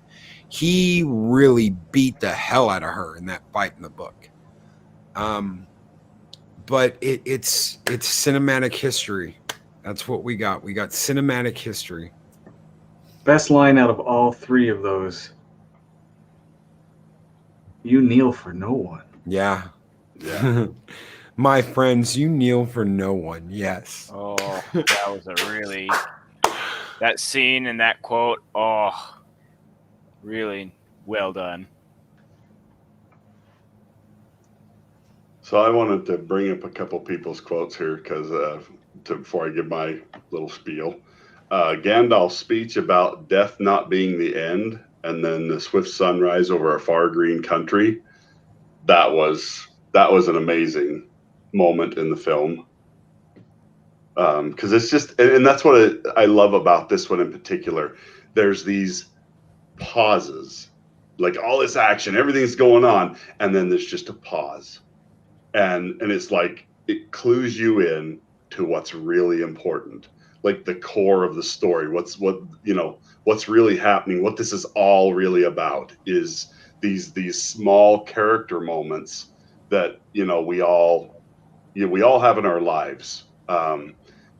[SPEAKER 4] He really beat the hell out of her in that fight in the book. But it's cinematic history. That's what we got. We got cinematic history.
[SPEAKER 5] Best line out of all 3 of those. You kneel for no one.
[SPEAKER 4] Yeah. My friends, you kneel for no one. Yes.
[SPEAKER 3] Oh, that was that scene and that quote. Oh, really well done.
[SPEAKER 1] So I wanted to bring up a couple people's quotes here because before I give my little spiel. Gandalf's speech about death not being the end and then the swift sunrise over a far green country. That was that was an amazing moment in the film. Because it's just, and that's what I love about this one in particular. There's these pauses, like all this action, everything's going on, and then there's just a pause, and it's like it clues you in to what's really important, like the core of the story. What's really happening, what this is all really about is these small character moments that we all have in our lives.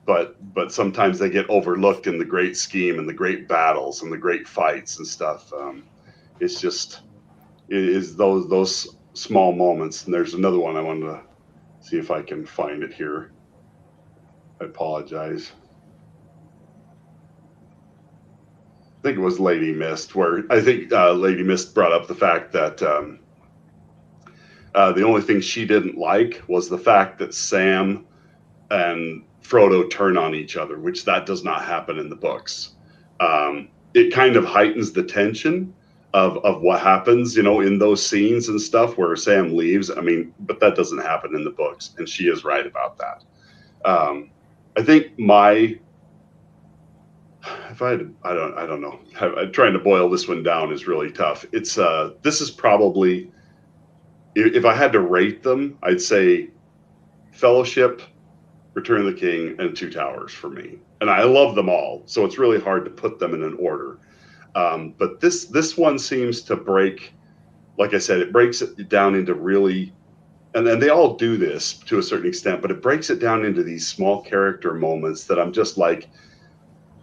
[SPEAKER 1] But sometimes they get overlooked in the great scheme and the great battles and the great fights and stuff. It's just it is those small moments. And there's another one I wanted to see if I can find it here. I apologize. I think it was Lady Mist, where I think Lady Mist brought up the fact that the only thing she didn't like was the fact that Sam and Frodo turn on each other, which that does not happen in the books. It kind of heightens the tension of what happens, in those scenes and stuff where Sam leaves. I mean, but that doesn't happen in the books, and she is right about that. I think I don't know. Trying to boil this one down is really tough. It's this is probably, if I had to rate them, I'd say Fellowship, Return of the King, and Two Towers for me. And I love them all, so it's really hard to put them in an order. But this one seems to break, like I said, it breaks it down into really, and then they all do this to a certain extent, but it breaks it down into these small character moments that I'm just like,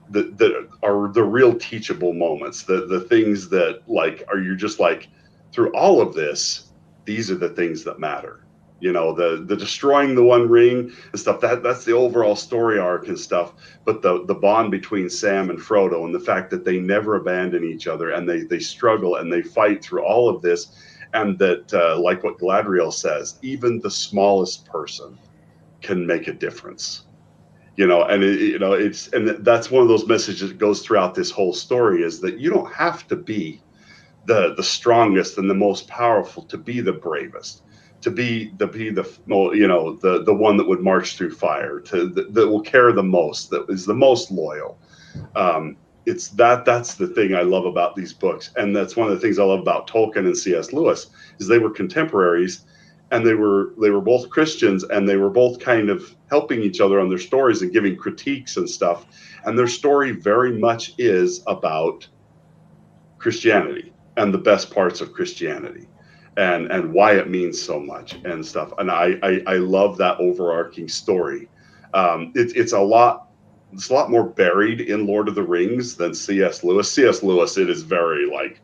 [SPEAKER 1] that are the real teachable moments, the things that you're just like, through all of this, these are the things that matter. The destroying the One Ring and stuff, that's the overall story arc and stuff. But the bond between Sam and Frodo, and the fact that they never abandon each other, and they struggle and they fight through all of this, and that like what Galadriel says, even the smallest person can make a difference. And that's one of those messages that goes throughout this whole story, is that you don't have to be the strongest and the most powerful to be the bravest, to be the one that would march through fire, that will care the most, that is the most loyal. That's the thing I love about these books, and that's one of the things I love about Tolkien and C.S. Lewis, is they were contemporaries, and they were both Christians, and they were both kind of helping each other on their stories and giving critiques and stuff. And their story very much is about Christianity and the best parts of Christianity, and why it means so much and stuff. And I love that overarching story. It's a lot more buried in Lord of the Rings than C.S. Lewis. C.S. Lewis, it is very like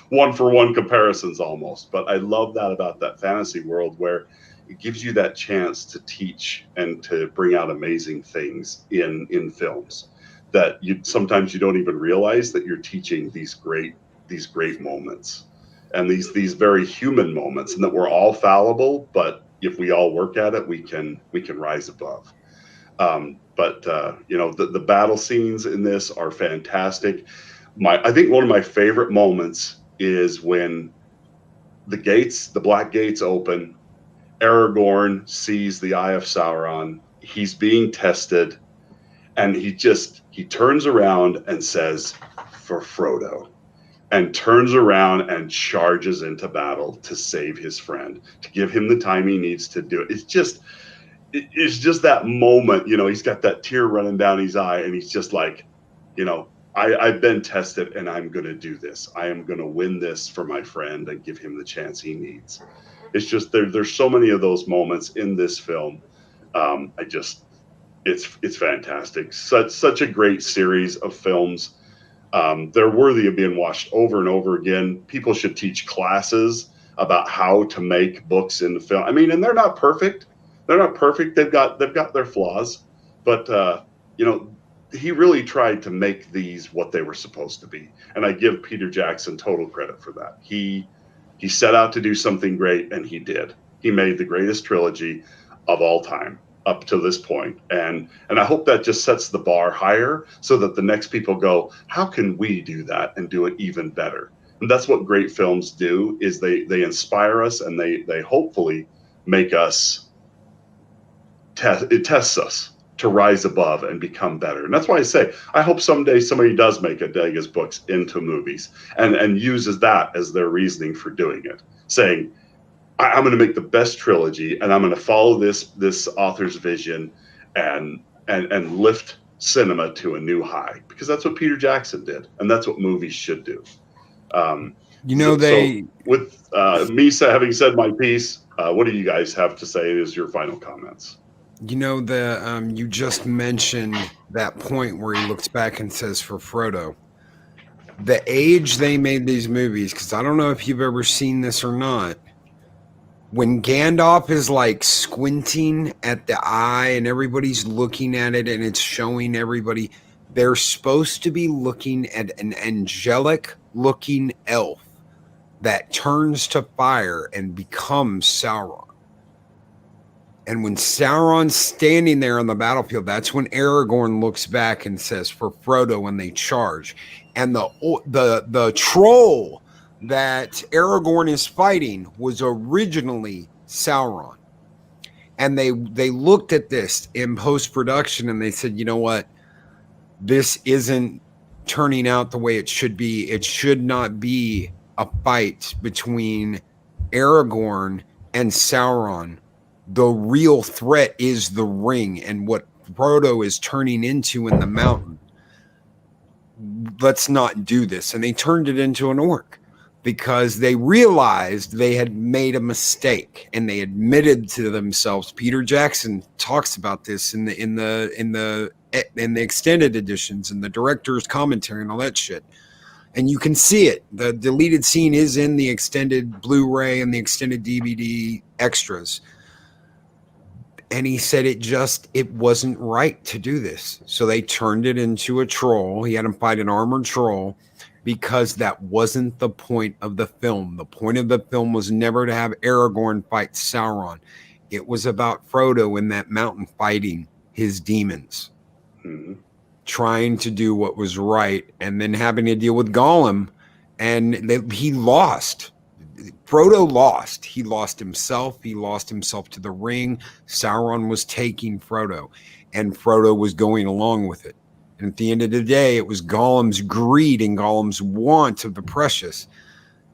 [SPEAKER 1] one-for-one comparisons almost. But I love that about that fantasy world, where it gives you that chance to teach and to bring out amazing things in films that sometimes you don't even realize that you're teaching these great moments, and these very human moments, and that we're all fallible, but if we all work at it, we can rise above. The battle scenes in this are fantastic. I think one of my favorite moments is when the black gates open. Aragorn sees the Eye of Sauron. He's being tested, and he turns around and says, "For Frodo," and turns around and charges into battle to save his friend, to give him the time he needs to do it. It's just that moment, he's got that tear running down his eye, and he's just like, I've been tested, and I'm going to do this. I am going to win this for my friend and give him the chance he needs. It's just there's so many of those moments in this film. It's fantastic. Such a great series of films. They're worthy of being watched over and over again. People should teach classes about how to make books into film. I mean, and they're not perfect. They've got their flaws, but he really tried to make these what they were supposed to be. And I give Peter Jackson total credit for that. He set out to do something great, and he did. He made the greatest trilogy of all time up to this point. And I hope that just sets the bar higher, so that the next people go, how can we do that and do it even better? And that's what great films do, is they inspire us, and they hopefully make us it tests us to rise above and become better. And that's why I say I hope someday somebody does make Adega's books into movies and uses that as their reasoning for doing it, saying, I'm going to make the best trilogy, and I'm going to follow this author's vision and lift cinema to a new high, because that's what Peter Jackson did, and that's what movies should do. So with me having said my piece, what do you guys have to say as your final comments?
[SPEAKER 4] You just mentioned that point where he looks back and says, for Frodo, the age they made these movies, because I don't know if you've ever seen this or not, when Gandalf is like squinting at the eye and everybody's looking at it and it's showing everybody, they're supposed to be looking at an angelic looking elf that turns to fire and becomes Sauron. And when Sauron's standing there on the battlefield, that's when Aragorn looks back and says, for Frodo, when they charge. And the troll that Aragorn is fighting was originally Sauron. And they looked at this in post-production and they said, you know what? This isn't turning out the way it should be. It should not be a fight between Aragorn and Sauron. The real threat is the ring and what Frodo is turning into in the mountain. Let's not do this. And they turned it into an orc because they realized they had made a mistake, and they admitted to themselves. Peter Jackson talks about this in the extended editions and the director's commentary and all that shit. And you can see it. The deleted scene is in the extended Blu-ray and the extended DVD extras. And he said it wasn't right to do this. So they turned it into a troll. He had him fight an armored troll because that wasn't the point of the film. The point of the film was never to have Aragorn fight Sauron. It was about Frodo in that mountain fighting his demons, trying to do what was right, and then having to deal with Gollum. And he lost. Frodo lost. He lost himself. He lost himself to the ring. Sauron was taking Frodo, and Frodo was going along with it. And at the end of the day, it was Gollum's greed and Gollum's want of the precious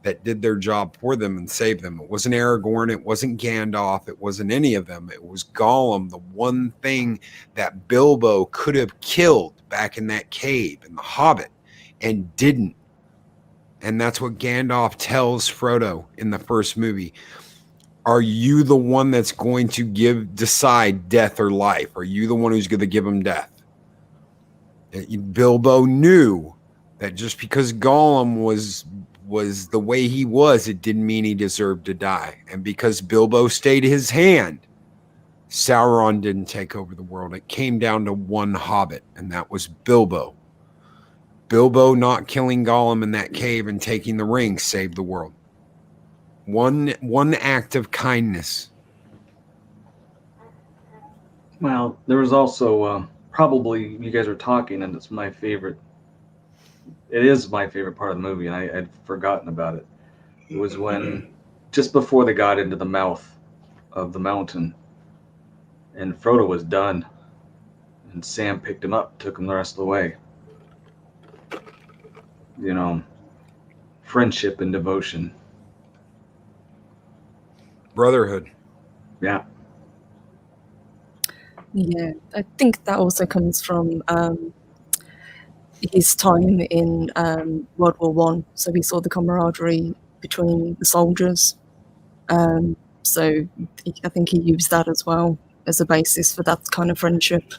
[SPEAKER 4] that did their job for them and saved them. It wasn't Aragorn. It wasn't Gandalf. It wasn't any of them. It was Gollum, the one thing that Bilbo could have killed back in that cave in The Hobbit and didn't. And that's what Gandalf tells Frodo in the first movie. Are you the one that's going to decide death or life? Are you the one who's going to give him death? Bilbo knew that just because Gollum was the way he was, it didn't mean he deserved to die. And because Bilbo stayed his hand, Sauron didn't take over the world. It came down to one hobbit, and that was Bilbo. Bilbo not killing Gollum in that cave and taking the ring saved the world. One act of kindness.
[SPEAKER 5] Well, there was also probably, you guys were talking, and it's my favorite. It is my favorite part of the movie, and I'd forgotten about it. It was when, just before they got into the mouth of the mountain, and Frodo was done, and Sam picked him up, took him the rest of the way. You know, friendship and devotion.
[SPEAKER 4] Brotherhood.
[SPEAKER 5] Yeah.
[SPEAKER 6] Yeah, I think that also comes from his time in World War One. So he saw the camaraderie between the soldiers. So I think he used that as well as a basis for that kind of friendship.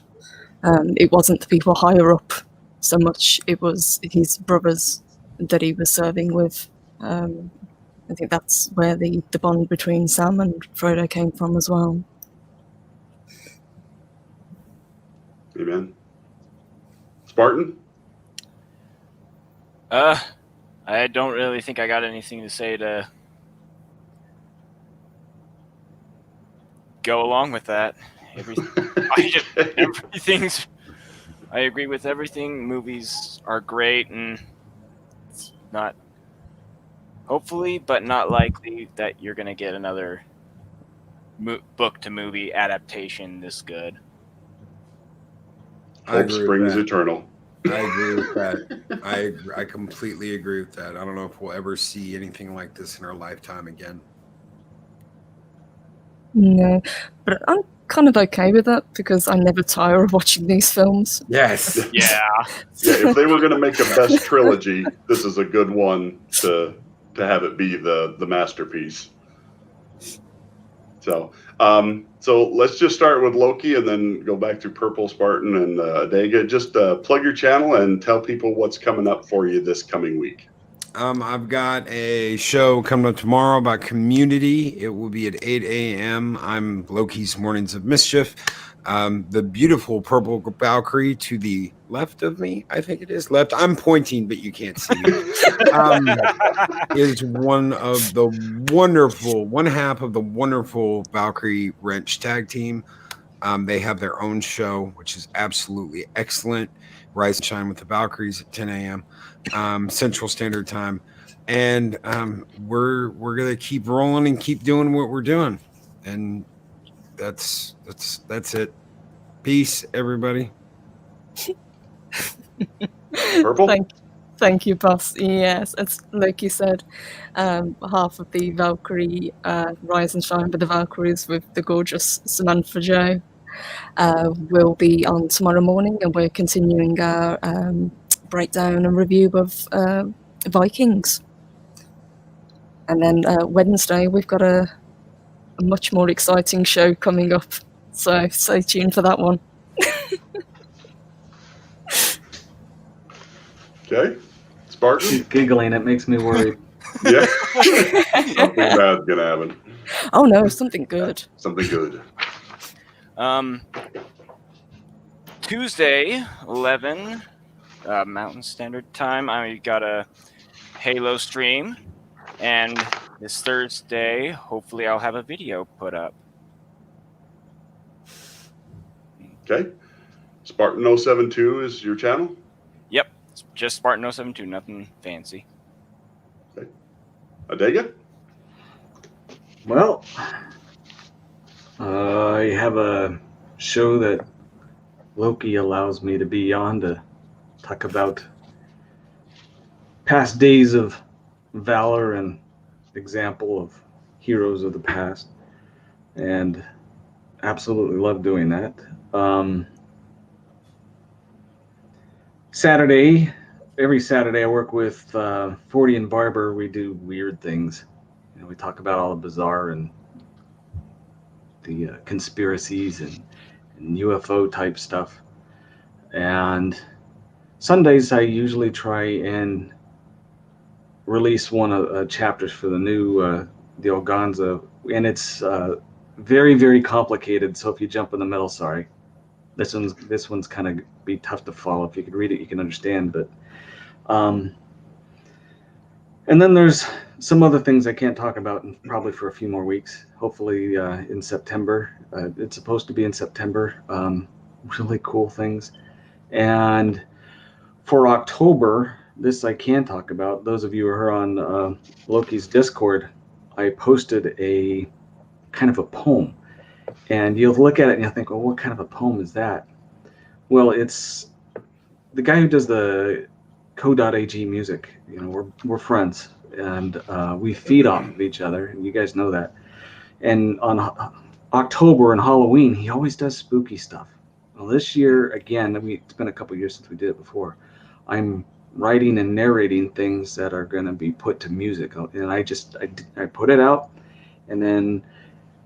[SPEAKER 6] It wasn't the people higher up so much, it was his brothers that he was serving with. I think that's where the bond between Sam and Frodo came from as well.
[SPEAKER 1] Amen. Spartan?
[SPEAKER 3] I don't really think I got anything to say to go along with that. I agree with everything. Movies are great, and it's not hopefully, but not likely that you're going to get another book to movie adaptation this good.
[SPEAKER 1] Hope springs eternal.
[SPEAKER 4] I agree with that. I completely agree with that. I don't know if we'll ever see anything like this in our lifetime again.
[SPEAKER 6] No, but I'm kind of okay with that because I never tire of watching these films.
[SPEAKER 4] Yes.
[SPEAKER 3] Yeah.
[SPEAKER 1] If they were going to make a best trilogy, this is a good one to have it be the masterpiece. So let's just start with Loki and then go back to Purple, Spartan, and Adega. Just plug your channel and tell people what's coming up for you this coming week.
[SPEAKER 4] I've got a show coming up tomorrow about community. It will be at 8 a.m. I'm Loki's Mornings of Mischief. The beautiful Purple Valkyrie to the left of me, I think it is left. I'm pointing, but you can't see me. Is one half of the wonderful Valkyrie Wrench tag team. They have their own show, which is absolutely excellent. Rise and Shine with the Valkyries at 10 a.m. Central Standard Time, and we're gonna keep rolling and keep doing what we're doing, and that's it. Peace, everybody.
[SPEAKER 1] Purple.
[SPEAKER 6] Thank you, boss. Yes, as Loki said, half of the Valkyrie Rise and Shine with the Valkyries with the gorgeous Samantha Joe will be on tomorrow morning, and we're continuing our breakdown and review of Vikings. And then Wednesday, we've got a much more exciting show coming up, so stay tuned for that one.
[SPEAKER 1] Okay. Spartan?
[SPEAKER 5] She's giggling. It makes me worried.
[SPEAKER 1] Yeah. Something bad's going to happen.
[SPEAKER 6] Oh, no, something good.
[SPEAKER 1] Something good.
[SPEAKER 3] Tuesday, 11 Mountain Standard Time, I got a Halo stream. And this Thursday, hopefully I'll have a video put up.
[SPEAKER 1] Okay. Spartan 072 is your channel?
[SPEAKER 3] Yep. It's just Spartan 072, nothing fancy.
[SPEAKER 1] Okay. Adega?
[SPEAKER 5] Well, I have a show that Loki allows me to be on to talk about past days of valor and example of heroes of the past, and absolutely love doing that. Every Saturday I work with 40 and Barber. We do weird things. We talk about all the bizarre and the conspiracies and UFO type stuff. And Sundays I usually try and release one of chapters for the new the Organza, and it's very, very complicated. So if you jump in the middle, sorry. This one's kind of be tough to follow. If you could read it, you can understand. But and then there's some other things I can't talk about probably for a few more weeks. Hopefully in September. It's supposed to be in September. Really cool things. And for October, this I can talk about. Those of you who are on Loki's Discord, I posted a kind of a poem. And you'll look at it and you'll think, well, what kind of a poem is that? Well, it's the guy who does the CO.AG music. We're friends, and we feed off of each other, and you guys know that. And on October and Halloween, he always does spooky stuff. Well, this year, again, it's been a couple years since we did it before. I'm writing and narrating things that are going to be put to music, and I put it out, and then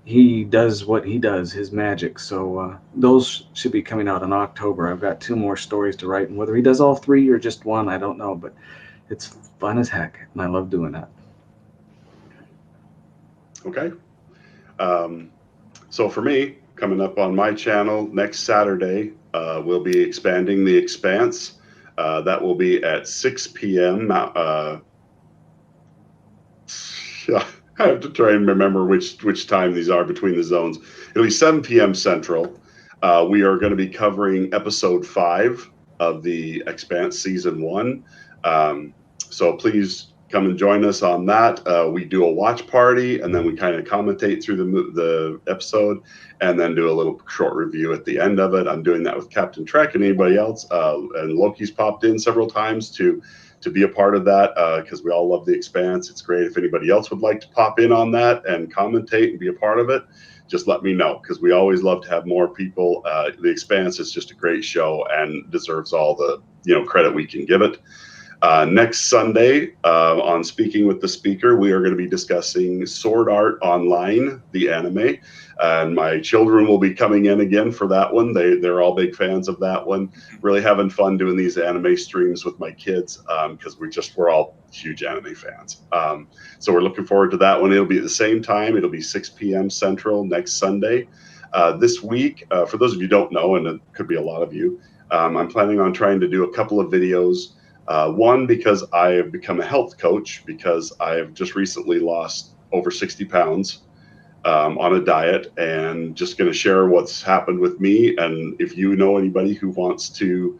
[SPEAKER 5] he does what he does, his magic. So those should be coming out in October. I've got 2 more stories to write, and whether he does all 3 or just one, I don't know, but it's fun as heck, and I love doing that.
[SPEAKER 1] Okay. So for me, coming up on my channel next Saturday, we'll be expanding The Expanse. That will be at 6 p.m. I have to try and remember which time these are between the zones. It'll be 7 p.m. Central. We are going to be covering episode 5 of The Expanse season 1. So please come and join us on that. We do a watch party, and then we kind of commentate through the episode, and then do a little short review at the end of it. I'm doing that with Captain Trek and anybody else. And Loki's popped in several times to be a part of that because we all love The Expanse. It's great. If anybody else would like to pop in on that and commentate and be a part of it, just let me know, because we always love to have more people. The Expanse is just a great show and deserves all the credit we can give it. Next Sunday on Speaking with the Speaker, we are going to be discussing Sword Art Online, the anime. And my children will be coming in again for that one. They're all big fans of that one. Really having fun doing these anime streams with my kids because we're all huge anime fans. So we're looking forward to that one. It'll be at the same time. It'll be 6 p.m. Central next Sunday. This week, for those of you who don't know, and it could be a lot of you, I'm planning on trying to do a couple of videos. One, because I have become a health coach, because I have just recently lost over 60 pounds on a diet, and just going to share what's happened with me. And if you know anybody who wants to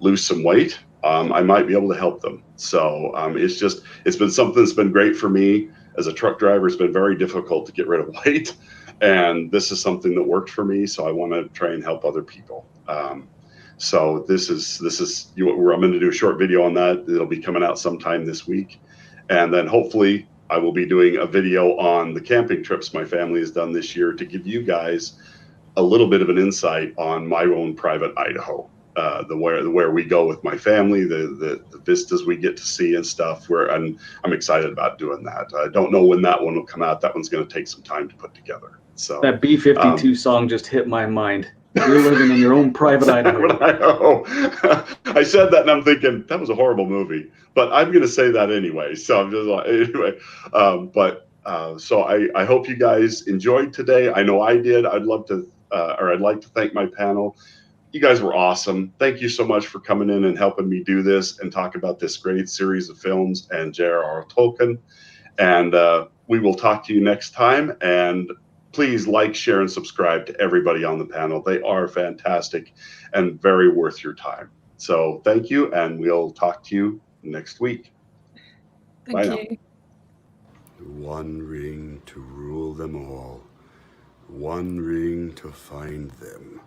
[SPEAKER 1] lose some weight, I might be able to help them. So it's been something that's been great for me. As a truck driver, it's been very difficult to get rid of weight. And this is something that worked for me. So I want to try and help other people. So this is where I'm going to do a short video on that. It'll be coming out sometime this week. And then hopefully I will be doing a video on the camping trips my family has done this year to give you guys a little bit of an insight on my own private Idaho, where we go with my family, the vistas we get to see and stuff. I'm excited about doing that. I don't know when that one will come out. That one's going to take some time to put together. So
[SPEAKER 5] that B-52 song just hit my mind. You're living in your own private Idaho.
[SPEAKER 1] I said that and I'm thinking that was a horrible movie, but I'm going to say that anyway. So I'm just like, anyway. So I hope you guys enjoyed today. I know I did. I'd like to thank my panel. You guys were awesome. Thank you so much for coming in and helping me do this and talk about this great series of films and J.R.R. Tolkien. And we will talk to you next time. And please like, share, and subscribe to everybody on the panel. They are fantastic and very worth your time. So thank you, and we'll talk to you next week.
[SPEAKER 6] Thank you.
[SPEAKER 2] One ring to rule them all. One ring to find them.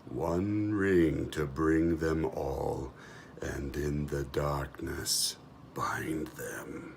[SPEAKER 2] One ring to bring them all, and in the darkness bind them.